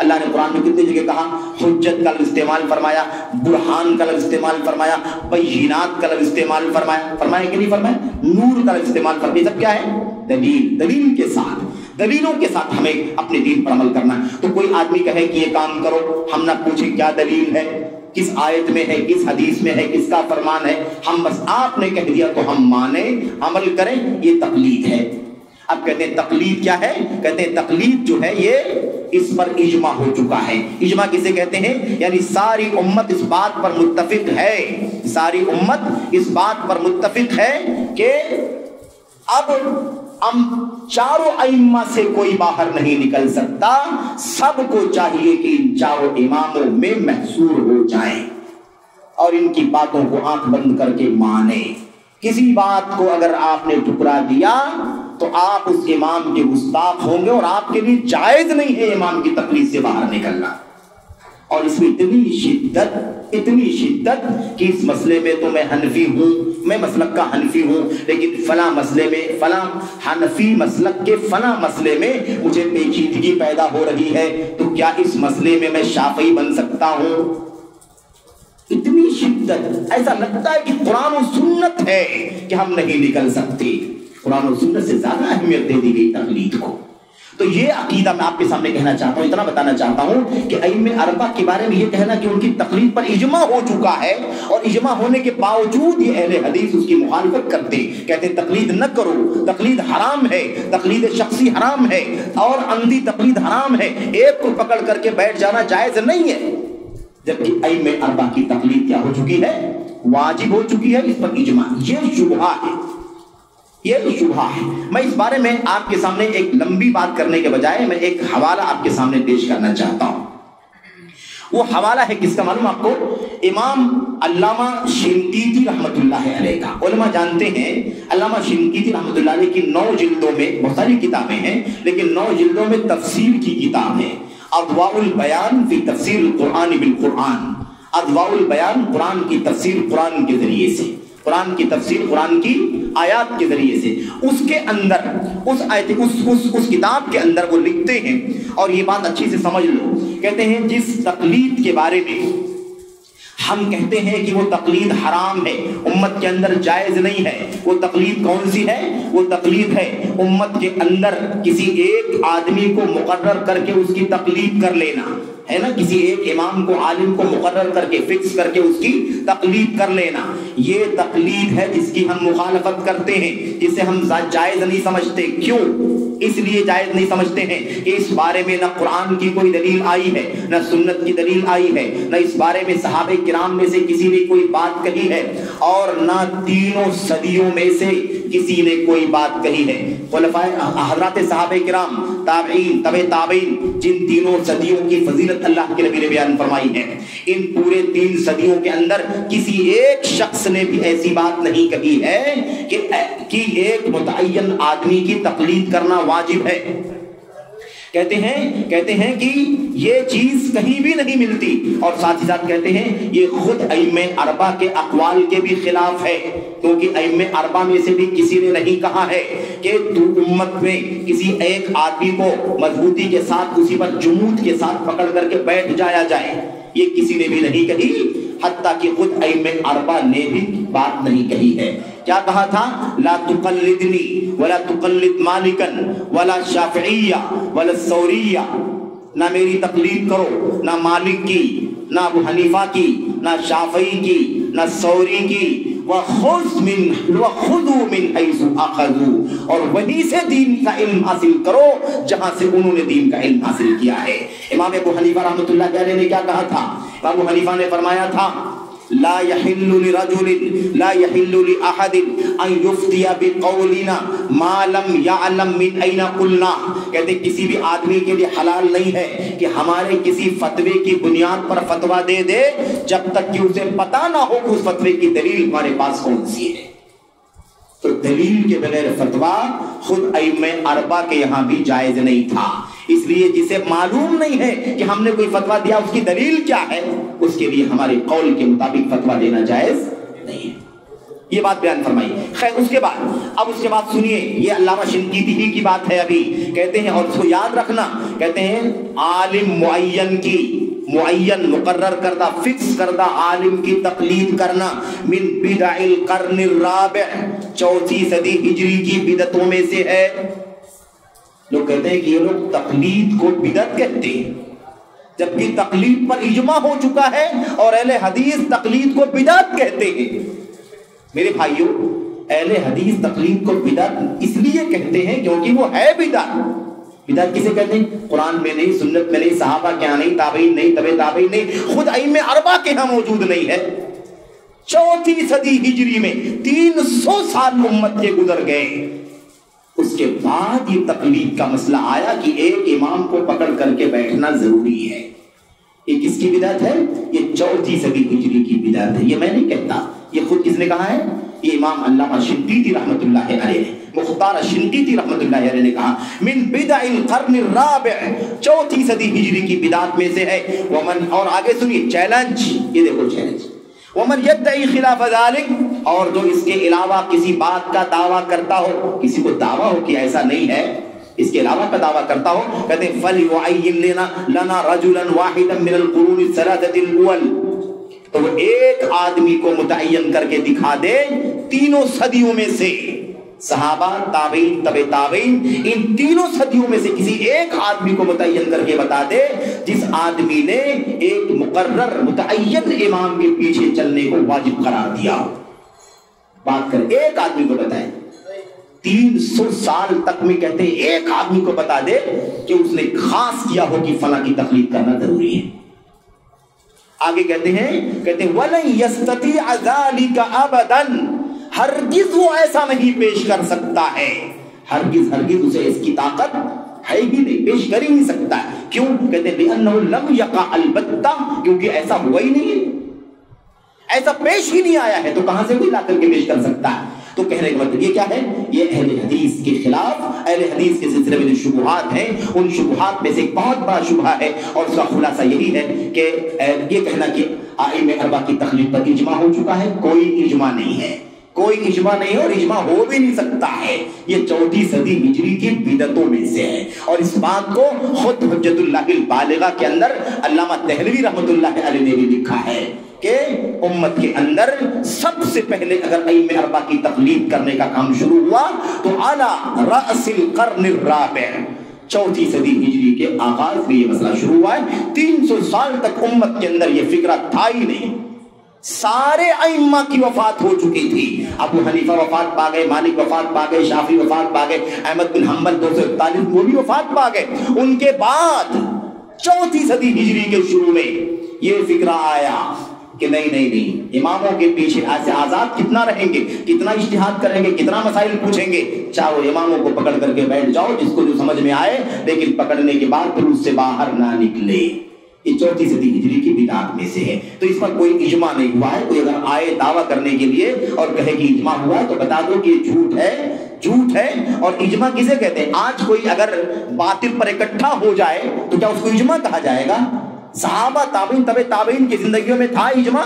[SPEAKER 1] اللہ نے قرآن میں کتنی جگہ کہا؟ حجت کا لفظ استعمال فرمایا، برہان کا لفظ استعمال فرمایا، بینات کا لفظ استعمال فرمایا، فرمایا کہ نہیں فرمایا؟ نور کا لفظ استعمال فرمایا. سب کیا ہے؟ دلیل. دلیل کے ساتھ، دلیلوں کے ساتھ ہمیں اپنے دین پر عمل کرنا ہے. تو کوئی آدمی کہے کہ یہ کام کرو، ہم نہ پوچھیں کیا دلیل ہے، کس آیت میں ہے، کس حدیث میں ہے، کس کا فرمان ہے، ہم بس آپ نے کہہ دیا تو ہم مانیں، عمل کریں، یہ تقلید ہے. اب کہتے ہیں تقلید کیا ہے؟ کہتے ہیں تقلید جو ہے یہ اس پر اجماع ہو چکا ہے. اجماع کسے کہتے ہیں؟ یعنی ساری امت اس بات پر متفق ہے، ساری امت اس بات پر متفق ہے کہ اب ہم چاروں ائمہ سے کوئی باہر نہیں نکل سکتا، سب کو چاہیے کہ ان چاروں اماموں میں محصور ہو جائیں اور ان کی باتوں کو آنکھ بند کر کے مانیں. کسی بات کو اگر آپ نے ٹکرا دیا تو آپ اس امام کے گستاخ ہوں گے اور آپ کے لیے جائز نہیں ہے امام کی تقلید سے باہر نکلنا. اور اس میں اتنی شدت کہ اس مسئلے میں تو میں حنفی ہوں، میں مسلک کا حنفی ہوں، لیکن فلاں مسئلے میں، فلاں حنفی مسلک کے فلاں مسئلے میں مجھے پیچیدگی پیدا ہو رہی ہے، تو کیا اس مسئلے میں میں شافعی بن سکتا ہوں؟ اتنی شدت، ایسا لگتا ہے کہ قرآن و سنت ہے کہ ہم نہیں نکل سکتے. قرآن و سنت سے زیادہ اہمیت دے دی گئی تقلید کو. تو یہ عقیدہ میں آپ کے سامنے کہنا چاہتا ہوں، اتنا بتانا چاہتا ہوں کہ ائمہ اربعہ کے بارے میں یہ کہنا کہ ان کی تقلید پر اجماع ہو چکا ہے، اور اجماع ہونے کے باوجود یہ اہل حدیث اس کی مخالفت کرتے، کہتے ہیں تقلید نہ کرو، تقلید حرام ہے، تقلید شخصی حرام ہے اور عمدی تقلید حرام ہے، ایک کو پکڑ کر کے بیٹھ جانا جائز نہیں ہے. جبکہ ائمہ اربعہ کی تقلید کیا ہو چکی ہے؟ واجب ہو چکی ہے، اس پر اجماع. یہ شبہہ ہے، یہ شبہہ ہے. میں اس بارے میں آپ کے سامنے ایک لمبی بات کرنے کے بجائے میں ایک حوالہ آپ کے سامنے پیش کرنا چاہتا ہوں. وہ حوالہ ہے کس کا معلوم آپ کو؟ امام علامہ شنقیطی رحمۃ اللہ علیہ کا. علماء جانتے ہیں علامہ شنقیطی رحمۃ اللہ علیہ کی 9 جلدوں میں، بہت ساری کتابیں ہیں لیکن 9 جلدوں میں تفسیر کی کتاب ہے، اضواء البیان فی تفسیر القرآن بالقرآن. اضواء البیان، قرآن کی تفسیر قرآن کے ذریعے سے، قرآن کی تفسیر قرآن کی آیات کے ذریعے سے. اس کے اندر اس کتاب کے اندر وہ لکھتے ہیں، اور یہ بات اچھی سے سمجھ لو، کہتے ہیں جس تقلید کے بارے میں ہم کہتے ہیں کہ وہ تقلید حرام ہے، امت کے اندر جائز نہیں ہے، وہ تقلید کون سی ہے؟ وہ تقلید ہے امت کے اندر کسی ایک آدمی کو مقرر کر کے اس کی تقلید کر لینا، ہے نا، کسی ایک امام کو، عالم کو مقرر کر کے، فکس کر کے اس کی تقلید کر لینا. یہ تقلید ہے جس کی ہم مخالفت کرتے ہیں، جسے ہم جائز نہیں سمجھتے. کیوں؟ اس لیے جائز نہیں سمجھتے ہیں کہ اس بارے میں نہ قرآن کی کوئی دلیل آئی ہے، نہ سنت کی دلیل آئی ہے، نہ اس بارے میں صحابہ کرام میں سے کسی نے کوئی بات کہی ہے، اور نہ تینوں صدیوں میں سے کسی نے کوئی بات کہی ہے. خلفائے حضرات صحابہ کرام، تابعین، تبع تابعین، جن تینوں صدیوں کی فضیلت اللہ کے نبی نے بیان فرمائی ہے، ان پورے 3 صدیوں کے اندر کسی ایک شخص نے بھی ایسی بات نہیں کہی ہے کہ ایک متعین آدمی کی تقلید کرنا واجب ہے. کہتے ہیں کہ یہ چیز کہیں بھی نہیں ملتی، اور ساتھ ہی ساتھ کہتے ہیں یہ خود ائمہ اربعہ کے اقوال کے بھی خلاف ہے، کیونکہ ائمہ اربعہ میں سے بھی کسی نے نہیں کہا ہے کہ تو امت میں کسی ایک آدمی کو مضبوطی کے ساتھ، اسی پر جمود کے ساتھ پکڑ کر کے بیٹھ جایا جائے. یہ کسی نے بھی نہیں کہی، حتیٰ کہ خود ائمہ اربعہ نے بھی بات نہیں کہی ہے. کیا کہا تھا؟ لا تقلدنی ولا تقلد مالکا ولا شافعیہ ولا ثوریہ. نہ میری تقلید کرو، نہ مالک کی، نہ ابو حنیفہ کی، نہ شافعی کی، نہ ثوری کی. وَخُذُوا مِنْ حَيْثُ أَخَذُوا، اور وہیں سے دین کا علم حاصل کرو جہاں سے انہوں نے دین کا علم حاصل کیا ہے. امام ابو حنیفہ رحمۃ اللہ علیہ نے کیا کہا تھا؟ ابو حنیفہ نے فرمایا تھا لا يحل لرجل لا يحل لأحد ان يفتي بقولنا ما لم يعلم من اين قلنا. کہتے کسی بھی آدمی کے لیے حلال نہیں ہے کہ ہمارے کسی فتوے کی بنیاد پر فتویٰ دے دے جب تک کہ اسے پتہ نہ ہو کہ اس فتوے کی دلیل ہمارے پاس کون سی ہے. تو دلیل کے بغیر فتویٰ خود ائمہ اربعہ کے یہاں بھی جائز نہیں تھا. اس لیے جسے معلوم نہیں ہے کہ ہم نے کوئی فتویٰ دیا اس کی دلیل کیا ہے، اس کے لیے ہمارے قول کے مطابق فتویٰ دینا جائز نہیں ہے. یہ بات بیان فرمائی. خیر اس کے بعد سنیے، یہ علامہ شنقیطی ہی کی بات ہے. ابھی کہتے ہیں، اور اس کو یاد رکھنا، کہتے ہیں عالم معین مقرر کردہ فکس کردہ عالم کی تقلید کرنا من بدع القرن الرابع، 4 صدی ہجری کی بدعتوں میں سے ہے. لوگ کہتے ہیں کہ یہ لوگ تقلید کو بدعت کہتے ہیں، جبکہ تقلید پر اجماع ہو چکا ہے اور اہل حدیث تقلید کو بدعت کہتے ہیں. میرے بھائیوں، اہل حدیث تقلید کو بدعت اس لیے کہتے ہیں کیونکہ وہ ہے بدعت. بدعت کسے کہتے ہیں؟ قرآن میں نہیں، سنت میں نہیں، صحابہ کے ہاں نہیں، تابعین نہیں، تبع تابعین نہیں، خود ائمہ اربعہ کے ہاں موجود نہیں ہے. 4 صدی ہجری میں 300 سال امت کے گزر گئے. اس کے بعد یہ تقلید کا مسئلہ آیا کہ ایک امام کو پکڑ کر کے بیٹھنا ضروری ہے. یہ کس کی بدعت ہے؟ یہ 4 صدی ہجری کی بدعت ہے. یہ میں نہیں کہتا، یہ خود کس نے کہا ہے؟ یہ امام علامہ شنقیطی رحمۃ اللہ علیہ نے، مختار شنقیطی رحمۃ اللہ علیہ نے کہا من بدع القرن الرابع، 4 صدی ہجری کی بدعت میں سے ہے. ومن، اور آگے سنیے چیلنج، یہ دیکھو چیلنج، ومن یدعی خلاف ذلک، اور جو اس کے علاوہ کسی بات کا دعویٰ کرتا ہو، کسی کو دعویٰ ہو کہ ایسا نہیں ہے، اس کے علاوہ کا دعویٰ کرتا ہو، کہتے ہیں فَلْيُعَيِّن لَنَا رَجُلًا وَاحِدًا مِنَ الْقُرُونِ الثَّلَاثَةِ الْأُوَّلِ، تو وہ ایک آدمی کو متعین کر کے دکھا دے 3 صدیوں میں سے، صحابہ، تابعین، تبع تابعین، ان 3 صدیوں میں سے کسی ایک آدمی کو متعین کر کے بتا دے جس آدمی نے ایک مقرر متعین امام کے پیچھے چلنے کو واجب قرار دیا. بات کر ایک آدمی کو بتائے. 300 سال تک میں کہتے ہیں ایک آدمی کو بتا دے کہ اس نے خاص کیا ہو کہ فلاں کی تقلید کرنا ضروری ہے. آگے کہتے ہیں وَلَن يَسْتَطِيعَ ذَلِكَ أَبَدًا، ہرگز وہ ایسا نہیں پیش کر سکتا ہے، ہرگز اسے اس کی طاقت ہے ہی نہیں، پیش کر ہی نہیں سکتا. کیوں؟ کہتے ہیں لِأَنَّهُ لَمْ يَقَعْ، البتہ کیونکہ ایسا ہوا ہی نہیں ہے، ایسا پیش ہی نہیں آیا ہے، تو کہاں سے کوئی لا کر کے پیش کر سکتا ہے؟ تو کہنے کا مطلب یہ کیا ہے؟ یہ اہل حدیث کے خلاف، اہل حدیث کے سلسلے میں جو شبہات ہیں، ان شبہات میں سے ایک بہت بڑا شبہ ہے، اور اس کا خلاصہ یہی ہے کہ یہ کہنا کہ ائمہ اربعہ کی تقلید پر اجماع ہو چکا ہے، کوئی اجماع نہیں ہے، کوئی اجماع نہیں ہے، اور اجماع ہو بھی نہیں سکتا ہے. یہ 4 صدی ہجری کی بدعتوں میں سے ہے. اور اس بات کو خود حجت اللہ البالغہ کے اندر علامہ دہلوی رحمۃ اللہ علیہ نے بھی لکھا ہے کہ امت کے اندر سب سے پہلے اگر ائمہ اربعہ کی تقلید کرنے کا کام شروع ہوا تو اعلی رأس القرن الرابع، 4 صدی ہجری کے آغاز میں یہ مسئلہ شروع ہوا ہے. 300 سال تک امت کے اندر یہ فکرہ تھا ہی نہیں. سارے ائمہ کی وفات ہو چکی تھی. ابو حنیفہ وفات پا گئے، مالک وفات پا گئے، شافعی وفات پا گئے، احمد بن حنبل 241 وہ بھی وفات پا گئے. ان کے بعد 4 صدی ہجری کے شروع میں یہ فکرہ آیا کہ نہیں، اماموں کے پیچھے ایسے آزاد کتنا رہیں گے، کتنا اجتہاد کریں گے، کتنا مسائل پوچھیں گے. چاہو اماموں کو پکڑ کر کے بیٹھ جاؤ جس کو جو سمجھ میں آئے، لیکن پکڑنے کے بعد پھر اس سے باہر نہ نکلے. یہ 4 صدی ہجری کی بدعت میں سے ہے. تو اس پر کوئی اجماع نہیں ہوا ہے. کوئی اگر آئے دعویٰ کرنے کے لیے اور کہے کہ اجماع ہوا ہے تو بتا دو کہ یہ جھوٹ ہے. اور اجماع کسے کہتے ہیں؟ آج کوئی اگر باطل پر اکٹھا ہو جائے تو کیا اس کو اجماع کہا جائے گا؟ صحابہ، تابعین، تبع تابعین کی زندگیوں میں تھا اجماع؟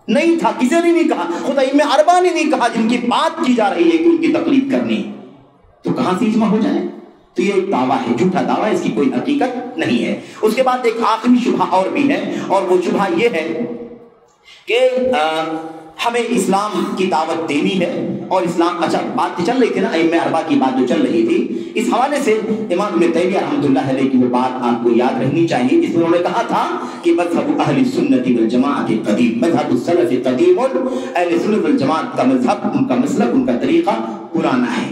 [SPEAKER 1] نہیں تھا. کسی نے نہیں کہا، خود ائمہ اربعہ نے نہیں کہا جن کی بات کی جا رہی ہے کہ ان کی تقلید کرنی، تو کہاں سے اجماع ہو جائے؟ تو یہ ایک دعویٰ ہے، جھوٹا دعویٰ، اس کی کوئی حقیقت نہیں ہے. اس کے بعد ایک آخری شبہ اور بھی ہے، اور وہ شبہ یہ ہے کہ ہمیں اسلام کی دعوت دینی ہے. اور اسلام، اچھا بات چل رہی تھی نا ائمہ اربعہ کی بات جو چل رہی تھی، اس حوالے سے امام ابن تیمیہ رحمۃ اللہ علیہ کی وہ بات آپ کو یاد رہنی چاہیے جس میں انہوں نے کہا تھا کہ مذہب اہل سنت والجماعت قدیم، مذہب السلف قدیم، اہل سنت والجماعت کا مذہب، ان کا مسلک، ان کا طریقہ پرانا ہے.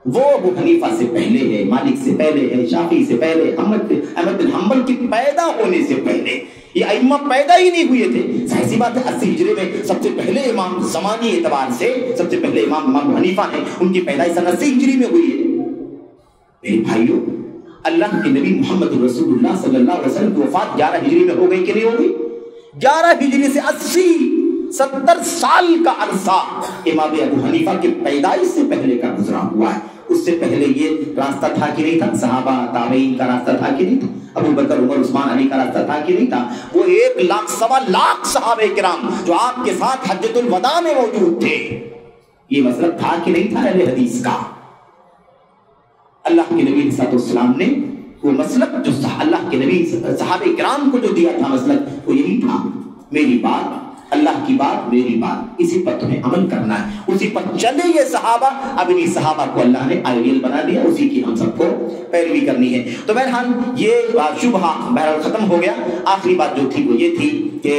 [SPEAKER 1] وہ ابو حنیفہ سے پہلے ہے، مالک سے پہلے ہے، شافعی سے پہلے، احمد بن حنبل کے پیدا ہونے سے پہلے یہ ائمہ پیدا ہی نہیں ہوئے تھے. ظاہر سی بات ہے 80 ہجری میں سب سے پہلے امام زمانی اعتبار سے سب سے پہلے امام ابو حنیفہ ہیں، ان کی پیدائش 80 ہجری میں ہوئی ہے. میرے بھائیوں، اللہ کے نبی محمد رسول اللہ صلی اللہ علیہ وسلم کی وفات 11 ہجری میں ہو گئی کہ نہیں ہو گئی؟ 11 ہجری سے 70 سال کا عرصہ امام ابو حنیفہ کے پیدائش سے پہلے کا گزرا ہوا ہے. اس سے پہلے یہ راستہ تھا کہ نہیں تھا؟ صحابہ تابعین کا راستہ تھا کہ نہیں تھا؟ ابو بکر عمر عثمان علی کا راستہ تھا کہ نہیں تھا؟ وہ 1 لاکھ سوا لاکھ صحابہ کرام جو آپ کے ساتھ حجۃ الوداع میں موجود تھے، یہ مسلک تھا کہ نہیں تھا اہل حدیث کا؟ اللہ کے نبی صلی اللہ علیہ وسلم نے وہ مسلک جو اللہ کے نبی صحابہ کرام کو جو دیا تھا مسلک، وہ یہی تھا، میری بات اللہ کی بات میری بات، اسی پر تمہیں عمل کرنا ہے، اسی پر چلے یہ صحابہ۔ اب انہی صحابہ کو اللہ نے آئیڈیل بنا دیا، اسی کی ہم سب کو پیروی کرنی ہے۔ تو بہرحال یہ شبہہ بہرحال ختم ہو گیا۔ آخری بات جو تھی وہ یہ تھی کہ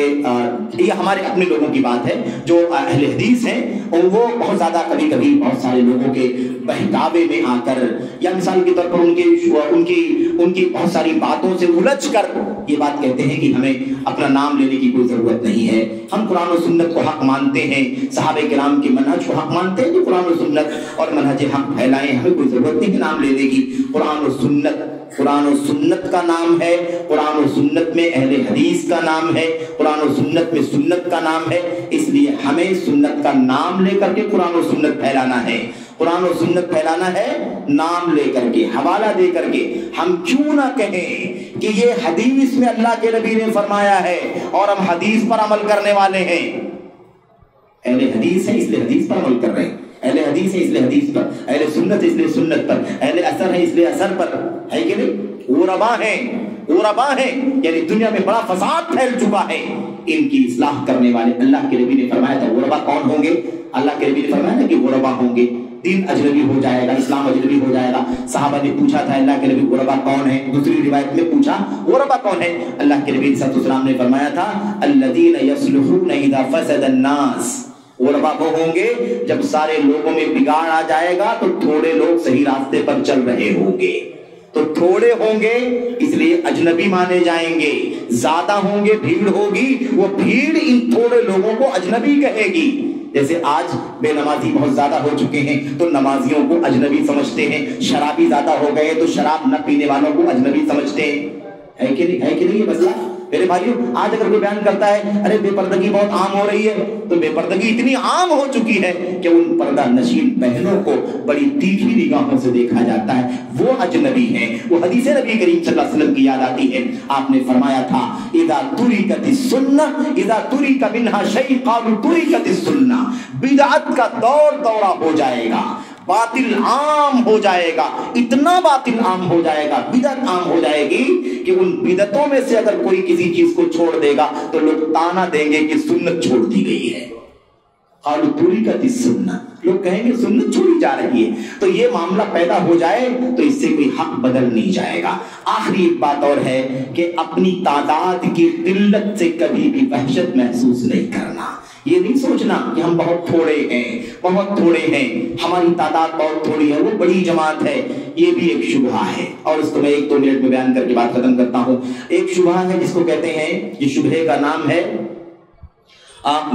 [SPEAKER 1] یہ ہمارے اپنے لوگوں کی بات ہے جو اہل حدیث ہیں، اور وہ بہت زیادہ کبھی کبھی بہت سارے لوگوں کے بہکاوے میں آ کر یا مثال کے طور پر ان کی بہت ساری باتوں سے الجھ کر یہ بات کہتے ہیں کہ ہمیں اپنا نام لینے کی کوئی ضرورت نہیں ہے، ہم قرآن و سنت کو حق مانتے ہیں، صحابہ کرام کے منہج کو حق مانتے ہیں، جو قرآن و سنت اور منہج حق پھیلائیں، ہمیں کوئی ضرورت نہیں ہے نام لینے کی۔ قرآن و سنت کا نام ہے، قرآن و سنت میں اہل حدیث کا نام ہے، قرآن و سنت میں سنت کا نام ہے، اس لیے ہمیں سنت کا نام لے کر کے قرآن و سنت پھیلانا ہے۔ قرآن و سنت پھیلانا ہے نام لے کر کے، حوالہ دے کر کے۔ ہم کیوں نہ کہیں کہ یہ حدیث میں اللہ کے نبی نے فرمایا ہے اور ہم حدیث پر عمل کرنے والے ہیں۔ اہل حدیث ہے اس لیے حدیث پر عمل کر رہے ہیں، اہل حدیث ہے اس لیے حدیث پر، اہل سنت ہے اس لیے سنت پر، اہل اثر ہے اس لیے اثر پر، ہے کہ نہیں؟ غربا ہیں، یعنی دنیا میں بڑا فساد پھیل چکا ہے، ان کی اصلاح کرنے والے اللہ کے نبی نے فرمایا تھا غربا کون ہوں گے؟ اللہ کے نبی نے فرمایا تھا کہ غربا ہوں گے، دین اجنبی ہو جائے گا، اسلام اجنبی ہو جائے گا۔ صحابہ نے پوچھا تھا اللہ کے نبی غربا کون ہے؟ دوسری روایت میں پوچھا غربا کون ہے؟ اللہ کے نبی صلی اللہ علیہ وسلم نے فرمایا تھا الذین یصلحون اذا فسد الناس، غربا وہ ہوں گے جب سارے لوگوں میں بگاڑ آ جائے گا تو تھوڑے لوگ صحیح راستے پر چل رہے ہوں گے، تو تھوڑے ہوں گے اس لیے اجنبی مانے جائیں گے، زیادہ ہوں گے بھیڑ ہوگی، وہ بھیڑ ان تھوڑے لوگوں کو اجنبی کہے گی۔ جیسے آج بے نمازی بہت زیادہ ہو چکے ہیں تو نمازیوں کو اجنبی سمجھتے ہیں، شرابی زیادہ ہو گئے تو شراب نہ پینے والوں کو اجنبی سمجھتے ہیں، ہے کہ نہیں یہ مسئلہ؟ میرے بھائیو، آج اگر کوئی بیان کرتا ہے ارے بے پردگی بہت عام ہو رہی ہے، تو بے پردگی اتنی عام ہو چکی ہے کہ ان پردہ نشین بہنوں کو بڑی تیکھی نگاہوں سے دیکھا جاتا ہے، وہ اجنبی ہیں۔ وہ حدیث نبی کریم صلی اللہ علیہ وسلم کی یاد آتی ہے، آپ نے فرمایا تھا اذا ترکت السنہ اذا ترک منہا شیء قالوا ترکت السنہ، بدعت کا دورہ ہو جائے گا، باطل عام ہو جائے گا، اتنا باطل عام ہو جائے گا، بدعت عام ہو جائے گی کہ ان بدعتوں میں سے اگر کوئی کسی چیز کو چھوڑ دے گا تو لوگ تانا دیں گے کہ سنت چھوڑ دی گئی ہے۔ قالوا ترکت السنہ، لوگ کہیں گے سنت چھوڑی جا رہی ہے۔ تو یہ معاملہ پیدا ہو جائے تو اس سے کوئی حق بدل نہیں جائے گا۔ آخری ایک بات اور ہے کہ اپنی تعداد کی قلت سے کبھی بھی وحشت محسوس نہیں کرنا، یہ نہیں سوچنا کہ ہم بہت تھوڑے ہیں، ہماری تعداد بہت تھوڑی ہے، وہ بڑی جماعت ہے، یہ بھی ایک شبہہ ہے، اور اس کو میں 1-2 منٹ میں بیان کر کے بات ختم کرتا ہوں۔ ایک شبہہ ہے جس کو کہتے ہیں، یہ شبہے کا نام ہے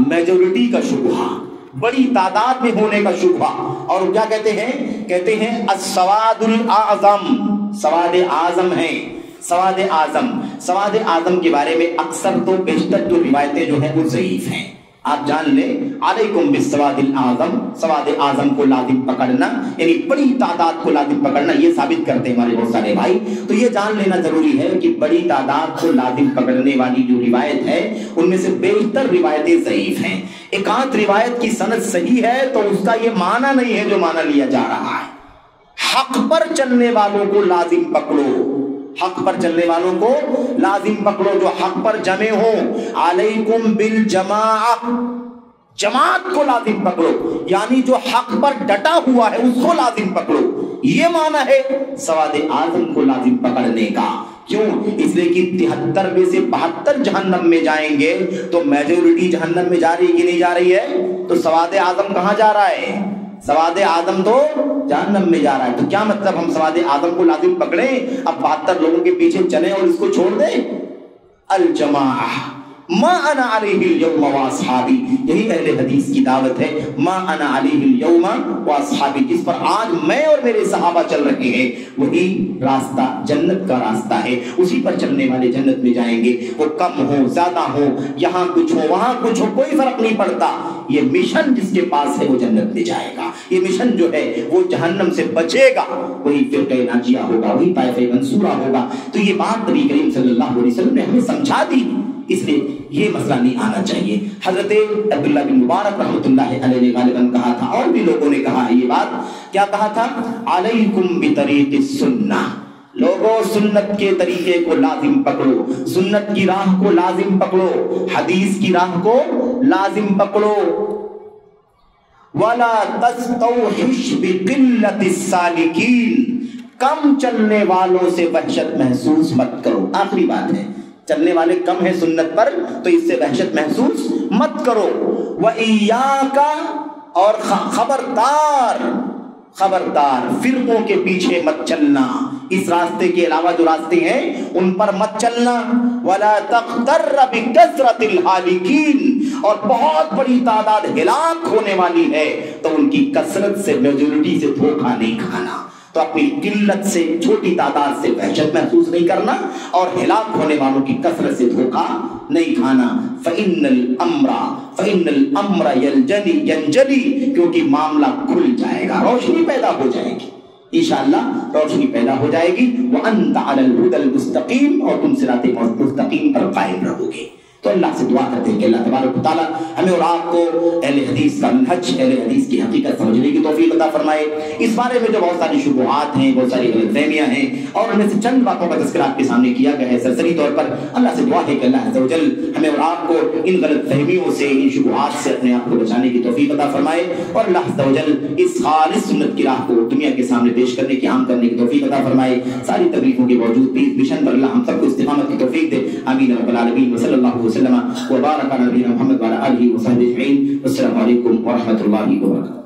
[SPEAKER 1] میجورٹی کا شبہہ، بڑی تعداد میں ہونے کا شبہہ، اور کیا کہتے ہیں السواد الاعظم، سواد اعظم ہیں، سواد اعظم کے بارے میں اکثر تو بیشتر جو روایتیں جو ہیں وہ ضعیف ہیں۔ آپ جان لیں علیکم بالسواد الاعظم، سواد اعظم کو لازم پکڑنا یعنی بڑی تعداد کو لازم پکڑنا، یہ ثابت کرتے ہیں ہمارے بہت سارے بھائی۔ تو یہ جان لینا ضروری ہے کہ بڑی تعداد کو لازم پکڑنے والی جو روایت ہے ان میں سے بیشتر روایتیں ضعیف ہیں۔ ایک آدھ روایت کی سند صحیح ہے تو اس کا یہ معنی نہیں ہے جو معنی لیا جا رہا ہے۔ حق پر چلنے والوں کو لازم پکڑو، حق پر چلنے والوں کو لازم پکڑو، جو حق پر جمع ہو، علیکم بالجماعہ، جماعت کو لازم پکڑو، یعنی جو حق پر ڈٹا ہوا ہے اس کو لازم پکڑو، یہ معنی ہے سواد اعظم کو لازم پکڑنے کا۔ کیوں؟ اس لیے کہ 73 میں سے 72 جہنم میں جائیں گے تو میجورٹی جہنم میں جا رہی کہ نہیں جا رہی ہے؟ تو سواد اعظم کہاں جا رہا ہے؟ سواد اعظم تو جہنم میں جا رہا ہے۔ تو کیا مطلب ہم سواد اعظم کو لازم پکڑیں، اب 72 لوگوں کے پیچھے چلیں اور اس کو چھوڑ دیں؟ الجماعہ، ما انا علیہ اليوم واصحابی، یہی اہل حدیث کی دعوت ہے، ما انا علیہ اليوم واصحابی، جس پر آج میں اور میرے صحابہ چل رہے ہیں وہی راستہ جنت کا راستہ ہے، اسی پر چلنے والے جنت میں جائیں گے، وہ کم ہو زیادہ ہو، یہاں کچھ ہو وہاں کچھ ہو، کوئی فرق نہیں پڑتا، یہ مشن جس کے پاس ہے وہ جنت میں جائے گا، یہ مشن جو ہے وہ جہنم سے بچے گا، وہی فرقہ ناجیہ ہوگا، وہی طائفہ منصورہ ہوگا۔ تو یہ بات نبی کریم صلی اللہ علیہ وسلم نے ہمیں سمجھا دی، اس لیے یہ مسئلہ نہیں آنا چاہیے۔ حضرت عبداللہ بن مبارک رحمۃ اللہ علیہ نے غالباً کہا تھا، اور بھی لوگوں نے کہا ہے یہ بات، کیا کہا تھا؟ علیکم بطریق السنہ، لوگوں سنت کے طریقے کو لازم پکڑو، سنت کی راہ کو لازم پکڑو، حدیث کی راہ کو لازم پکڑو، وَلَا تَسْتَوْحِشْ بِقِلَّةِ السَّالِكِينَ، کم چلنے والوں سے وحشت محسوس مت کرو۔ آخری بات ہے، چلنے والے کم ہیں سنت پر تو اس سے وحشت محسوس مت کرو۔ وَإِيَّاكَ، اور خبردار فرقوں کے پیچھے مت چلنا، اس راستے کے علاوہ جو راستے ہیں ان پر مت چلنا۔ وَلَا تَغْتَرَّ بِكَثْرَةِ الْحَالِكِينَ، اور بہت بڑی تعداد ہلاک ہونے والی ہے تو ان کی کثرت سے، میجورٹی سے دھوکہ نہیں کھانا، تو اپنی قلت سے، چھوٹی تعداد سے وحشت محسوس نہیں کرنا اور ہلاک ہونے والوں کی کثرت سے دھوکہ نہیں کھانا۔ فَإِنَّ الْأَمْرَ يَنْجَلِي، کیونکہ معاملہ کھل جائے گا، روشنی پیدا ہو جائے گی، انشاءاللہ روشنی پیدا ہو جائے گی۔ وَأَنْتَ عَلَى الْهُدَى الْمُسْتَقِيمِ، اور تم صراط مستقیم پر قائم رہو گے۔ تو اللہ سے دعا کرتے ہیں کہ اللہ تبارک و تعالیٰ ہمیں اور آپ کو اہل حدیث کا منہج، اہل حدیث کی حقیقت سمجھنے کی توفیق عطا فرمائے۔ اس بارے میں جو بہت ساری شبہات ہیں، بہت ساری غلط فہمیاں ہیں، اور ان میں سے چند باتوں کا تذکرہ آپ کے سامنے کیا گیا ہے سرسری طور پر، اللہ سے دعا ہے کہ اللہ عز و جل ہمیں اور آپ کو ان غلط فہمیوں سے، ان شبہات سے اپنے آپ کو بچانے کی توفیق عطا فرمائے، اور اللہ عز و جل اس خالص سنت کی راہ کو دنیا کے سامنے پیش کرنے کی، عام کرنے کی توفیق عطا فرمائے۔ ساری تکلیفوں کے باوجود بھی اس مشن پر اللہ ہم سب کو استقامت کی توفیق دے، آمین رب العالمین، وصلی اللہ وسلم وبارک علی نبینا محمد وعلی آلہ وصحبہ اجمعین۔ السلام علیکم ورحمۃ اللہ وبرکاتہ۔